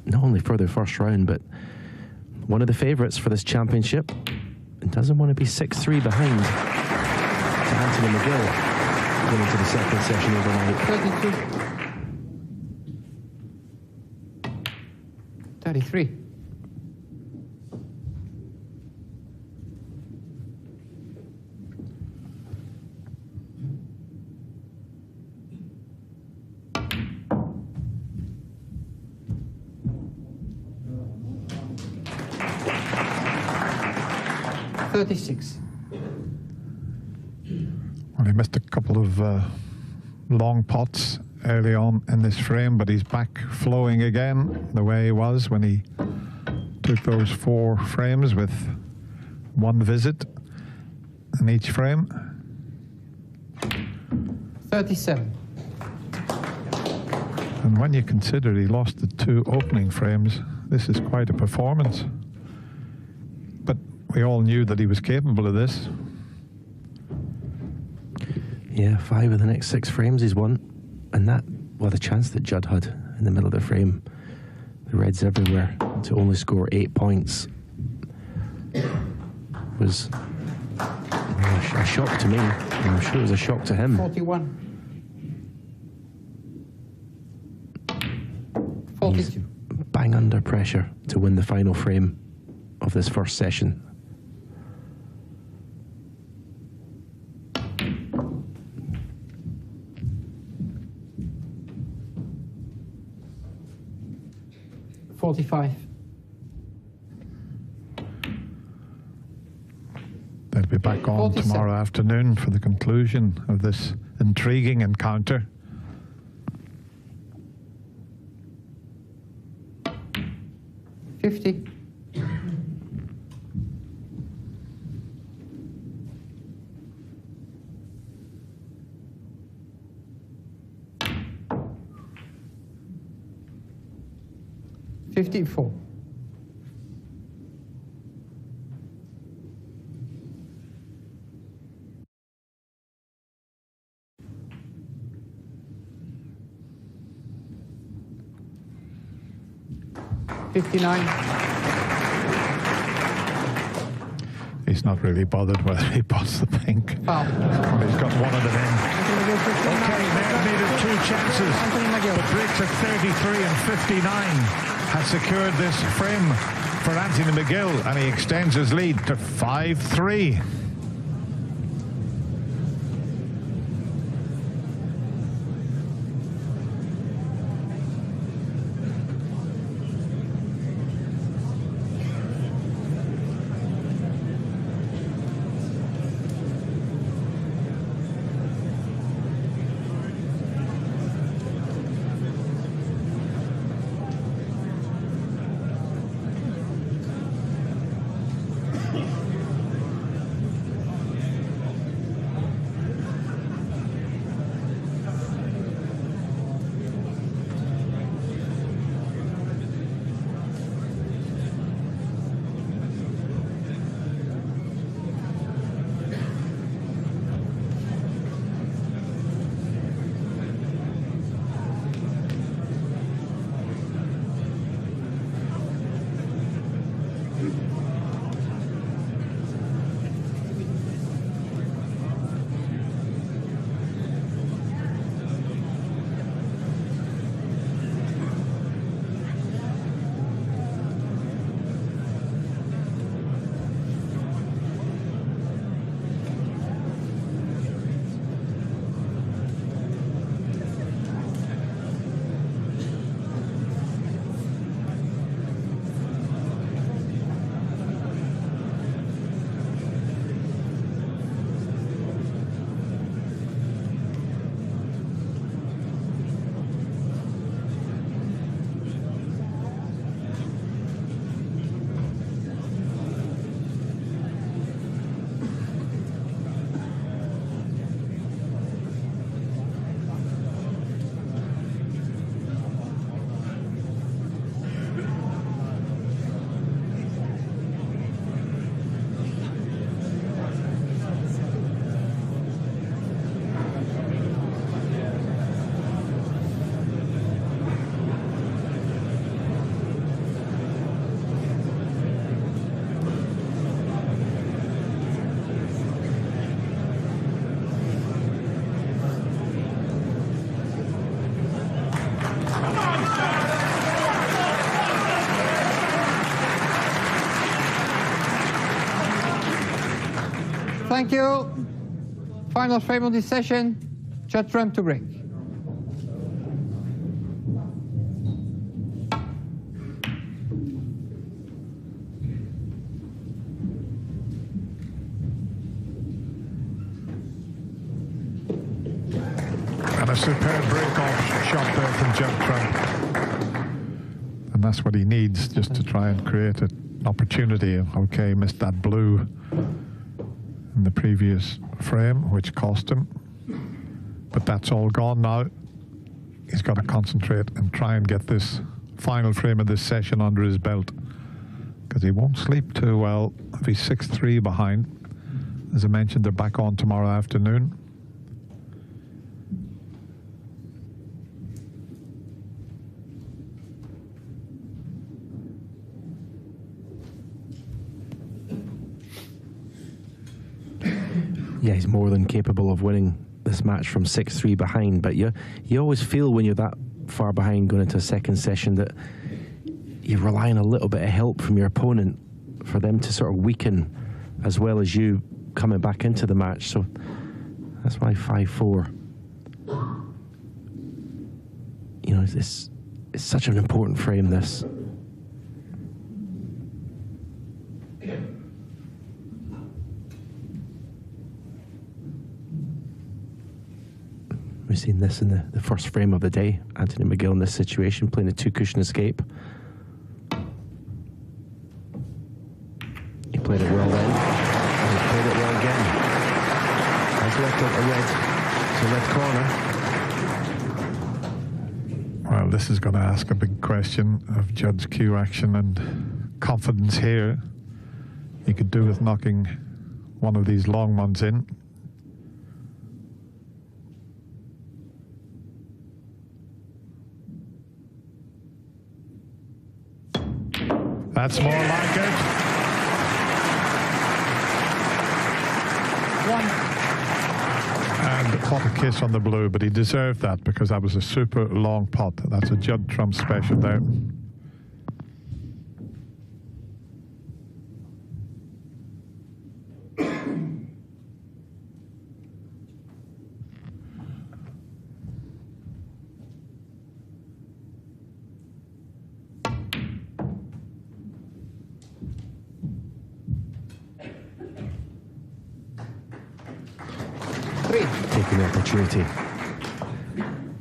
not only for the first round, but one of the favourites for this championship, and doesn't want to be 6-3 behind to Anthony McGill going into the second session overnight. 32. 33. Well, he missed a couple of long pots early on in this frame, but he's back flowing again the way he was when he took those 4 frames with 1 visit in each frame. 37. And when you consider he lost the 2 opening frames, this is quite a performance. But we all knew that he was capable of this. Yeah, 5 of the next 6 frames he's won. And that, well, the chance that Judd had in the middle of the frame, the reds everywhere, to only score 8 points was a shock to me. And I'm sure it was a shock to him. 41. 42. Bang under pressure to win the final frame of this first session. $45. They'll be back on 47. tomorrow afternoon for the conclusion of this intriguing encounter. $50. $54. 59. He's not really bothered whether he pots the pink. Foul. Well, he's got one of them in. Okay, they've needed 2 chances. But Briggs at 33 and 59 has secured this frame for Anthony McGill, and he extends his lead to 5-3. Thank you. Final frame of this session, Judd frame to break. And a superb break-off shot there from Judd Trump. And that's what he needs, just to try and create an opportunity. Okay, missed that blue in the previous frame, which cost him. But that's all gone now. He's got to concentrate and try and get this final frame of this session under his belt, because he won't sleep too well if he's 6-3 behind. As I mentioned, they're back on tomorrow afternoon. Yeah, he's more than capable of winning this match from 6-3 behind, but you always feel when you're that far behind going into a second session that you're relying a little bit of help from your opponent for them to sort of weaken as well as you coming back into the match. So that's why 5-4. You know, it's such an important frame, this. We've seen this in the first frame of the day. Anthony McGill in this situation, playing a 2-cushion escape. He played it well then, and he played it well again. Has left a red to left corner. Well, this is going to ask a big question of Judd's cue action and confidence here. He could do with knocking one of these long ones in. That's more like it. And what a kiss on the blue, but he deserved that because that was a super long pot. That's a Judd Trump special there. Taking the opportunity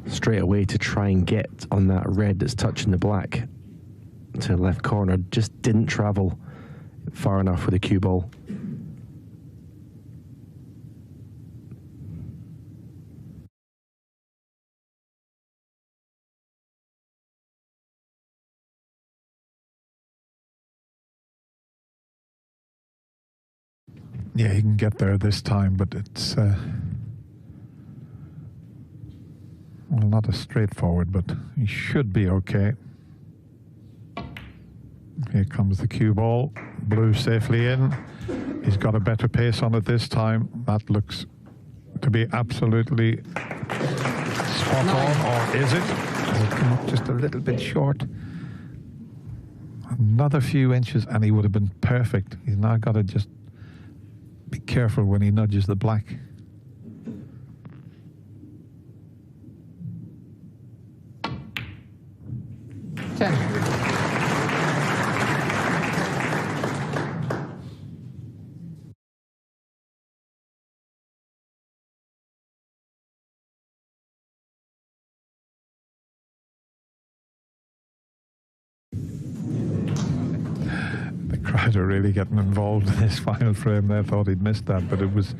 straight away to try and get on that red that's touching the black to the left corner. Just didn't travel far enough with the cue ball. Yeah, he can get there this time, but it's well, not as straightforward, but he should be okay. Here comes the cue ball. Blue safely in. He's got a better pace on it this time. That looks to be absolutely spot on, or is it? It'll come up just a little bit short. Another few inches and he would have been perfect. He's now got to just be careful when he nudges the black. Are really getting involved in this final frame. They thought he'd missed that, but it was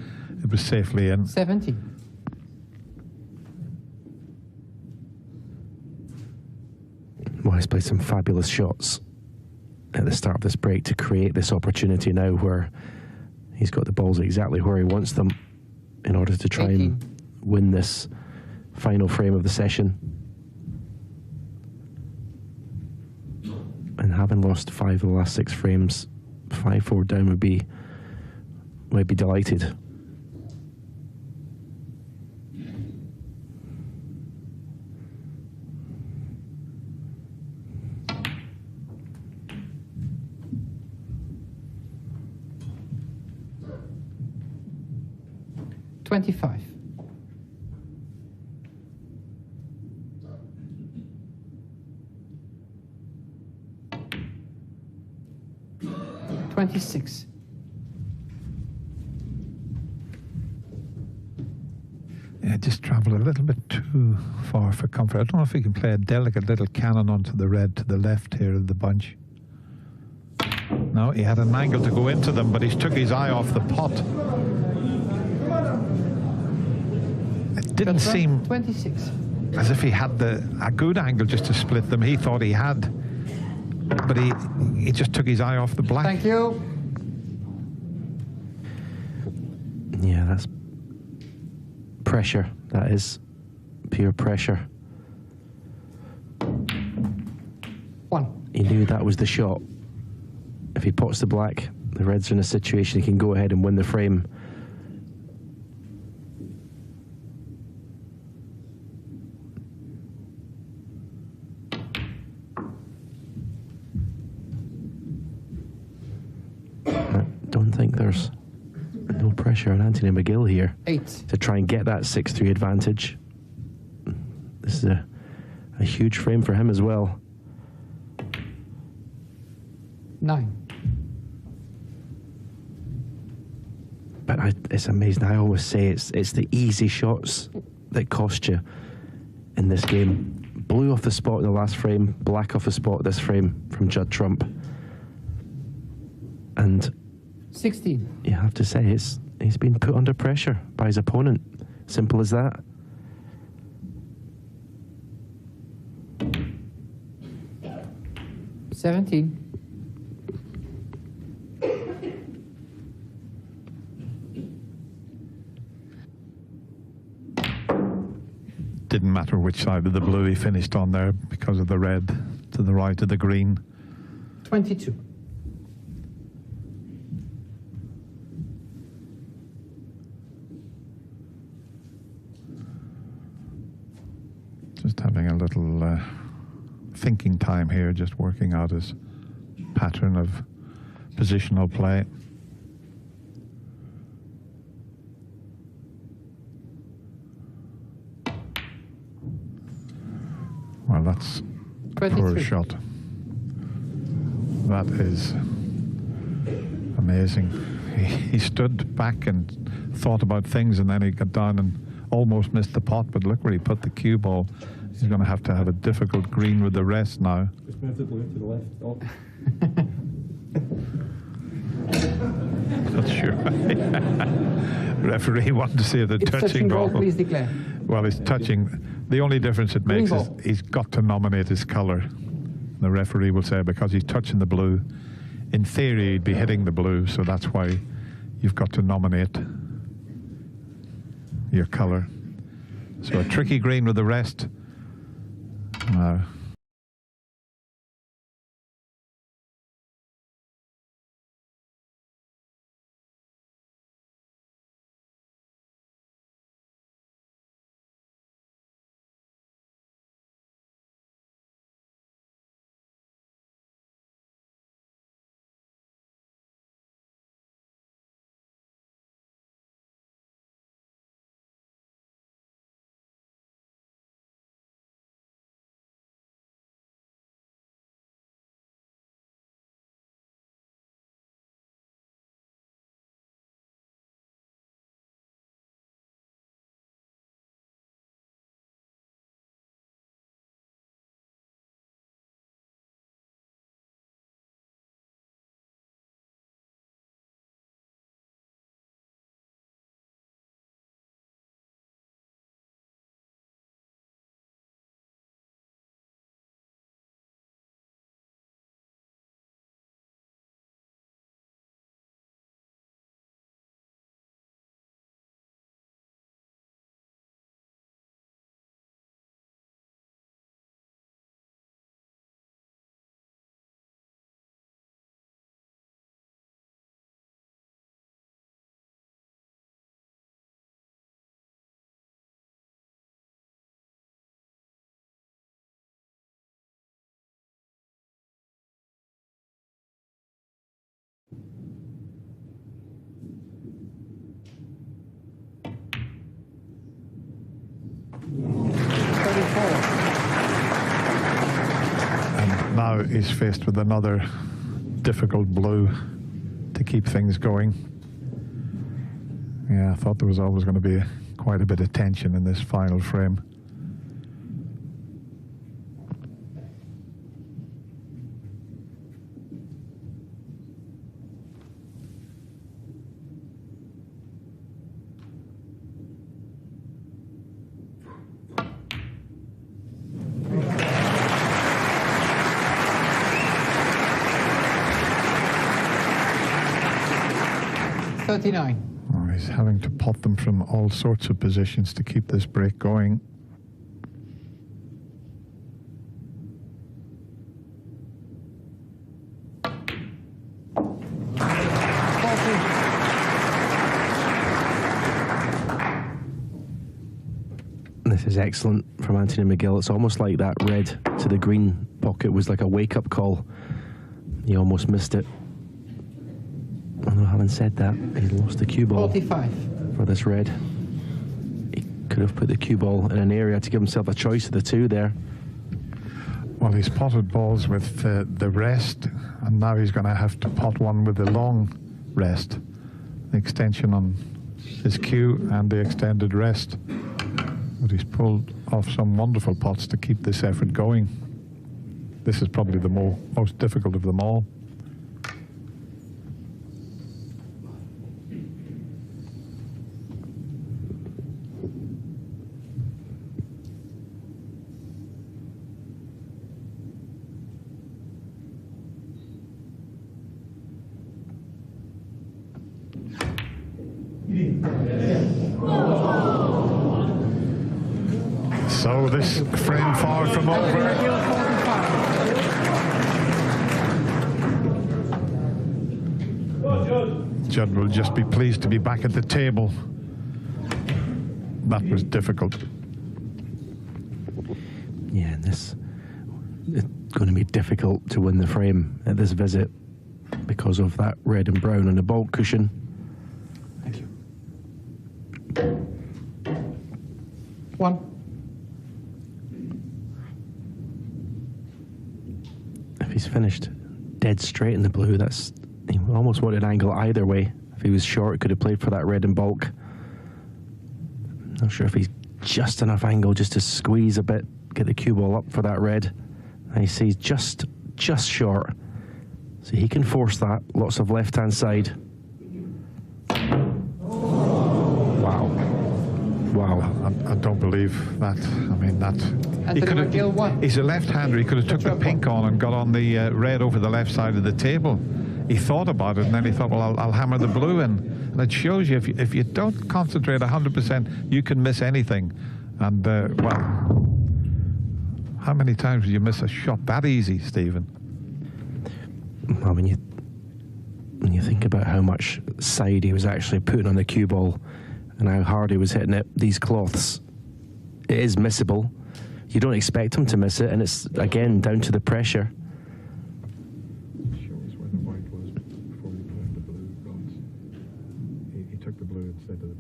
safely in. 70. Well, he's played some fabulous shots at the start of this break to create this opportunity now where he's got the balls exactly where he wants them in order to try 18. and win this final frame of the session. And having lost 5 of the last 6 frames, 5-4 down would be delighted. $25. 26. Yeah, just travel a little bit too far for comfort. I don't know if he can play a delicate little cannon onto the red to the left here of the bunch. No, he had an angle to go into them, but he took his eye off the pot. It didn't seem 26. as if he had a good angle just to split them. He thought he had, but he just took his eye off the black. Thank you. Yeah, that's pressure. That is pure pressure. 1. He knew that was the shot. If he pots the black, the Reds are in a situation he can go ahead and win the frame. I don't think there's no pressure on Anthony McGill here 8. to try and get that 6-3 advantage. This is a huge frame for him as well. 9. But it's amazing. I always say it's the easy shots that cost you in this game. Blue off the spot in the last frame, black off the spot this frame from Judd Trump. And 16. you have to say he's been put under pressure by his opponent. Simple as that. $17. Didn't matter which side of the blue he finished on there because of the red to the right of the green. 22. having a little thinking time here, just working out his pattern of positional play. Well, that's a poor shot. That is amazing. He stood back and thought about things, and then he got down and almost missed the pot, but look where he put the cue ball. He's going to have a difficult green with the rest now. Just move the blue to the left. Oh. Not sure. Referee wanted to see the touching ball. Please declare. Well, it's touching. The only difference it makes is he's got to nominate his colour. The referee will say because he's touching the blue. In theory, he'd be hitting the blue, so that's why you've got to nominate your colour. So a tricky green with the rest. And now he's faced with another difficult blue to keep things going. Yeah, I thought there was always going to be quite a bit of tension in this final frame. Well, he's having to pot them from all sorts of positions to keep this break going. This is excellent from Anthony McGill. It's almost like that red to the green pocket was like a wake-up call. He almost missed it. Although having said that, he lost the cue ball 45 for this red. He could have put the cue ball in an area to give himself a choice of the two there. Well, he's potted balls with the rest, and now he's going to have to pot one with the long rest. The extension on his cue and the extended rest. But he's pulled off some wonderful pots to keep this effort going. This is probably the most difficult of them all. So this frame far from over. Judd will just be pleased to be back at the table. That was difficult. Yeah, and it's going to be difficult to win the frame at this visit because of that red and brown on the baulk cushion. Thank you. 1. If he's finished dead straight in the blue, that's he almost wanted an angle either way. If he was short, could have played for that red and baulk. Not sure if he's just enough angle just to squeeze a bit, get the cue ball up for that red. And he sees just short. So he can force that. Lots of left-hand side. Wow. I don't believe that. I mean, that. McGill 1. He's a left-hander. He could have took the pink on and got on the red over the left side of the table. He thought about it, and then he thought, well, I'll hammer the blue in. And it shows you, if you don't concentrate 100%, you can miss anything. And, well, how many times did you miss a shot that easy, Stephen? Well, when you think about how much side he was actually putting on the cue ball and how hard he was hitting it, these cloths, it is missable. You don't expect him to miss it, and it's, again, down to the pressure. Shows where the white was before he put the blue bronze. He took the blue instead of the pink.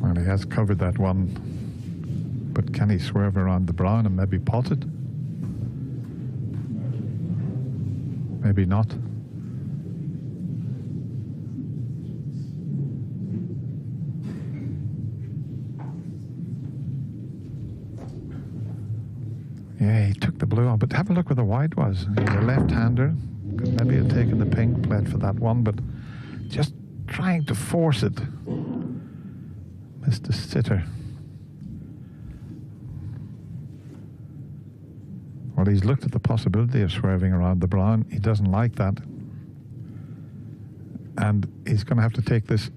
Well, he has covered that one, but can he swerve around the brown and maybe pot it? Maybe not. Yeah, he took the blue on, but have a look where the white was. He's a left-hander. Could maybe have taken the pink, played for that one, but just trying to force it. Mr. Sitter. Well, he's looked at the possibility of swerving around the brown. He doesn't like that. And he's going to have to take this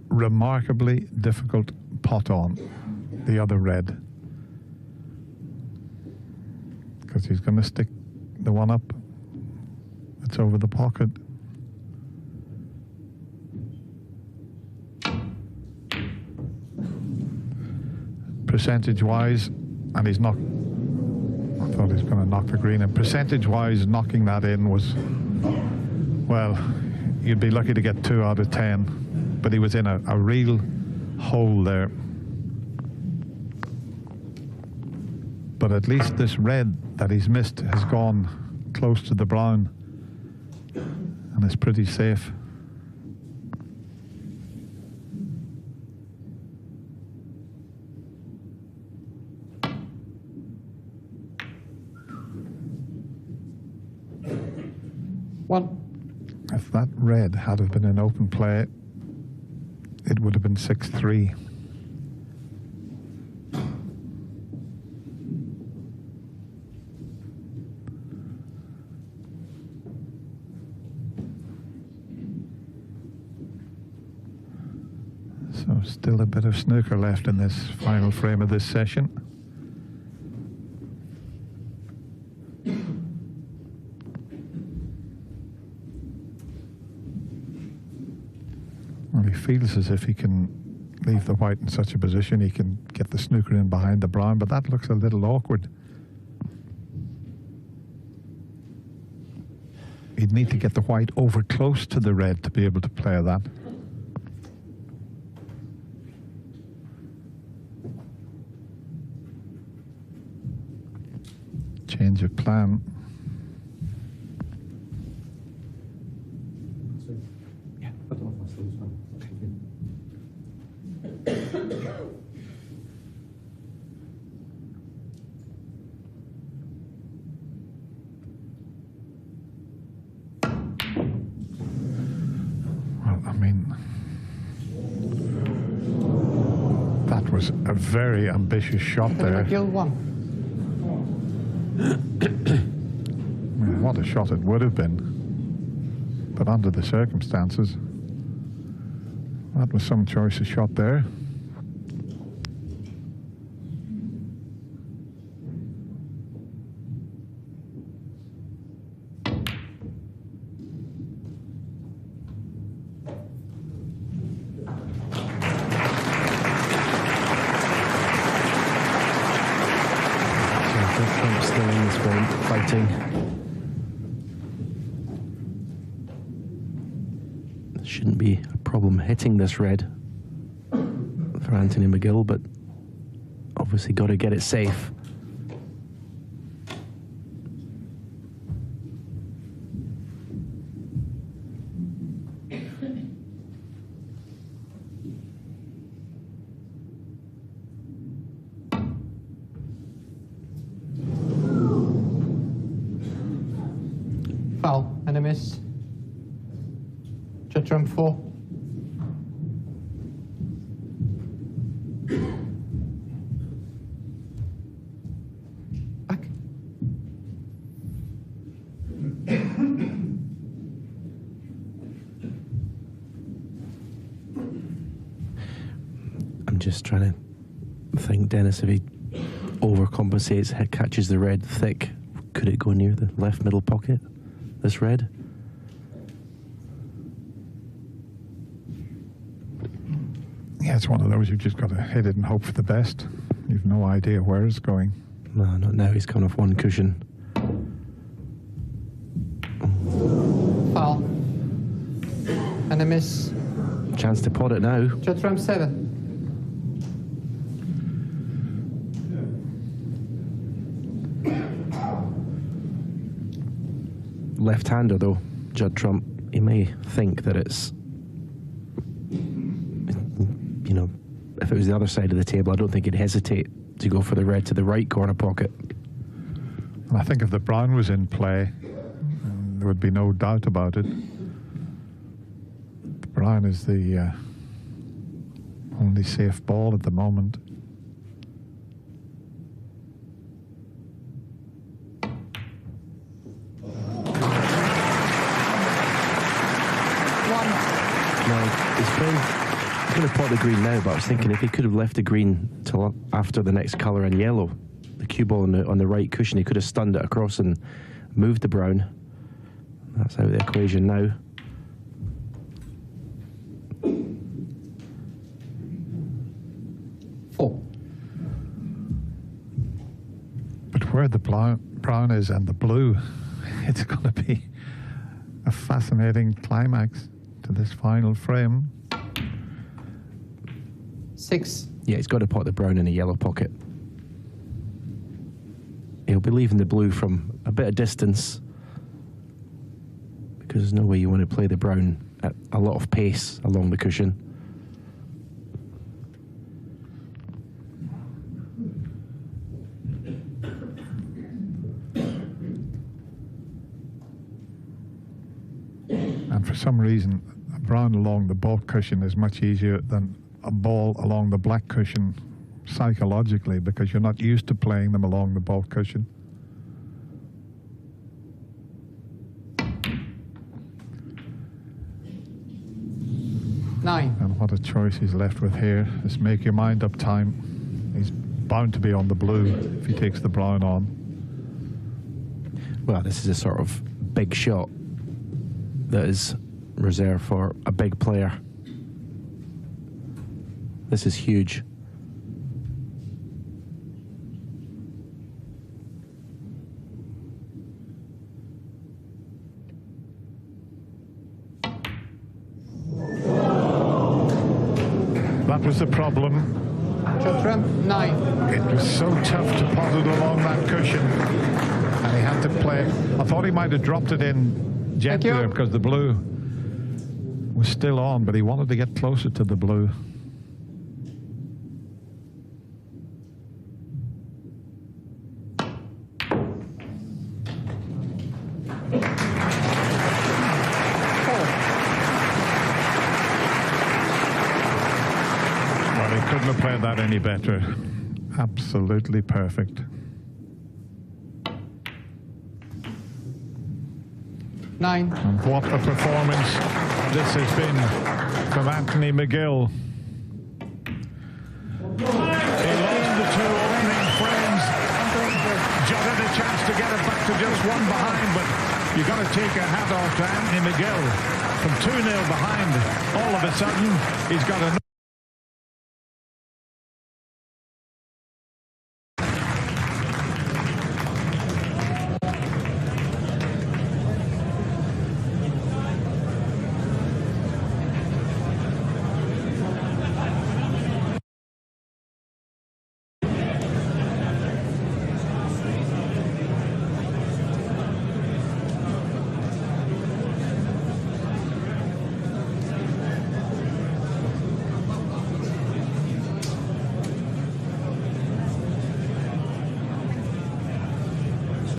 remarkably difficult pot on, the other red. Because he's going to stick the one up that's over the pocket. Percentage-wise, and he's not. I thought he was going to knock the green, and percentage-wise, knocking that in was, well, you'd be lucky to get 2 out of 10, but he was in a real hole there. But at least this red that he's missed has gone close to the brown, and it's pretty safe. If that red had have been an open play, it would have been 6-3. So still a bit of snooker left in this final frame of this session. Well, he feels as if he can leave the white in such a position he can get the snooker in behind the brown, but that looks a little awkward. He'd need to get the white over close to the red to be able to play that. Change of plan. A very ambitious shot there. McGill 1. What a shot it would have been. But under the circumstances, that was some choice of shot there. Still in this one, fighting. Shouldn't be a problem hitting this red for Anthony McGill, but obviously got to get it safe. Foul and a miss. Judd Trump 4. Back. I'm just trying to think, Dennis, if he overcompensates, catches the red thick, could it go near the left middle pocket? This red? Yeah, it's one of those you've just got to hit it and hope for the best. You've no idea where it's going. No, not now. He's coming off one cushion. Foul. And a miss. Chance to pot it now. Judd Trump 7. Left-hander though, Judd Trump, he may think that it's, you know, if it was the other side of the table, I don't think he'd hesitate to go for the red to the right corner pocket. And I think if the brown was in play, there would be no doubt about it. The brown is the only safe ball at the moment. He's going to pot the green now, but I was thinking if he could have left the green till after the next colour in yellow, the cue ball on the right cushion, he could have stunned it across and moved the brown. That's out of the equation now. But where the brown is and the blue, it's going to be a fascinating climax to this final frame. 6. Yeah, he's got to pot the brown in a yellow pocket. He'll be leaving the blue from a bit of distance because there's no way you want to play the brown at a lot of pace along the cushion. And for some reason, a brown along the baulk cushion is much easier than a ball along the black cushion psychologically, because you're not used to playing them along the baulk cushion. Nine. And what a choice he's left with here. Just make your mind up time. He's bound to be on the blue if he takes the brown on. Well, this is a sort of big shot that is reserved for a big player. This is huge. That was the problem. Judd Trump 9. It was so tough to pot it along that cushion, and he had to play. I thought he might have dropped it in gentler because the blue was still on, but he wanted to get closer to the blue. Couldn't have played that any better. Absolutely perfect. 9. And what a performance this has been from Anthony McGill. He lost the 2 opening frames. Judd had a chance to get it back to just 1 behind, but you got to take a hat off to Anthony McGill. From 2-0 behind, all of a sudden, he's got a